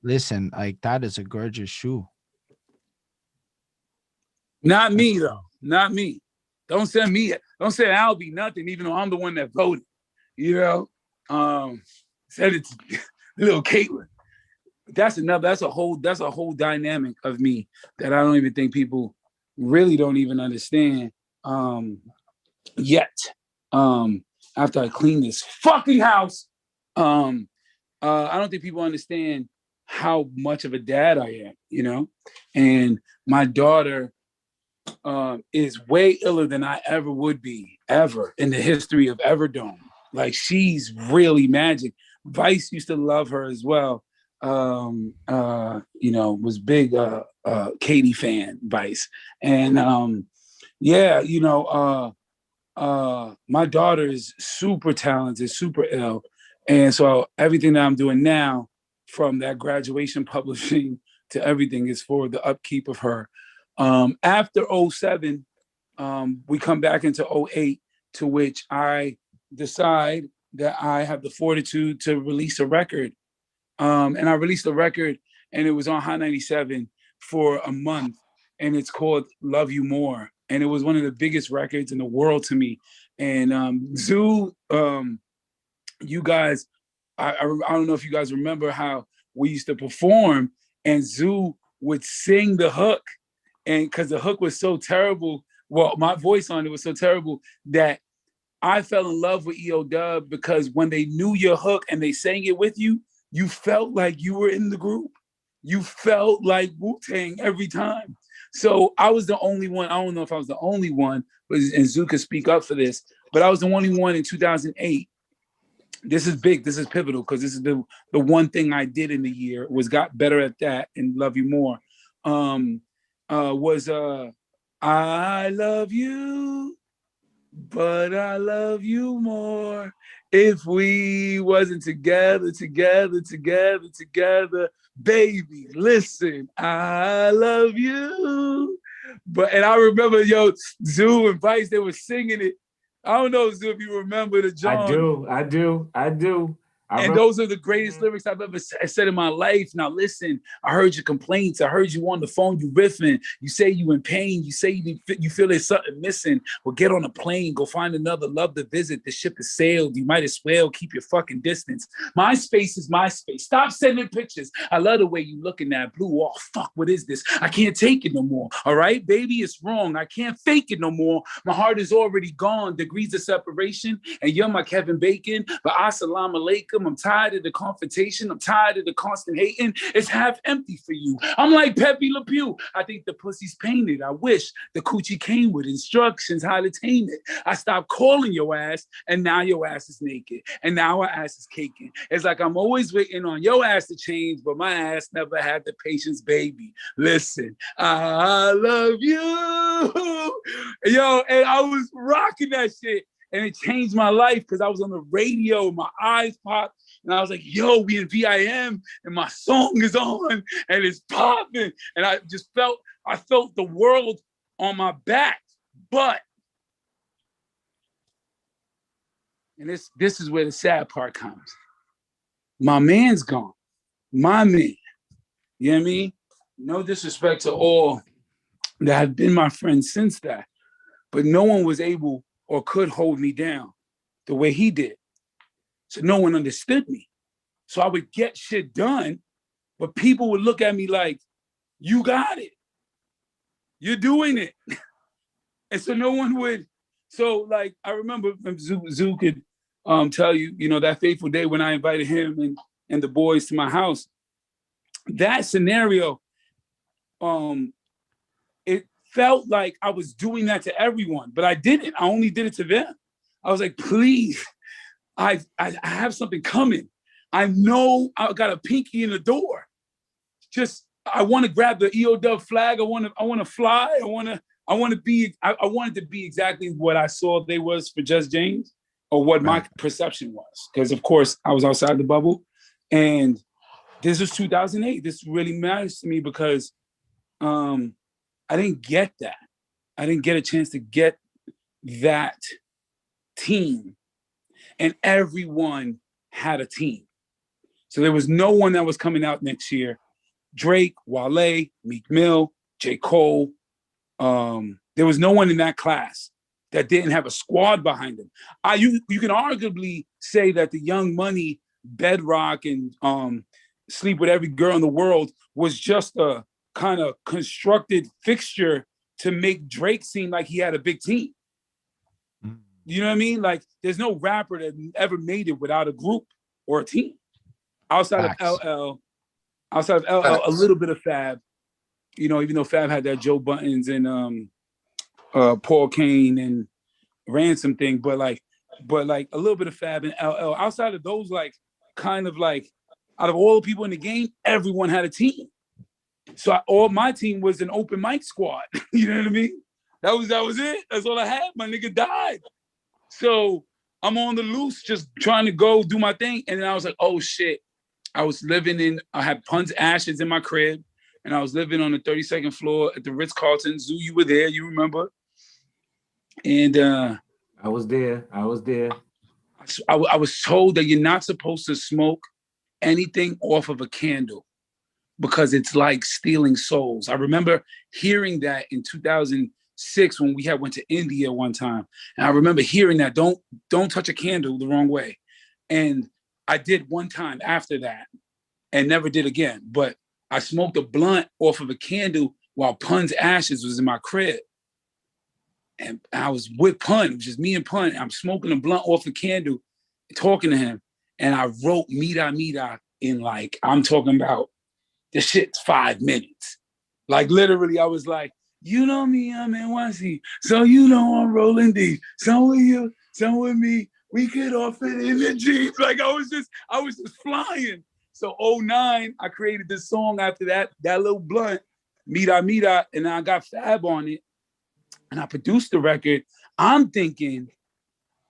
S1: Listen, like, that is a gorgeous shoe.
S2: Not me though. Not me. Don't send me. Don't send AlBe nothing, even though I'm the one that voted. Said it to little Caitlin. That's a whole dynamic of me that I don't even think people really don't even understand yet. After I clean this fucking house, I don't think people understand how much of a dad I am, and my daughter is way iller than I ever would be, ever in the history of Everdome. Like, she's really magic. Vice used to love her as well. Was big Katie fan, Vice. And my daughter is super talented, super ill. And so everything that I'm doing now, from that graduation publishing to everything, is for the upkeep of her. After 07, we come back into 08, to which I decide that I have the fortitude to release a record. And I released a record, and it was on Hot 97 for a month, and it's called Love You More. And it was one of the biggest records in the world to me. And Zoo, you guys, I don't know if you guys remember how we used to perform, and Zoo would sing the hook, and because the hook was so terrible, well, my voice on it was so terrible that I fell in love with EO Dub, because when they knew your hook and they sang it with you, you felt like you were in the group. You felt like Wu-Tang every time. So I was the only one. I don't know if I was the only one, and Zoo could speak up for this, but I was the only one in 2008. This is big. This is pivotal, because this is the one thing I did in the year, was got better at that and Love You More. Was I love you, but I love you more. If we wasn't together, baby, listen, I love you. And I remember, Zoo and Vice, they were singing it. I don't know, Zoo, if you remember the John.
S5: I do.
S2: And those are the greatest lyrics I've ever said in my life. Now listen, I heard your complaints. I heard you on the phone, you riffing. You say you in pain. You say you feel there's something missing. Well, get on a plane. Go find another love to visit. The ship has sailed. You might as well keep your fucking distance. My space is my space. Stop sending pictures. I love the way you looking at blue. Oh, fuck, what is this? I can't take it no more. All right, baby, it's wrong. I can't fake it no more. My heart is already gone. Degrees of separation. And you're my Kevin Bacon. But assalamu alaikum. I'm tired of the confrontation. I'm tired of the constant hating. It's half empty for you. I'm like Pepe Le Pew. I think the pussy's painted. I wish the coochie came with instructions how to tame it. I stopped calling your ass, and now your ass is naked. And now our ass is caking. It's like I'm always waiting on your ass to change, but my ass never had the patience, baby. Listen, I love you. Yo, and I was rocking that shit. And it changed my life, because I was on the radio, my eyes popped, and I was like, yo, we in VIM, and my song is on, and it's popping. And I felt the world on my back. But, and this is where the sad part comes. My man's gone. My man. You know what I mean? No disrespect to all that have been my friends since that. But no one was able or could hold me down the way he did. So no one understood me. So I would get shit done, but people would look at me like, you got it. You're doing it. And so no one would. So like, I remember Zoo could tell you, you know, that fateful day when I invited him and the boys to my house, that scenario, it felt like I was doing that to everyone, but I didn't. I only did it to them. I was like, please, I have something coming. I know I got a pinky in the door. Just, I want to grab the EOW flag. I want to fly. I wanted to be exactly what I saw they was for Just James, or what my perception was. Because of course I was outside the bubble, and this was 2008. This really matters to me because I didn't get that. I didn't get a chance to get that team, and everyone had a team. So there was no one that was coming out next year. Drake, Wale, Meek Mill, J. Cole. There was no one in that class that didn't have a squad behind them. You can arguably say that the Young Money, Bedrock, and Sleep with Every Girl in the World was just a kind of constructed fixture to make Drake seem like he had a big team. You know what I mean? Like, there's no rapper that ever made it without a group or a team. Outside of LL, a little bit of Fab, you know, even though Fab had that Joe Buttons and Paul Kane and Ransom thing, but like a little bit of Fab and LL. Outside of those, like, kind of like, out of all the people in the game, everyone had a team. So all my team was an open mic squad. You know what I mean? That was it. That's all I had. My nigga died. So I'm on the loose, just trying to go do my thing. And then I was like, oh shit. I had Pun's ashes in my crib, and I was living on the 32nd floor at the Ritz-Carlton. Zoo, you were there, you remember? And
S5: I was there.
S2: I was told that you're not supposed to smoke anything off of a candle because it's like stealing souls. I remember hearing that in 2006 when we went to India one time. And I remember hearing that, don't touch a candle the wrong way. And I did one time after that and never did again. But I smoked a blunt off of a candle while Pun's ashes was in my crib. And I was with Pun, it was just me and Pun. I'm smoking a blunt off the candle, talking to him. And I wrote Mira Mira in, like, I'm talking about, this shit's 5 minutes. Like, literally, I was like, you know me, I'm NYC. So you know I'm rolling deep. Some with you, some with me. We could all fit in the jeans. Like, I was just flying. So 2009, I created this song after that little blunt, Mira Mira, and I got Fab on it. And I produced the record. I'm thinking,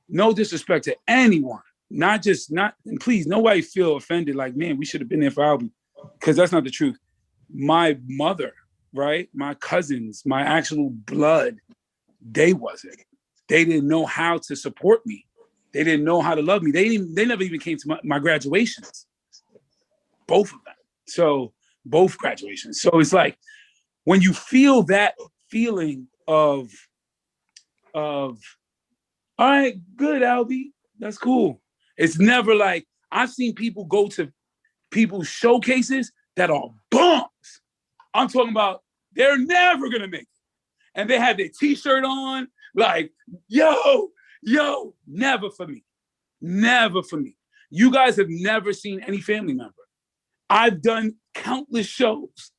S2: no disrespect to anyone, and please, nobody feel offended, like, man, we should have been there for AlBe, because that's not the truth. My mother, right? My cousins, my actual blood, they wasn't. They didn't know how to support me. They didn't know how to love me. They never even came to my graduations. Both of them. So both graduations. So it's like, when you feel that feeling of all right, good, AlBe, that's cool. It's never like, I've seen people go to people's showcases that are bombs. I'm talking about, they're never gonna make it. And they had their t-shirt on, like, yo, never for me. Never for me. You guys have never seen any family member. I've done countless shows.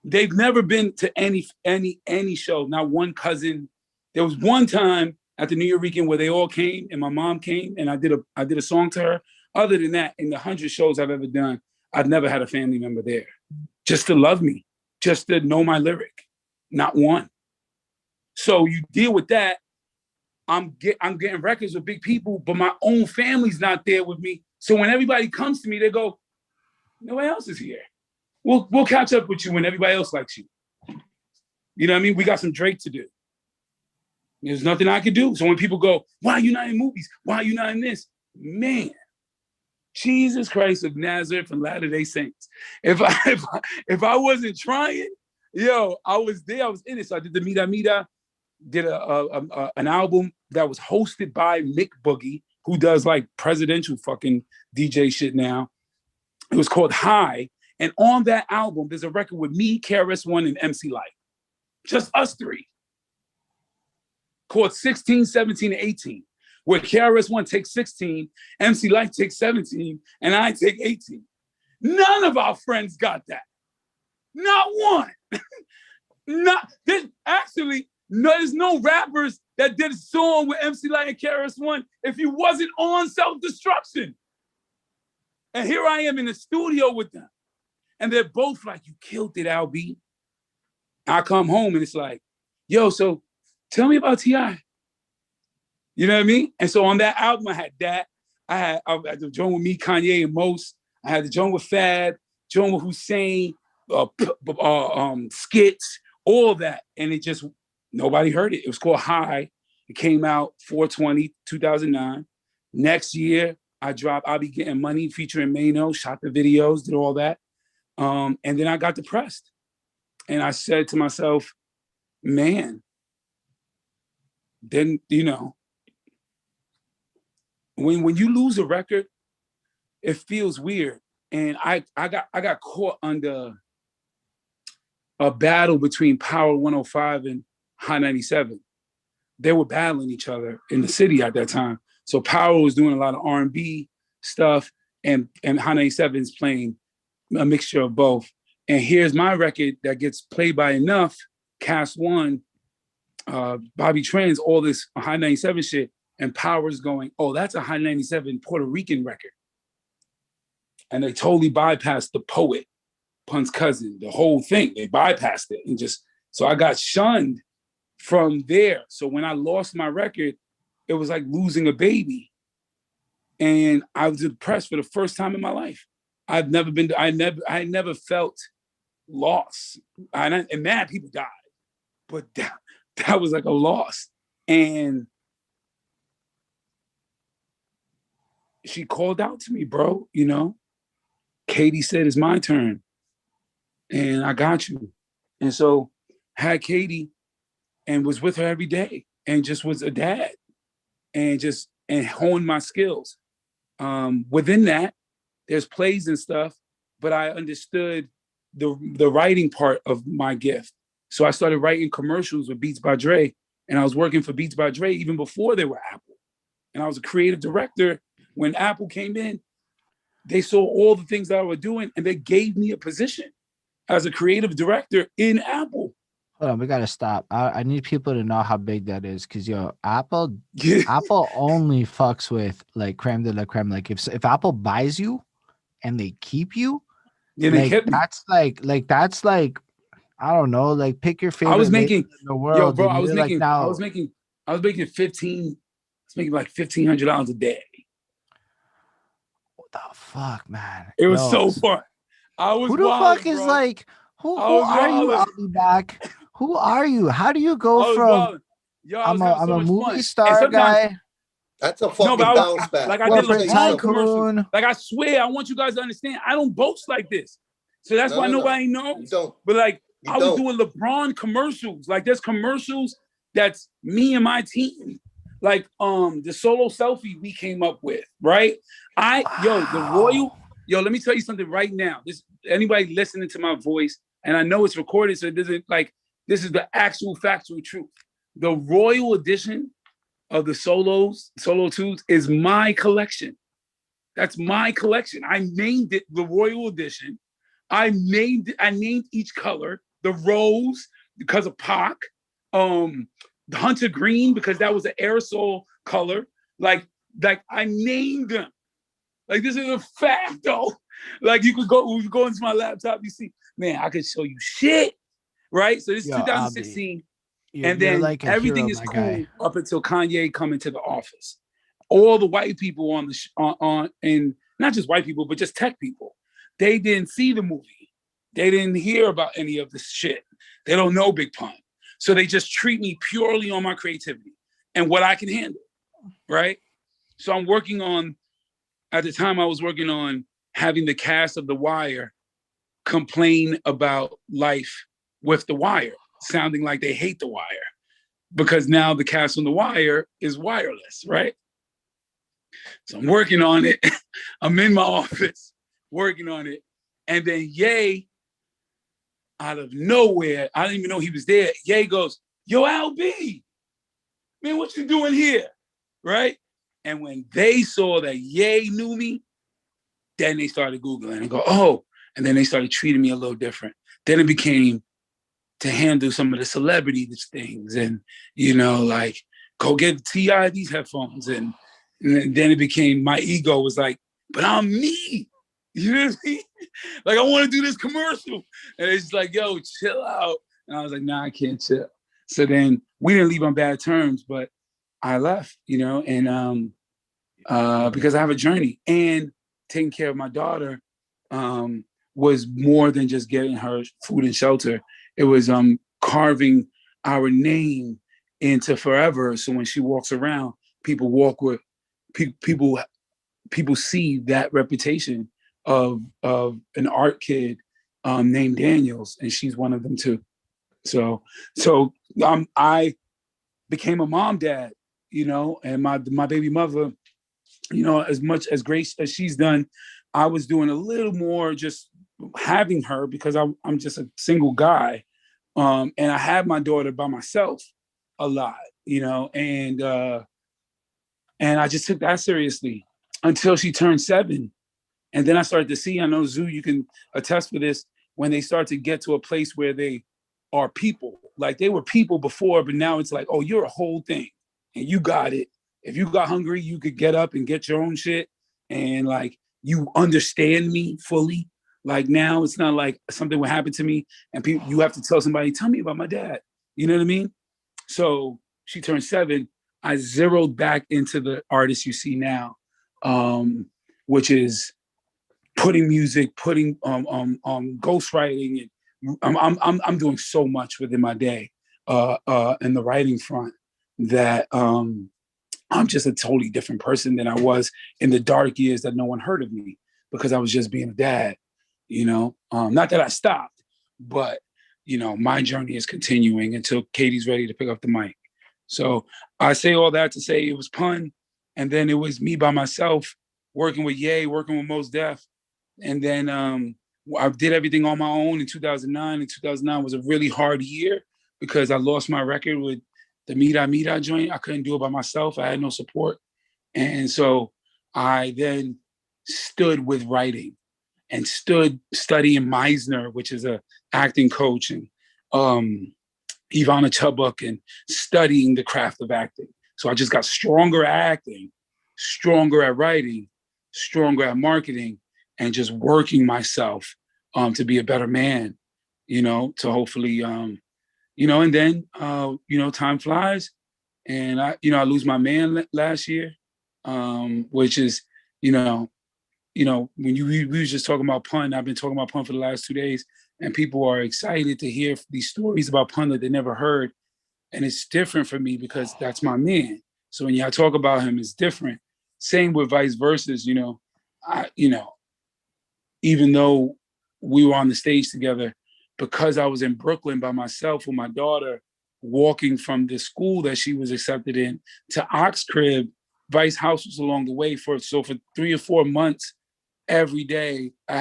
S2: They've never been to any show, not one cousin. There was one time at the New Year weekend where they all came and my mom came and I did a song to her. Other than that, in the 100 shows I've ever done, I've never had a family member there just to love me, just to know my lyric. Not one. So you deal with that. I'm getting records with big people, but my own family's not there with me. So when everybody comes to me, they go, nobody else is here. We'll catch up with you when everybody else likes you. You know what I mean? We got some Drake to do. There's nothing I could do. So when people go, why are you not in movies? Why are you not in this? Man, Jesus Christ of Nazareth and Latter-day Saints. If I wasn't trying, I was there. I was in it. So I did the Mira Mira, did an album that was hosted by Mick Boogie, who does like presidential fucking DJ shit now. It was called High. And on that album, there's a record with me, KRS-One, and MC Light. Just us three. Called 16, 17, and 18. Where KRS-One takes 16, MC Light takes 17, and I take 18. None of our friends got that. Not one. There's no rappers that did a song with MC Light and KRS-One if he wasn't on Self-Destruction. And here I am in the studio with them. And they're both like, you killed it, AlBe. I come home and it's like, yo, so tell me about T.I. You know what I mean? And so on that album, I had that. I had the joint with me, Kanye, and Most. I had the joint with Fab, joint with Hussein, skits, all that. And it just, nobody heard it. It was called High. It came out 4/20/2009. Next year, I dropped I'll Be Getting Money featuring Mano, shot the videos, did all that. And then I got depressed. And I said to myself, man, then, you know, when you lose a record, it feels weird. And I got caught under a battle between Power 105 and High 97. They were battling each other in the city at that time. So Power was doing a lot of R&B stuff, and High 97 is playing a mixture of both. And here's my record that gets played by enough, Cast One, Bobby Trends, all this High 97 shit, and Power's going, oh, that's a High 97 Puerto Rican record. And they totally bypassed the poet, Pun's cousin, the whole thing. They bypassed it and just, so I got shunned from there. So when I lost my record, it was like losing a baby. And I was depressed for the first time in my life. I never felt loss. And mad people died, but that was like a loss. And she called out to me, bro, you know, Katie said, it's my turn. And I got you. And so had Katie and was with her every day and just was a dad and honed my skills. Within that, there's plays and stuff, but I understood the writing part of my gift. So I started writing commercials with Beats by Dre, and I was working for Beats by Dre even before they were Apple. And I was a creative director. When Apple came in, they saw all the things that I was doing, and they gave me a position as a creative director in Apple.
S1: Hold on, we gotta stop. I need people to know how big that is, because Apple only fucks with like creme de la creme. Like if Apple buys you and they keep you,
S2: yeah,
S1: like, that's like I don't know, like pick your favorite.
S2: I was making
S1: in the world.
S2: yo, bro. I was
S1: making
S2: like $1,500 a day.
S1: What the fuck, man?
S2: It was so fun.
S1: Who the fuck is like? Who are you? I'll be back. Who are you? How do you go from? I'm a movie star guy.
S3: That's a fucking bounce back.
S2: Like I did LeBron commercials. Like I swear, I want you guys to understand. I don't boast like this, so that's why nobody knows. But like I was doing LeBron commercials. Like there's commercials that's me and my team. Like the solo selfie we came up with, right? The Royal. Yo, let me tell you something right now. Anybody listening to my voice, and I know it's recorded, so it doesn't like. This is the actual factual truth. The Royal edition of the Solo Tunes is my collection. That's my collection. I named it the Royal Edition. I named each color, the rose because of Pac, the Hunter Green because that was an aerosol color. Like I named them. Like this is a fact though. Like you could go into my laptop, you see, man, I could show you shit. Right? So this is 2016. And then like everything is cool up until Kanye coming to the office. All the white people on and not just white people, but just tech people, they didn't see the movie. They didn't hear about any of this shit. They don't know Big Pun. So they just treat me purely on my creativity and what I can handle. Right? So I'm working on, at the time I was working on having the cast of The Wire complain about life with The Wire, sounding like they hate The Wire. because now the Cast on the Wire is wireless, right? So I'm working on it. I'm in my office working on it. And then Ye, out of nowhere, I didn't even know he was there. Ye goes, "Yo, AlBe, man, what you doing here?" Right? And when they saw that Ye knew me, then they started Googling and go, "Oh," and then they started treating me a little different. Then it became to handle some of the celebrity things and, like, go get T.I. these headphones. And then it became, my ego was like, but I'm me. You know what I mean? Like, I want to do this commercial. And it's like, yo, chill out. And I was like, nah, I can't chill. So then we didn't leave on bad terms, but I left, and because I have a journey. And taking care of my daughter was more than just getting her food and shelter. It was carving our name into forever. So when she walks around, people walk with people see that reputation of an art kid named Daniels, and she's one of them too. So I became a mom dad, and my baby mother, as much as Grace as she's done, I was doing a little more just having her because I'm just a single guy. And I had my daughter by myself a lot, and I just took that seriously until she turned 7. And then I started to see, I know Zoo, you can attest for this, when they start to get to a place where they are people. Like, they were people before, but now it's like, oh, you're a whole thing and you got it. If you got hungry, you could get up and get your own shit. And like, you understand me fully. Like, now it's not like something will happen to me and you have to tell somebody, tell me about my dad. You know what I mean? So she turned 7. I zeroed back into the artist you see now, which is putting music, putting ghostwriting, and I'm doing so much within my day in the writing front that I'm just a totally different person than I was in the dark years that no one heard of me because I was just being a dad. Not that I stopped, but my journey is continuing until Katie's ready to pick up the mic. So I say all that to say it was Pun, and then it was me by myself working with Ye, working with Mos Def. And then I did everything on my own in 2009. And 2009 was a really hard year because I lost my record with the Mira Mira joint. I couldn't do it by myself. I had no support. And so I then stood with writing and stood studying Meisner, which is a acting coach, and Ivana Chubbuck, and studying the craft of acting. So I just got stronger at acting, stronger at writing, stronger at marketing, and just working myself to be a better man, to hopefully, and then, time flies, and I lose my man last year, which is, when we was just talking about Pun, I've been talking about Pun for the last 2 days, and people are excited to hear these stories about Pun that they never heard. And it's different for me because that's my man. So when y'all talk about him, it's different. Same with vice versa, even though we were on the stage together, because I was in Brooklyn by myself with my daughter, walking from the school that she was accepted in to Oxcrib, Vice House was along the way for 3 or 4 months, every day I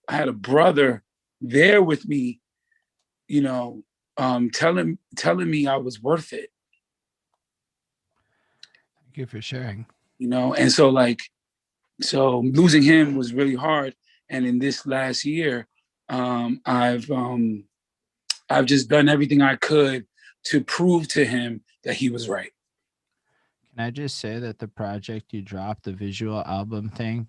S2: had a brother there with me, telling me I was worth it.
S1: Thank you for sharing.
S2: And so losing him was really hard. And in this last year, I've just done everything I could to prove to him that he was right.
S1: Can I just say that the project you dropped, the visual album thing,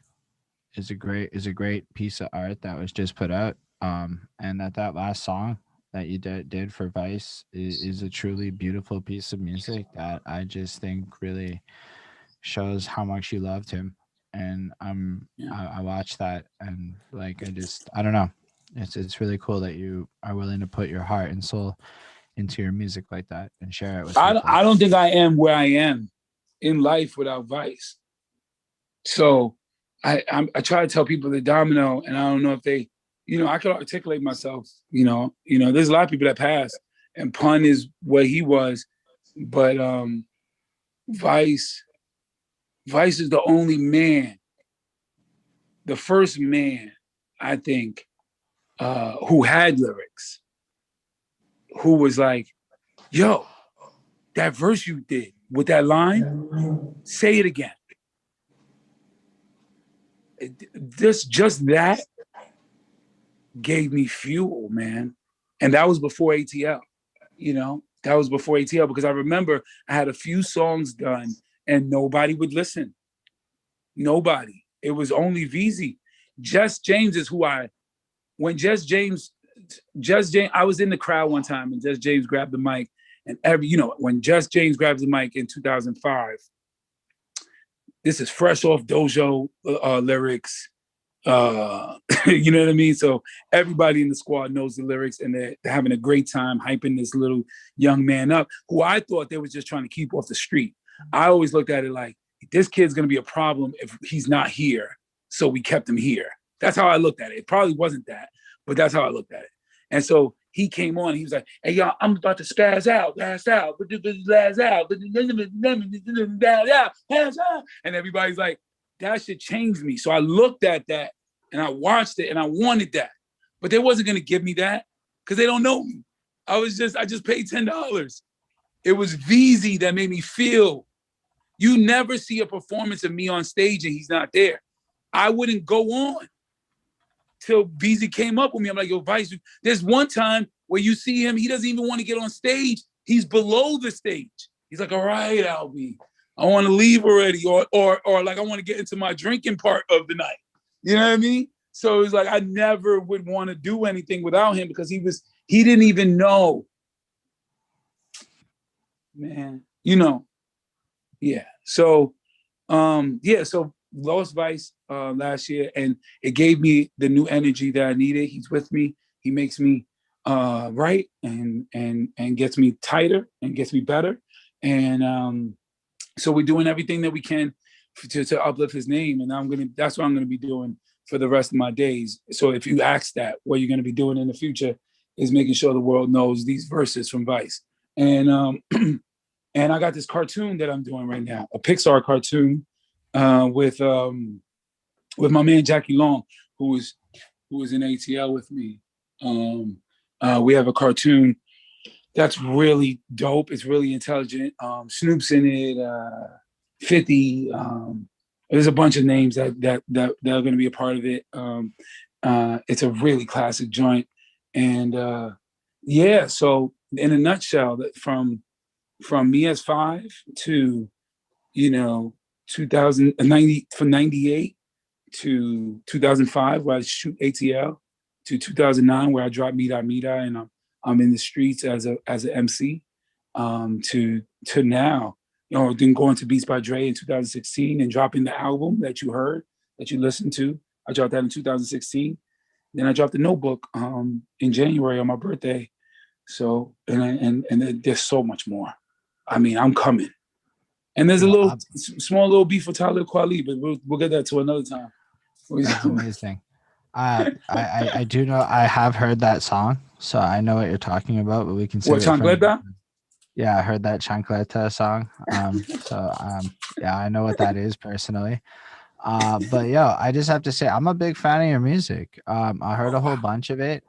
S1: is a great piece of art that was just put out. And that last song that you did for Vice is a truly beautiful piece of music that I just think really shows how much you loved him. And I watched that and like I don't know. It's really cool that you are willing to put your heart and soul into your music like that and share it with people.
S2: I don't think I am where I am in life without Vice. So I try to tell people the Domino, and I don't know if they, I could articulate myself. There's a lot of people that passed, and Pun is where he was, but Vice is the only man, the first man, I think, who had lyrics, who was like, yo, that verse you did with that line, say it again. Just that gave me fuel, man. And that was before ATL, that was before ATL, because I remember I had a few songs done and nobody would listen. Nobody. It was only VZ. Jess James is when Jess James, I was in the crowd one time and Jess James grabbed the mic, and when Jess James grabs the mic in 2005, this is fresh off Dojo lyrics. You know what I mean? So everybody in the squad knows the lyrics, and they're having a great time hyping this little young man up, who I thought they were just trying to keep off the street. I always looked at it like, this kid's going to be a problem if he's not here, so we kept him here. That's how I looked at it. It probably wasn't that, but that's how I looked at it. And so he came on, he was like, hey, y'all, I'm about to spaz out, last out, and everybody's like, that should change me. So I looked at that and I watched it and I wanted that, but they wasn't going to give me that because they don't know me. I just paid $10. It was VZ that made me feel. You never see a performance of me on stage and he's not there. I wouldn't go on till VZ came up with me. I'm like, yo, Vice, there's one time where you see him, he doesn't even want to get on stage. He's below the stage. He's like, all right, AlBe, I want to leave already, or like I want to get into my drinking part of the night. You know what I mean? So it's like I never would want to do anything without him because he didn't even know. Man, yeah. So so lost Vice last year, and it gave me the new energy that I needed. He's with me. He makes me right and gets me tighter and gets me better. And so we're doing everything that we can to uplift his name, and that's what I'm gonna be doing for the rest of my days. So if you ask that, what you're gonna be doing in the future is making sure the world knows these verses from Vice. And and I got this cartoon that I'm doing right now, a Pixar cartoon with my man Jackie Long, who is in ATL with me. We have a cartoon that's really dope. It's really intelligent. Snoop's in it, 50. There's a bunch of names that are going to be a part of it. It's a really classic joint. And so in a nutshell, that from me as 5 to 2090, from 98 to 2005 where I shoot ATL, to 2009 where I dropped Mira Mira and I'm in the streets as an MC, to now, then going to Beats by Dre in 2016 and dropping the album that you heard, that you listened to. I dropped that in 2016. Then I dropped the Notebook in January on my birthday. So and there's so much more. I mean, I'm coming. And there's a small little beef with Talib Kweli, but we'll get that to another time.
S1: That's amazing. I do know, I have heard that song, so I know what you're talking about, but we can say
S2: Chancleta?
S1: Yeah, I heard that Chancleta song. Yeah, I know what that is personally. But I just have to say I'm a big fan of your music. I heard a whole bunch of it.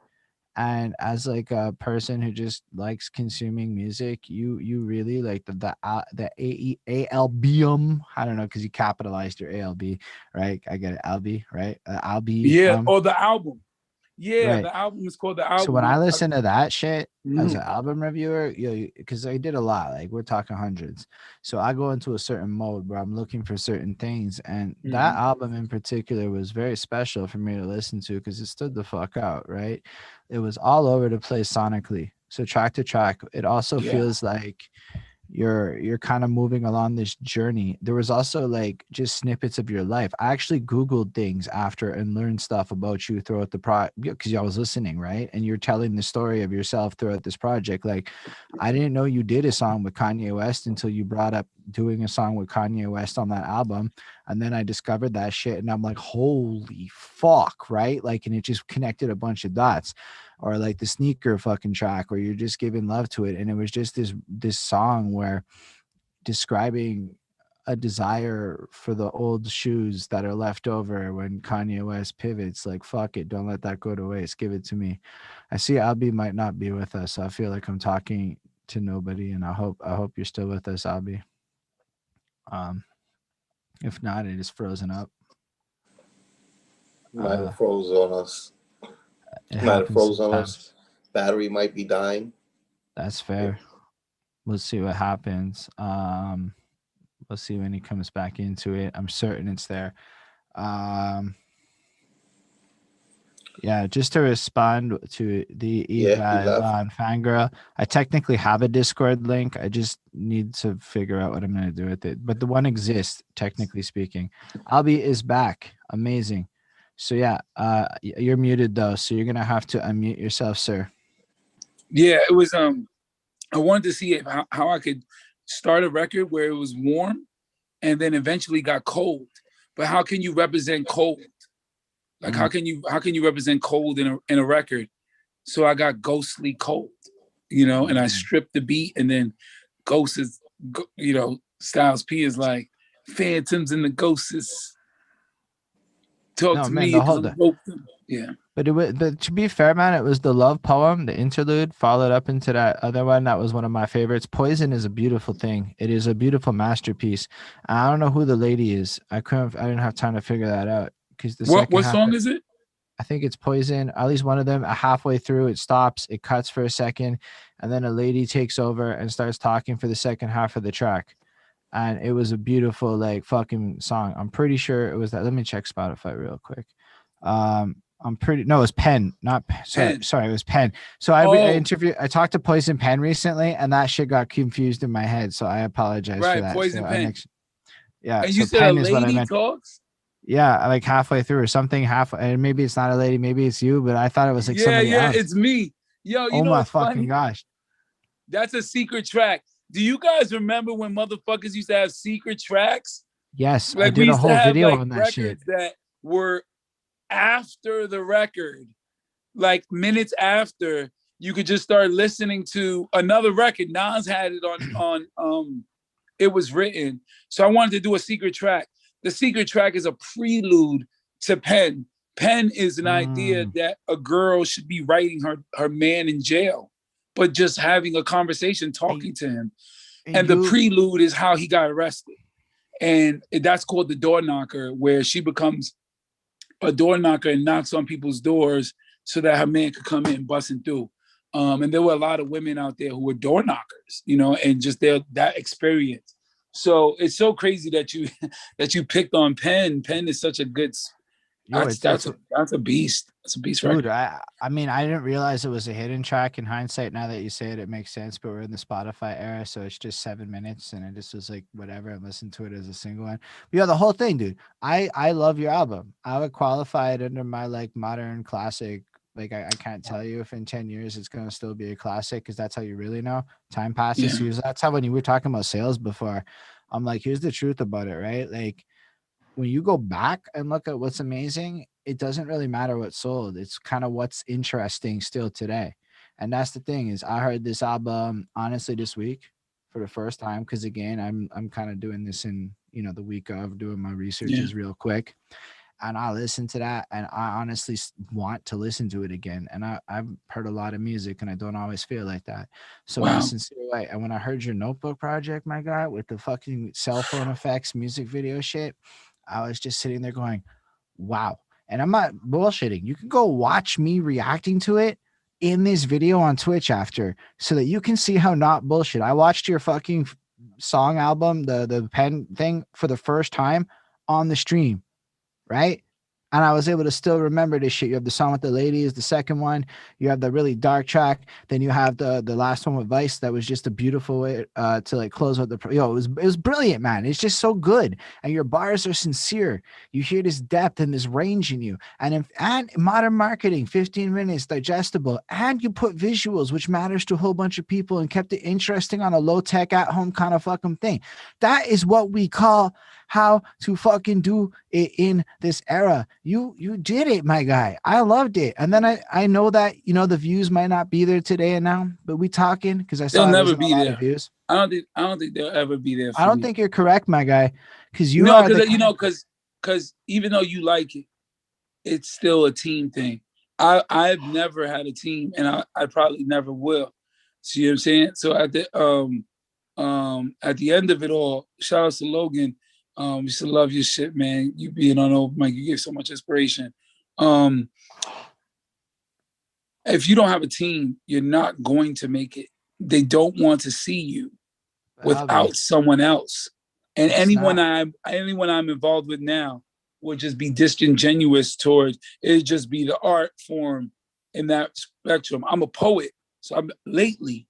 S1: And as like a person who just likes consuming music, you really like the ALBum. I don't know, because you capitalized your ALB, right? I get it, AlBe, right? AlBe.
S2: Yeah, or the album. Yeah,
S1: right.
S2: The album is called The Album.
S1: So when I listen to that shit as an album reviewer, because I did a lot, like we're talking hundreds. So I go into a certain mode where I'm looking for certain things. And that album in particular was very special for me to listen to because it stood the fuck out, right? It was all over the place sonically. So track to track, it also feels like you're kind of moving along this journey. There was also like just snippets of your life. I actually Googled things after and learned stuff about you throughout the because I was listening, right? And you're telling the story of yourself throughout this project. Like I didn't know you did a song with Kanye West until you brought up doing a song with Kanye West on that album. And then I discovered that shit and I'm like, holy fuck, right? Like, and it just connected a bunch of dots. Or like the sneaker fucking track where you're just giving love to it. And it was just this song where describing a desire for the old shoes that are left over when Kanye West pivots, like, fuck it, don't let that go to waste. Give it to me. I see AlBe might not be with us, so I feel like I'm talking to nobody, and I hope you're still with us, AlBe. If not, it is frozen up.
S3: Might have froze on us.
S1: It
S3: Might have
S1: happens
S3: froze on
S1: sometimes.
S3: us. Battery might be dying.
S1: That's fair. Let's see what happens. Let's see when he comes back into it. I'm certain it's there. Yeah, just to respond to the
S3: Yeah,
S1: Eva
S3: he left.
S1: on Fangirl, I technically have a Discord link. I just need to figure out what I'm going to do with it. But the one exists, technically speaking. AlBe is back. Amazing. So yeah, you're muted though, so you're going to have to unmute yourself, sir.
S2: Yeah, it was I wanted to see how I could start a record where it was warm and then eventually got cold. But how can you represent cold? Like how can you represent cold in a record? So I got ghostly cold, you know, and I stripped the beat, and then Ghost is, you know, Styles P is like phantoms and the ghosts talk
S1: No,
S2: to
S1: man,
S2: me
S1: the
S2: because
S1: whole
S2: I'm broken. Yeah.
S1: But to be fair, man, it was the love poem, the interlude, followed up into that other one that was one of my favorites. Poison is a beautiful thing. It is a beautiful masterpiece. I don't know who the lady is. I didn't have time to figure that out because the second
S2: What
S1: half.
S2: song is it?
S1: I think it's Poison. At least one of them. Halfway through, it stops. It cuts for a second, and then a lady takes over and starts talking for the second half of the track. And it was a beautiful, like, fucking song. I'm pretty sure it was that. Let me check Spotify real quick. No, it was Pen, not
S2: Pen.
S1: sorry, it was Pen. So I talked to Poison Pen recently, and that shit got confused in my head. So I apologize for
S2: Right,
S1: that.
S2: Poison Pen.
S1: Yeah,
S2: And
S1: so
S2: you said
S1: Pen
S2: a
S1: is what I
S2: lady
S1: meant.
S2: talks?
S1: Yeah, like halfway through or something, and maybe it's not a lady, maybe it's you, but I thought it was like somebody else.
S2: It's me. Yo, you
S1: Oh
S2: know
S1: my
S2: what's
S1: fucking
S2: funny?
S1: gosh.
S2: That's a secret track. Do you guys remember when motherfuckers used to have secret tracks?
S1: Yes,
S2: Like
S1: I
S2: we
S1: did a
S2: used to
S1: whole
S2: have
S1: video
S2: like
S1: on that shit.
S2: records that were after the record, like minutes after, you could just start listening to another record. Nas had it on It Was Written. So I wanted to do a secret track. The secret track is a prelude to Pen. Pen is an idea that a girl should be writing her man in jail, but just having a conversation, talking to him. And the prelude is how he got arrested. And that's called The Door Knocker, where she becomes a door knocker and knocks on people's doors so that her man could come in busting through. And there were a lot of women out there who were door knockers, you know, and just that experience. So it's so crazy that you picked on Pen. Pen is such a good. That's a beast. That's a beast,
S1: dude.
S2: record.
S1: I mean, I didn't realize it was a hidden track. In hindsight, now that you say it, it makes sense. But we're in the Spotify era, so it's just 7 minutes, and I just was like, whatever, and listened to it as a single one. But yeah, the whole thing, dude. I love your album. I would qualify it under my like modern classic. Like I can't tell you if in 10 years it's gonna still be a classic because that's how you really know. Time passes.
S2: Yeah.
S1: That's how when you were talking about sales before, I'm like, here's the truth about it, right? Like when you go back and look at what's amazing, it doesn't really matter what sold. It's kind of what's interesting still today. And that's the thing is I heard this album honestly this week for the first time because again, I'm kind of doing this in, you know, the week of doing my researches real quick. And I listened to that and I honestly want to listen to it again. And I've heard a lot of music and I don't always feel like that. So in a sincere way, and when I heard your Notebook project, my guy, with the fucking cell phone effects, music video shit, I was just sitting there going, wow. And I'm not bullshitting. You can go watch me reacting to it in this video on Twitch after so that you can see how not bullshit. I watched your fucking song album, the Pen thing for the first time on the stream. Right? and I was able to still remember this shit. You have the song with the ladies, the second one, you have the really dark track, then you have the last one with Vice that was just a beautiful way to like close out the it was brilliant, man. It's just so good, and your bars are sincere. You hear this depth and this range in you, and modern marketing, 15 minutes, digestible, and you put visuals, which matters to a whole bunch of people, and kept it interesting on a low tech at home kind of fucking thing. That is what we call how to fucking do it in this era. You did it, my guy. I loved it. And then I know that, you know, the views might not be there today and now, but we talking because I
S2: They'll
S1: saw it
S2: never
S1: wasn't a
S2: be
S1: lot of
S2: there.
S1: views.
S2: I don't think they'll ever be there
S1: I
S2: for
S1: don't
S2: me.
S1: think you're correct, my guy, because you
S2: No,
S1: are the
S2: because you know, because even though you like it, it's still a team thing. I've never had a team, and I probably never will. See what I'm saying? So at the end of it all, shout out to Logan. Used to love your shit, man. You being on open mic, you give so much inspiration. If you don't have a team, you're not going to make it. They don't want to see you without someone else. And anyone I'm involved with now would just be disingenuous towards it. Just be the art form in that spectrum. I'm a poet, so I'm lately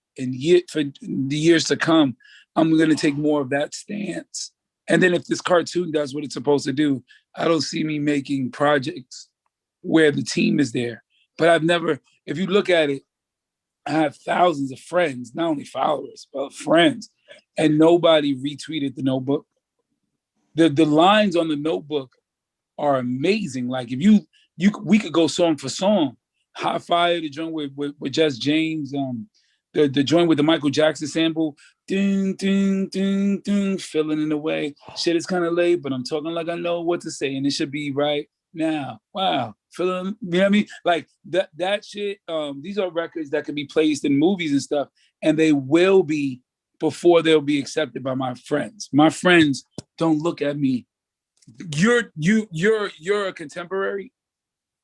S2: for the years to come, I'm going to take more of that stance. And then if this cartoon does what it's supposed to do, I don't see me making projects where the team is there. But I've never, if you look at it, I have thousands of friends, not only followers, but friends, and nobody retweeted the notebook. The lines on the notebook are amazing. Like if we could go song for song. High Fire, the joint with Jess James, the joint with the Michael Jackson sample, ding, ding, ding, ding, filling in the way. Shit is kind of late, but I'm talking like I know what to say, and it should be right now. Wow. Feeling, you know what I mean? Like that shit, these are records that can be placed in movies and stuff, and they will be before they'll be accepted by my friends. My friends don't look at me. You're a contemporary,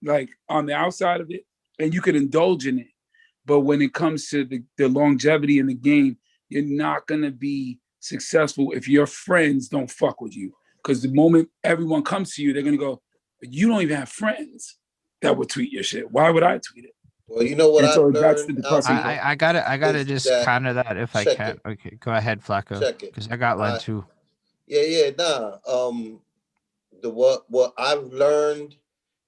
S2: like on the outside of it, and you can indulge in it. But when it comes to the longevity in the game, you're not gonna be successful if your friends don't fuck with you. Because the moment everyone comes to you, they're gonna go, you don't even have friends that would tweet your shit. Why would I tweet it?
S3: Well, you know what
S2: And
S3: I've
S2: so that's the
S3: learned,
S2: depressing part.
S1: I gotta
S3: is
S1: just
S3: that
S1: counter that if I
S3: check
S1: can.
S3: it,
S1: Okay, go ahead, Flacco,
S3: check it.
S1: because I got one too.
S3: Yeah, nah. What I've learned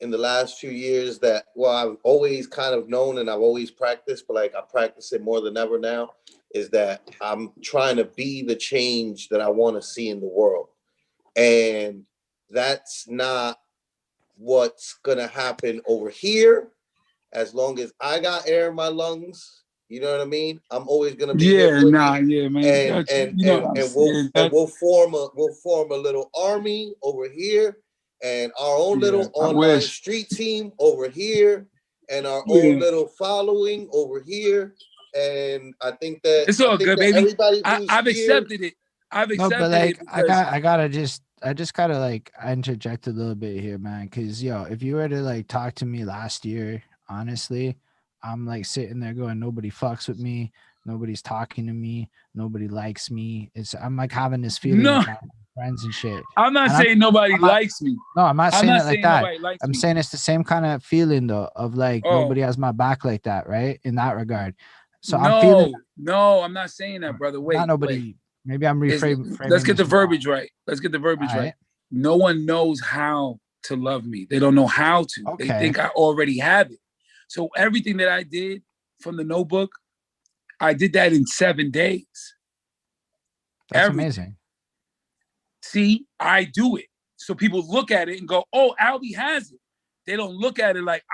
S3: in the last few years that I've always kind of known and I've always practiced, but like I practice it more than ever now, is that I'm trying to be the change that I want to see in the world. And that's not what's gonna happen over here. As long as I got air in my lungs, you know what I mean? I'm always gonna be here
S2: Yeah,
S3: for
S2: nah,
S3: you.
S2: yeah, man.
S3: And and
S2: You know
S3: and
S2: what I'm
S3: and we'll
S2: saying?
S3: and we'll form a little army over here, and our own
S2: Yeah,
S3: little
S2: I
S3: online
S2: wish.
S3: street team over here, and our own
S2: Yeah.
S3: little following over here. And I think
S2: It's all good,
S3: that
S2: baby.
S3: everybody who's
S2: I've
S3: here,
S2: accepted it. I've
S1: No, but
S2: accepted it
S1: like
S2: because
S1: I just gotta like interject a little bit here, man. Cause if you were to like talk to me last year, honestly, I'm like sitting there going, nobody fucks with me, nobody's talking to me, nobody likes me. I'm like having this feeling
S2: no,
S1: with my friends and shit.
S2: I'm not
S1: And
S2: saying nobody
S1: I'm not
S2: likes me.
S1: no, I'm not
S2: I'm
S1: saying
S2: not
S1: it like
S2: saying
S1: that.
S2: nobody likes
S1: I'm
S2: me.
S1: saying it's the same kind of feeling though, of like
S2: Oh,
S1: nobody has my back like that, right? In that regard. So I'm feeling
S2: no, I'm not saying that, brother.
S1: not
S2: Wait.
S1: nobody. Maybe I'm
S2: Let's
S1: reframing
S2: get the
S1: this wrong.
S2: verbiage right. Let's get the verbiage
S1: All
S2: right.
S1: right.
S2: No one knows how to love me. They don't know how to. They
S1: Okay.
S2: think I already have it. So everything that I did from the notebook, I did that in 7 days.
S1: That's
S2: Everything.
S1: amazing.
S2: See, I do it. So people look at it and go, "Oh, AlBe has it." They don't look at it like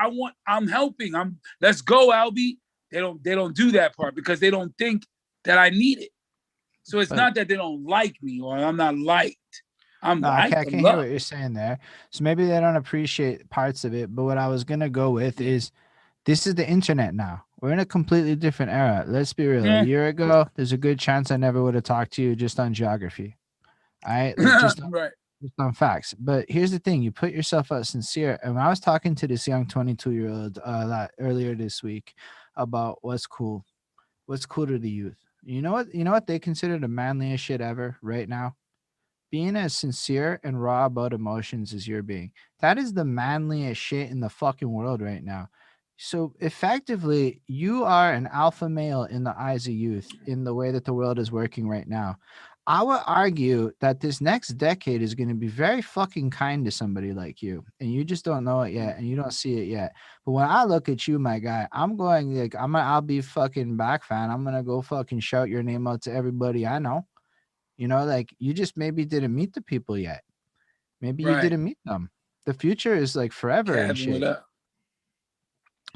S2: I'm helping. Let's go, AlBe. They don't do that part because they don't think that I need it. So it's
S1: But
S2: not that they don't like me or I'm not liked. I'm
S1: no,
S2: liked,
S1: I
S2: I'm
S1: can hear what
S2: loved.
S1: you're saying there. So maybe they don't appreciate parts of it. But what I was gonna go with is this is the internet now. We're in a completely different era. Let's be real. A
S2: Yeah.
S1: year ago, there's a good chance I never would have talked to you just on geography. All right, like
S2: Right.
S1: just on facts. But here's the thing: you put yourself out sincere. And when I was talking to this young 22-year-old earlier this week about what's cool to the youth. You know what? You know what they consider the manliest shit ever right now? being as sincere and raw about emotions as you're being, that is the manliest shit in the fucking world right now. So effectively, you are an alpha male in the eyes of youth in the way that the world is working right now. I would argue that this next decade is going to be very fucking kind to somebody like you, and you just don't know it yet, and you don't see it yet. But when I look at you, my guy, I'm going like I'll be fucking back fan. I'm gonna go fucking shout your name out to everybody I know. You know, like you just maybe didn't meet the people yet. Maybe you
S2: Right.
S1: didn't meet them. The future is like forever and
S2: Kevin, what
S1: shit.
S2: up?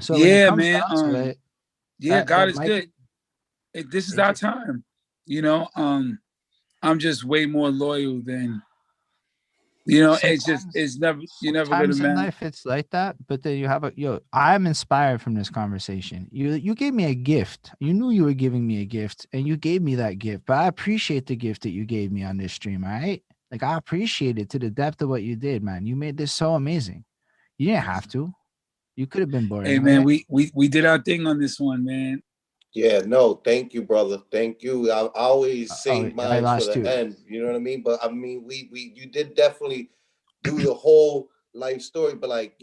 S1: So when it
S2: Yeah,
S1: comes
S2: man.
S1: down to it,
S2: Yeah,
S1: that
S2: God
S1: that
S2: is
S1: might
S2: good.
S1: be
S2: This is
S1: it
S2: our
S1: just
S2: time. You know, I'm just way more loyal than
S1: sometimes
S2: it's never you're never gonna
S1: sometimes in
S2: man.
S1: life it's like that, but then you have a I'm inspired from this conversation. You gave me a gift. You knew you were giving me a gift and you gave me that gift. But I appreciate the gift that you gave me on this stream, all right? Like I appreciate it to the depth of what you did, man. You made this so amazing. You didn't have to. You could have been
S2: Hey
S1: boring with
S2: man,
S1: it.
S2: we did our thing on this one, man.
S3: Yeah, no, thank you, brother. Thank you. I always
S1: Oh,
S3: save
S1: I
S3: mine for
S1: lost
S3: the
S1: you.
S3: end. You know what I mean? But I mean, we you did definitely do the whole life story. But like,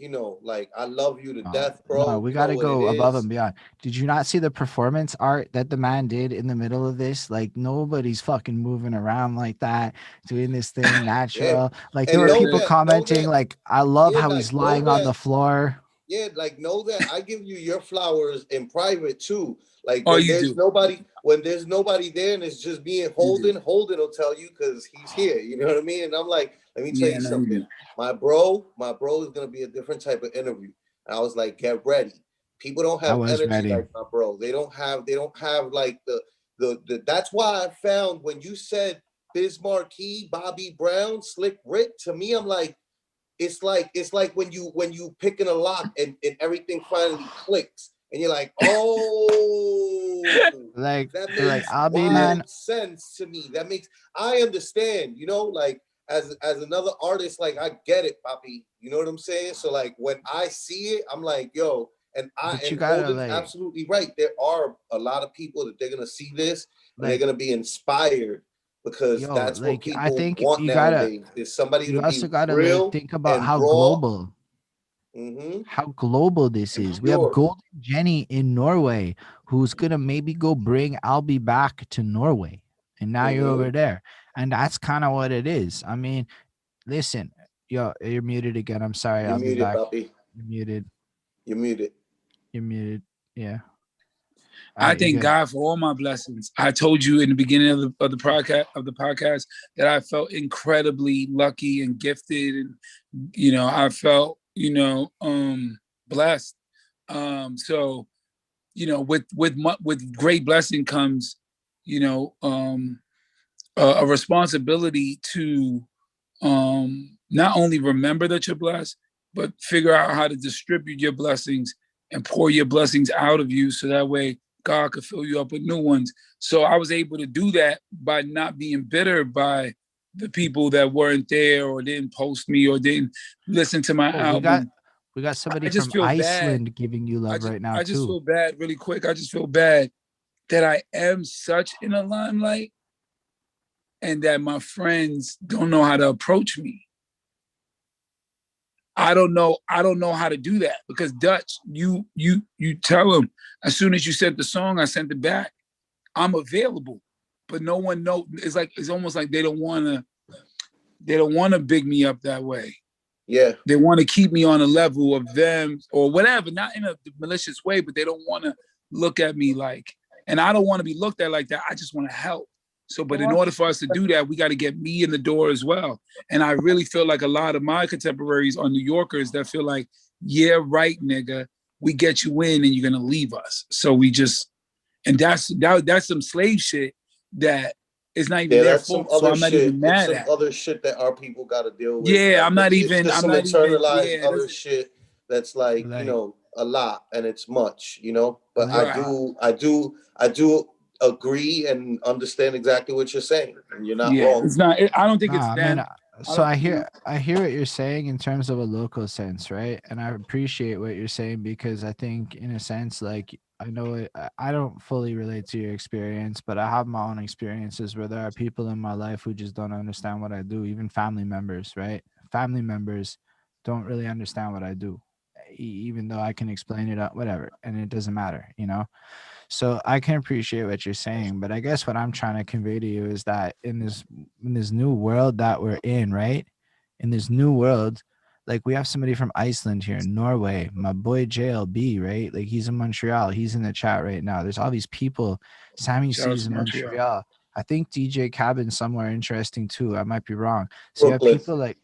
S3: like I love you to
S1: No,
S3: death,
S1: no,
S3: bro.
S1: we
S3: You
S1: got
S3: know
S1: to
S3: what it
S1: go above and
S3: is.
S1: beyond. Did you not see the performance art that the man did in the middle of this? Like nobody's fucking moving around like that, doing this thing
S3: Yeah,
S1: natural. Like there
S3: and
S1: were
S2: Yeah,
S1: people
S2: man.
S3: know
S1: commenting
S3: that,
S1: like, "I love
S3: yeah,
S1: how
S3: like
S1: he's lying on the floor."
S3: yeah, like know that I give you your flowers in private too. Like
S2: Oh, you do.
S3: when there's nobody there and it's just me and
S2: You do.
S3: Holden will tell you because he's here. You know what I mean? And I'm like, let me tell
S2: Yeah,
S3: you
S2: no, you
S3: something.
S2: do.
S3: My bro is gonna be a different type of interview. And I was like, get ready. People don't
S1: I
S3: have
S1: was
S3: energy
S1: ready.
S3: like my bro. They don't have like the that's why I found when you said Biz Markie, Bobby Brown, Slick Rick, to me, I'm like, it's like when you picking a lock and everything finally clicks and you're like, oh, that
S1: Like
S3: makes
S1: AlBe
S2: Yeah.
S1: man.
S3: wild sense to me. I understand, like as another artist, like I get it, Papi. You know what I'm saying? So like when I see it, I'm like, yo,
S1: But you
S3: and
S1: gotta
S3: Holden's
S1: like,
S3: absolutely right. There are a lot of people that they're gonna see this and they're
S1: like,
S3: gonna be inspired because
S1: yo,
S3: that's what
S1: like I
S3: people
S1: think
S3: want
S1: you gotta,
S3: nowadays. Is somebody
S1: you
S3: to
S1: also
S3: be
S1: gotta like
S3: real
S1: think about
S3: and raw. Mm-hmm.
S1: how global this
S3: And
S1: is. We have
S3: pure.
S1: Golden Jenny in Norway who's gonna maybe go bring Albie back to Norway. And now you're
S3: Mm-hmm.
S1: over there. And that's kind of what it is. I mean, listen, yo, you're muted again. I'm sorry.
S3: You're
S1: I'll be
S3: muted,
S1: back.
S3: Bobby.
S1: You're muted.
S3: You're muted.
S1: You're muted. Yeah. All
S2: I
S1: right, you're
S2: thank
S1: good.
S2: God for all my blessings. I told you in the beginning of the podcast that I felt incredibly lucky and gifted, and I felt blessed. So with great blessing comes you know a responsibility to not only remember that you're blessed, but figure out how to distribute your blessings and pour your blessings out of you so that way God could fill you up with new ones. So I was able to do that by not being bitter by the people that weren't there or didn't post me or didn't listen to my
S1: Oh,
S2: album.
S1: we got somebody
S2: I just
S1: from
S2: feel bad.
S1: Iceland giving you
S2: I
S1: love
S2: just
S1: right now
S2: I just
S1: too.
S2: feel bad really quick. I just feel bad that I am such in a limelight and that my friends don't know how to approach me. I don't know how to do that because Dutch, you tell them as soon as you sent the song, I sent it back. I'm available, but no one know. It's almost like they don't want to big me up that way.
S3: Yeah.
S2: They want to keep me on a level of them or whatever, not in a malicious way, but they don't want to look at me like, and I don't want to be looked at like that. I just want to help. So, but in order for us to do that, we got to get me in the door as well. And I really feel like a lot of my contemporaries are New Yorkers that feel like, yeah, right, nigga, we get you in and you're gonna leave us. So we just, and that's some slave shit that is not even
S3: Yeah,
S2: their
S3: that's some
S2: fault. So
S3: other
S2: I'm not
S3: shit.
S2: even
S3: It's
S2: mad
S3: some
S2: at.
S3: other shit that our people got to deal with.
S2: Yeah,
S3: Like
S2: I'm not
S3: it's
S2: even.
S3: just
S2: I'm
S3: some
S2: not even.
S3: internalized
S2: Yeah,
S3: other
S2: that's
S3: shit that's like,
S1: Like
S3: a lot and it's much. But I
S1: like
S2: right.
S3: do I do I do agree and understand exactly what you're saying. And you're not
S2: Yeah,
S3: wrong.
S2: it's not. I don't think it's
S1: nah, I mean,
S2: them. I
S1: so
S2: don't.
S1: I hear what you're saying in terms of a local sense, right? And I appreciate what you're saying because I think in a sense like I know it. I don't fully relate to your experience, but I have my own experiences where there are people in my life who just don't understand what I do, even family members, right? Family members don't really understand what I do, even though I can explain it, whatever, and it doesn't matter, you know? So I can appreciate what you're saying, but I guess what I'm trying to convey to you is that in this new world that we're in, right? In this new world, like we have somebody from Iceland here, Norway, my boy JLB, right? Like he's in Montreal. He's in the chat right now. There's all these people. Sammy
S2: Shout out
S1: C's
S2: to
S1: in
S2: Montreal.
S1: Montreal. I think DJ Cabin somewhere interesting too. I might be wrong. So you have
S3: Brooklyn.
S1: people like,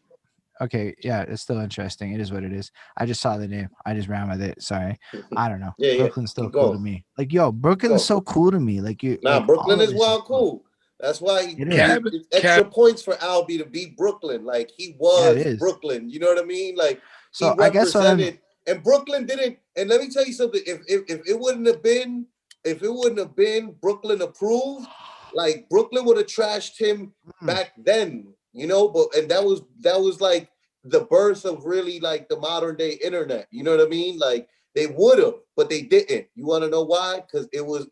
S1: okay, yeah, it's still interesting. It is what it is. I just saw the name. I just ran with it. Sorry. I don't know.
S3: Yeah.
S1: Brooklyn's still
S3: Keep
S1: cool to
S3: going.
S1: me. Like, yo, Brooklyn's
S3: Go.
S1: so cool to me. Like you
S3: Nah,
S1: like all
S3: Brooklyn
S1: of
S3: is
S1: this is
S3: wild
S1: cool.
S3: cool. That's why
S1: It is.
S2: Cabin,
S3: it's extra points for AlBe to beat Brooklyn. Like he
S1: Yeah, it
S3: was
S1: is.
S3: Brooklyn. You know what I mean? Like he
S1: So I guess what I'm
S3: represented, and Brooklyn didn't. And let me tell you something. If it wouldn't have been Brooklyn approved, like Brooklyn would have trashed him
S1: mm,
S3: back then. You know, and that was like the birth of really like the modern day internet. You know what I mean? Like they would have, but they didn't. You want to know why? Because it was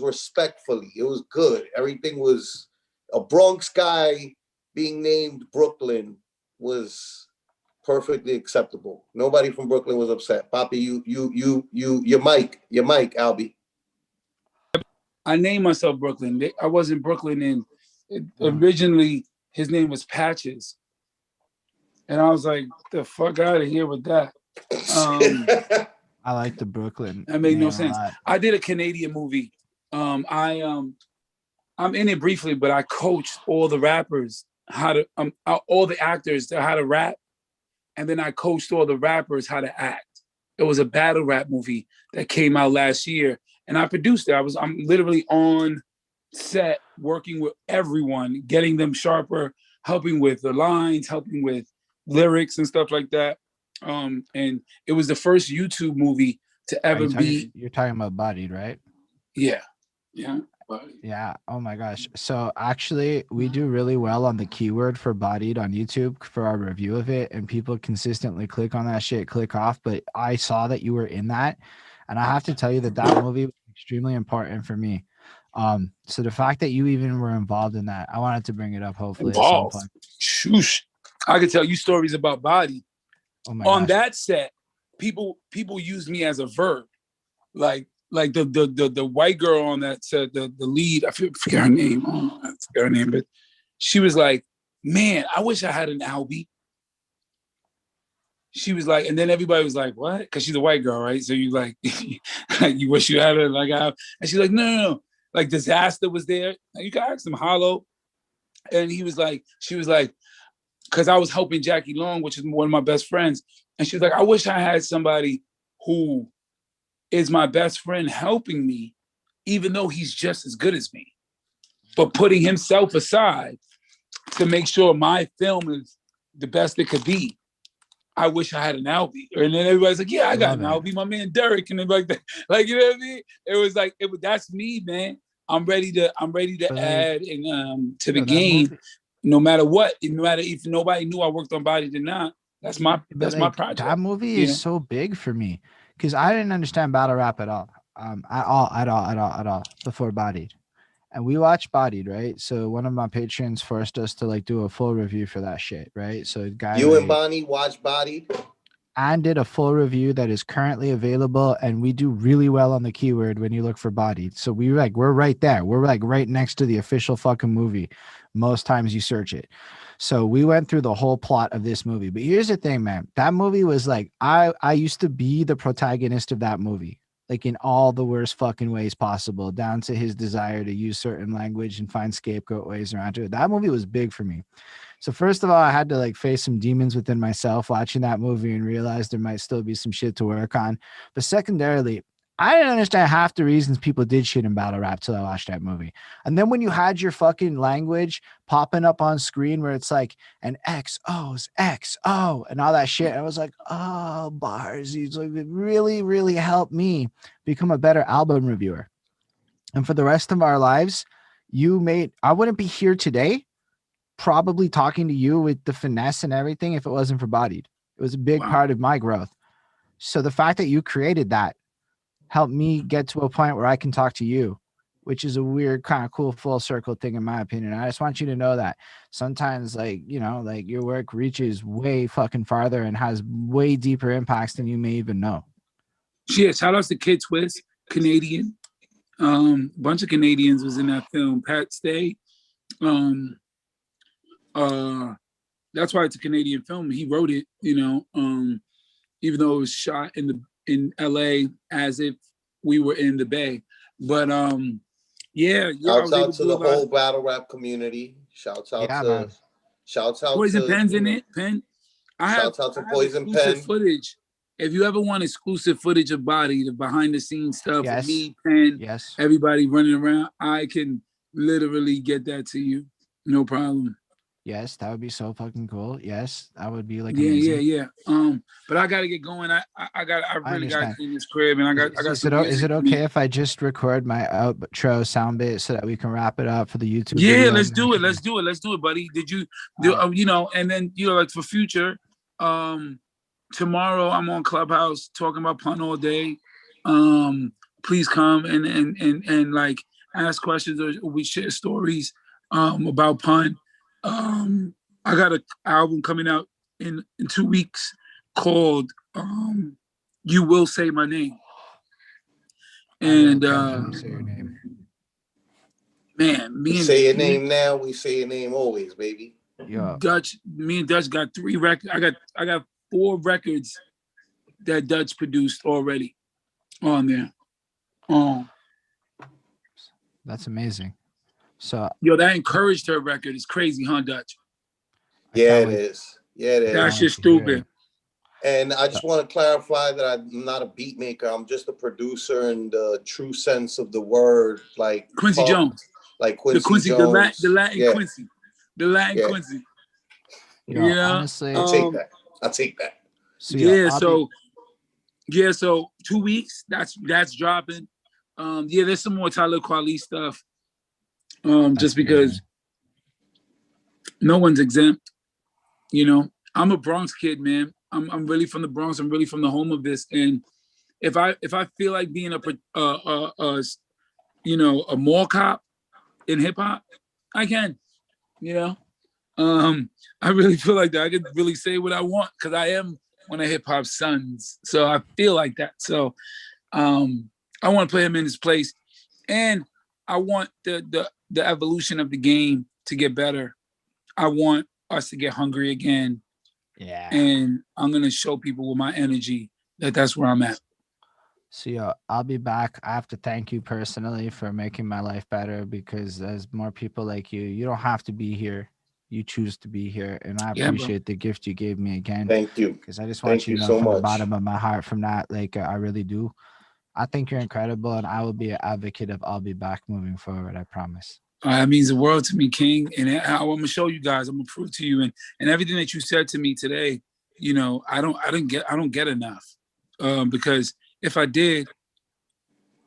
S3: respectfully. It was good. Everything was a Bronx guy being named Brooklyn was perfectly acceptable. Nobody from Brooklyn was upset. Poppy, your mic, AlBe.
S2: I named myself Brooklyn. I wasn't Brooklyn in. Originally, his name was Patches, and I was like, "The fuck out of here with that."
S1: I like the Brooklyn
S2: That made no
S1: name a
S2: sense.
S1: lot.
S2: I did a Canadian movie. I'm in it briefly, but I coached all the rappers how to all the actors how to rap, and then I coached all the rappers how to act. It was a battle rap movie that came out last year, and I produced it. I'm literally on set working with everyone, getting them sharper, helping with the lines, helping with lyrics and stuff like that. And it was the first YouTube movie to
S1: Are you
S2: ever
S1: talking
S2: be,
S1: you're talking about Bodied, right?
S2: yeah.
S1: Yeah. Oh my gosh. So actually, we do really well on the keyword for Bodied on YouTube for our review of it, and people consistently click on that shit, click off. But I saw that you were in that, and I have to tell you that that movie was extremely important for me. So the fact that you even were involved in that, I wanted to bring it up hopefully at some
S2: Involved.
S1: point.
S2: Shoosh. I could tell you stories about Body.
S1: Oh my
S2: On
S1: gosh.
S2: that set, people used me as a verb. Like the white girl on that set, the lead, I forget her name. Oh, I forget her name, but she was like, "Man, I wish I had an AlBe." She was like, and then everybody was like, "What?" Because she's a white girl, right? So you like, like you wish you had it, like I. And she's like, "No." Like Disaster was there. You can ask him, Hollow, and he was like, she was like, because I was helping Jackie Long, which is one of my best friends, and she was like, "I wish I had somebody who is my best friend helping me, even though he's just as good as me, but putting himself aside to make sure my film is the best it could be. I wish I had an AlBe." And then everybody's like, "Yeah, I got an AlBe, my man Derek," and like that, like you know what I mean? It was like that's me, man. I'm ready to
S1: But like,
S2: add and to the
S1: yo, that
S2: game,
S1: movie,
S2: no matter what, no matter if nobody knew I worked on Body or not. That's
S1: but
S2: my
S1: like that
S2: project.
S1: movie
S2: You
S1: is
S2: know,
S1: so big for me because I didn't understand battle rap at all. At all before Bodied. And we watched Bodied, right? So one of my patrons forced us to like do a full review for that shit, right? So a guy
S3: You and
S1: like
S3: Bonnie watch Bodied.
S1: Anne did a full review that is currently available, and we do really well on the keyword when you look for Bodied. So we're right there. We're like right next to the official fucking movie. Most times you search it. So we went through the whole plot of this movie. But here's the thing, man. That movie was like I used to be the protagonist of that movie, like in all the worst fucking ways possible, down to his desire to use certain language and find scapegoat ways around it. That movie was big for me. So first of all, I had to like face some demons within myself watching that movie and realize there might still be some shit to work on. But secondarily, I didn't understand half the reasons people did shit in battle rap till I watched that movie. And then when you had your fucking language popping up on screen where it's like an XO's XO and all that shit, I was like, oh, bars. It's like it really, really helped me become a better album reviewer. And for the rest of our lives, I wouldn't be here today probably talking to you with the finesse and everything if it wasn't for Bodied. It was a big
S2: wow.
S1: part of my growth. So the fact that you created that helped me get to a point where I can talk to you, which is a weird kind of cool full circle thing in my opinion. I just want you to know that sometimes, like, you know, like your work reaches way fucking farther and has way deeper impacts than you may even know.
S2: Yeah, shout outs to Kid Twist, Canadian. Bunch of Canadians was in that film. Pat Stay. That's why it's a Canadian film. He wrote it, you know, even though it was shot in LA as if we were in the Bay. But yeah, I
S3: Shouts
S2: was able
S3: out
S2: to
S3: to
S2: do a
S3: the
S2: lot.
S3: whole battle rap community. Shouts out to
S2: Poison Pen's in it. Pen. I have
S3: Poison
S2: exclusive
S3: Pen.
S2: footage. If you ever want exclusive footage of Body, the behind the scenes stuff,
S1: Yes.
S2: of me, Pen,
S1: Yes.
S2: everybody running around, I can literally get that to you. No problem.
S1: Yes, that would be so fucking cool. Yes, that would be like
S2: Yeah,
S1: amazing.
S2: yeah. But I gotta get going. I really gotta
S1: understand.
S2: clean this crib, and I got some
S1: Is
S2: music
S1: it
S2: for me.
S1: okay if I just record my outro sound bit so that we can wrap it up for the YouTube
S2: Yeah,
S1: video?
S2: let's do it. Let's do it, buddy. Did you do? You know, and then like for future, tomorrow I'm on Clubhouse talking about pun all day. Please come and like ask questions or we share stories about pun. I got an album coming out in 2 weeks called You Will Say My Name. And
S1: say your name.
S2: Man,
S3: We say your name now, we say your name always, baby.
S1: Yeah.
S2: Me and Dutch got 3 records. I got 4 records that Dutch produced already on there.
S1: That's amazing. So
S2: that Encouraged Her record is crazy, huh, Dutch?
S3: Yeah, it is. Yeah, it is.
S2: That's just stupid.
S3: And I just want to clarify that I'm not a beat maker. I'm just a producer in the true sense of the word, like
S2: Quincy Jones.
S3: Like Quincy Jones.
S2: The Latin Quincy. The Latin Quincy. Yeah.
S1: Honestly,
S3: I'll take that.
S2: So 2 weeks, that's dropping. There's some more Tyler Kweli stuff. Just because no one's exempt. You know, I'm a Bronx kid, man. I'm really from the Bronx. I'm really from the home of this. And if I feel like being a mall cop in hip hop, I can. You know, I really feel like that. I could really say what I want because I am one of hip hop's sons. So I feel like that. So I want to put him in his place, and I want the evolution of the game to get better. I want us to get hungry again.
S1: Yeah.
S2: And I'm gonna show people with my energy that's where I'm at.
S1: So I'll be back. I have to thank you personally for making my life better because there's more people like you. You don't have to be here. You choose to be here. And I appreciate the gift you gave me again.
S3: Thank you.
S1: Because I just want you to know from the bottom of my heart from that, like I really do. I think you're incredible and I will be an advocate of I'll be back moving forward. I promise.
S2: That means the world to me, King. And I'm gonna show you guys. I'm gonna prove to you, and everything that you said to me today. You know, I don't get enough, because if I did,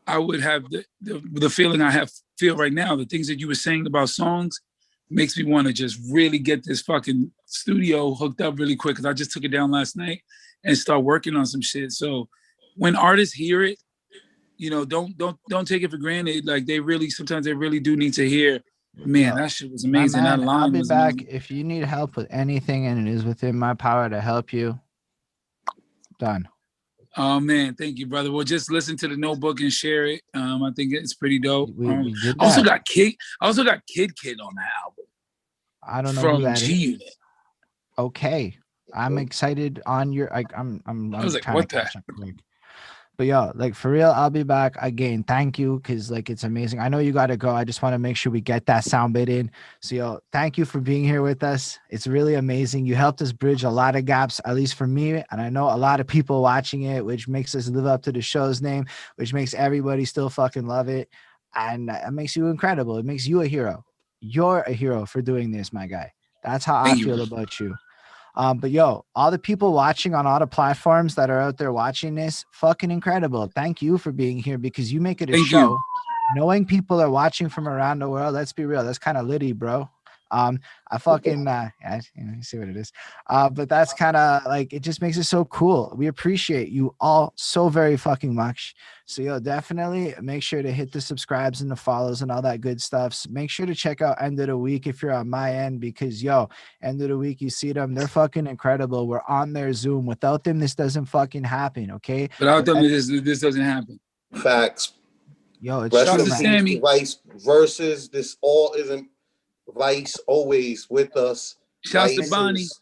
S2: I would have the feeling I feel right now. The things that you were saying about songs makes me want to just really get this fucking studio hooked up really quick because I just took it down last night and start working on some shit. So when artists hear it, you know, don't take it for granted. Like sometimes they really do need to hear, man, that shit was amazing.
S1: Man,
S2: that line
S1: I'll be
S2: was
S1: back
S2: amazing.
S1: if you need help with anything and it is within my power to help you. Done.
S2: Oh man, thank you, brother. Well, just listen to the notebook and share it. I think it's pretty dope.
S1: We did that.
S2: I also got Kid on the album.
S1: I don't know
S2: from
S1: who that
S2: G-Unit.
S1: is. Okay. I'm excited on your I was like, what the heck? But yo, like for real, I'll be back again. Thank you, because like it's amazing. I know you gotta go. I just want to make sure we get that sound bit in. So yo, thank you for being here with us. It's really amazing. You helped us bridge a lot of gaps, at least for me, and I know a lot of people watching it, which makes us live up to the show's name, which makes everybody still fucking love it, and it makes you incredible. It makes you a hero. You're a hero for doing this, my guy. That's how I feel about you. But yo, all the people watching on all the platforms that are out there watching this, fucking incredible. Thank you for being here because you make it a show. Knowing people are watching from around the world, let's be real, that's kind of litty, bro. I fucking yeah, you see what it is. But that's kind of like, it just makes it so cool. We appreciate you all so very fucking much. So yo, definitely make sure to hit the subscribes and the follows and all that good stuff. So make sure to check out End of the Week if you're on my end, because yo, End of the Week, you see them, they're fucking incredible. We're on their Zoom. Without them, this doesn't fucking happen. Okay.
S2: Without them, this doesn't happen.
S3: Facts.
S1: Yo, it's
S3: Rest
S1: true,
S3: in
S2: Shouts to
S1: man.
S3: peace,
S2: Sammy.
S3: Vice versus. This all isn't Vice always with us.
S2: Shouts to
S3: Vice
S2: Bonnie.
S3: is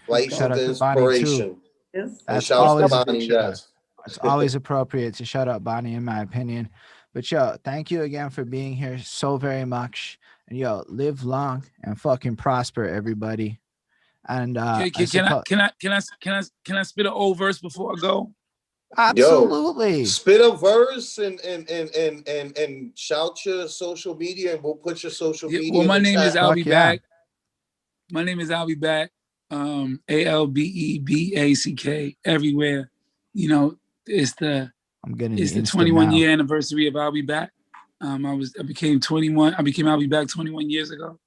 S3: Vice
S1: Shout out
S3: is
S1: to Bonnie, too.
S3: inspiration.
S6: Yes.
S3: And
S1: That's
S3: shouts to
S1: always a
S3: Bonnie,
S1: big shout out.
S3: yes.
S1: It's always appropriate to shout out Bonnie, in my opinion. But yo, thank you again for being here so very much. And yo, live long and fucking prosper, everybody. And
S2: Can I spit an old verse before I go?
S1: absolutely.
S3: Spit a verse and shout your social media, and we'll put your social
S2: Yeah,
S3: media.
S2: well,
S3: in
S2: my
S3: the
S2: name is
S3: chat.
S2: AlBe
S1: yeah.
S2: Back. My name is AlBe Back. AlBeBack everywhere. You know, it's the
S1: I'm getting
S2: it's the
S1: Insta
S2: 21
S1: now.
S2: year anniversary of AlBe Back. I became 21. I became AlBe Back 21 years ago,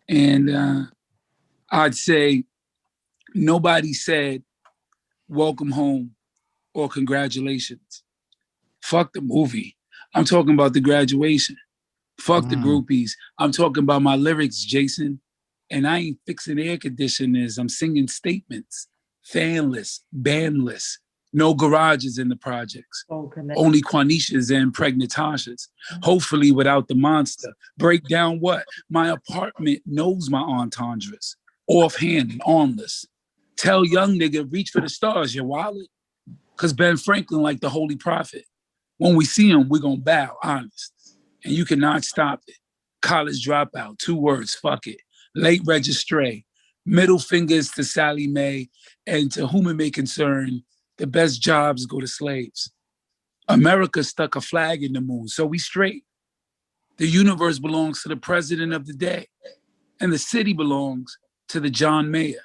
S2: and I'd say nobody said welcome home or congratulations. Fuck the movie. I'm talking about the graduation. Fuck the groupies. I'm talking about my lyrics, Jason. And I ain't fixing air conditioners. I'm singing statements. Fanless, bandless. No garages in the projects. Only Quanishas and Pregnatashas. Hopefully without the monster. Break down what? My apartment knows my entendres. Offhand and armless. Tell young nigga, reach for the stars, your wallet. Because Ben Franklin like the holy prophet. When we see him, we're going to bow, honest. And you cannot stop it. College dropout, 2 words, fuck it. Late registry, middle fingers to Sally Mae, and to whom it may concern, the best jobs go to slaves. America stuck a flag in the moon, so we straight. The universe belongs to the president of the day, and the city belongs to the John Mayer,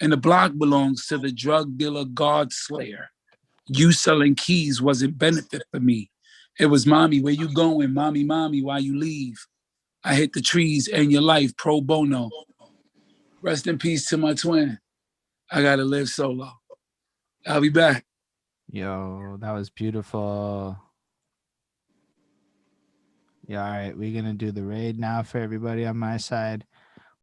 S2: and the block belongs to the drug dealer God Slayer. You selling keys wasn't benefit for me. It was, mommy, where you going? Mommy, why you leave? I hit the trees and your life pro bono. Rest in peace to my twin. I gotta live solo. I'll be back.
S1: Yo, that was beautiful. Yeah, all right. We're gonna do the raid now for everybody on my side.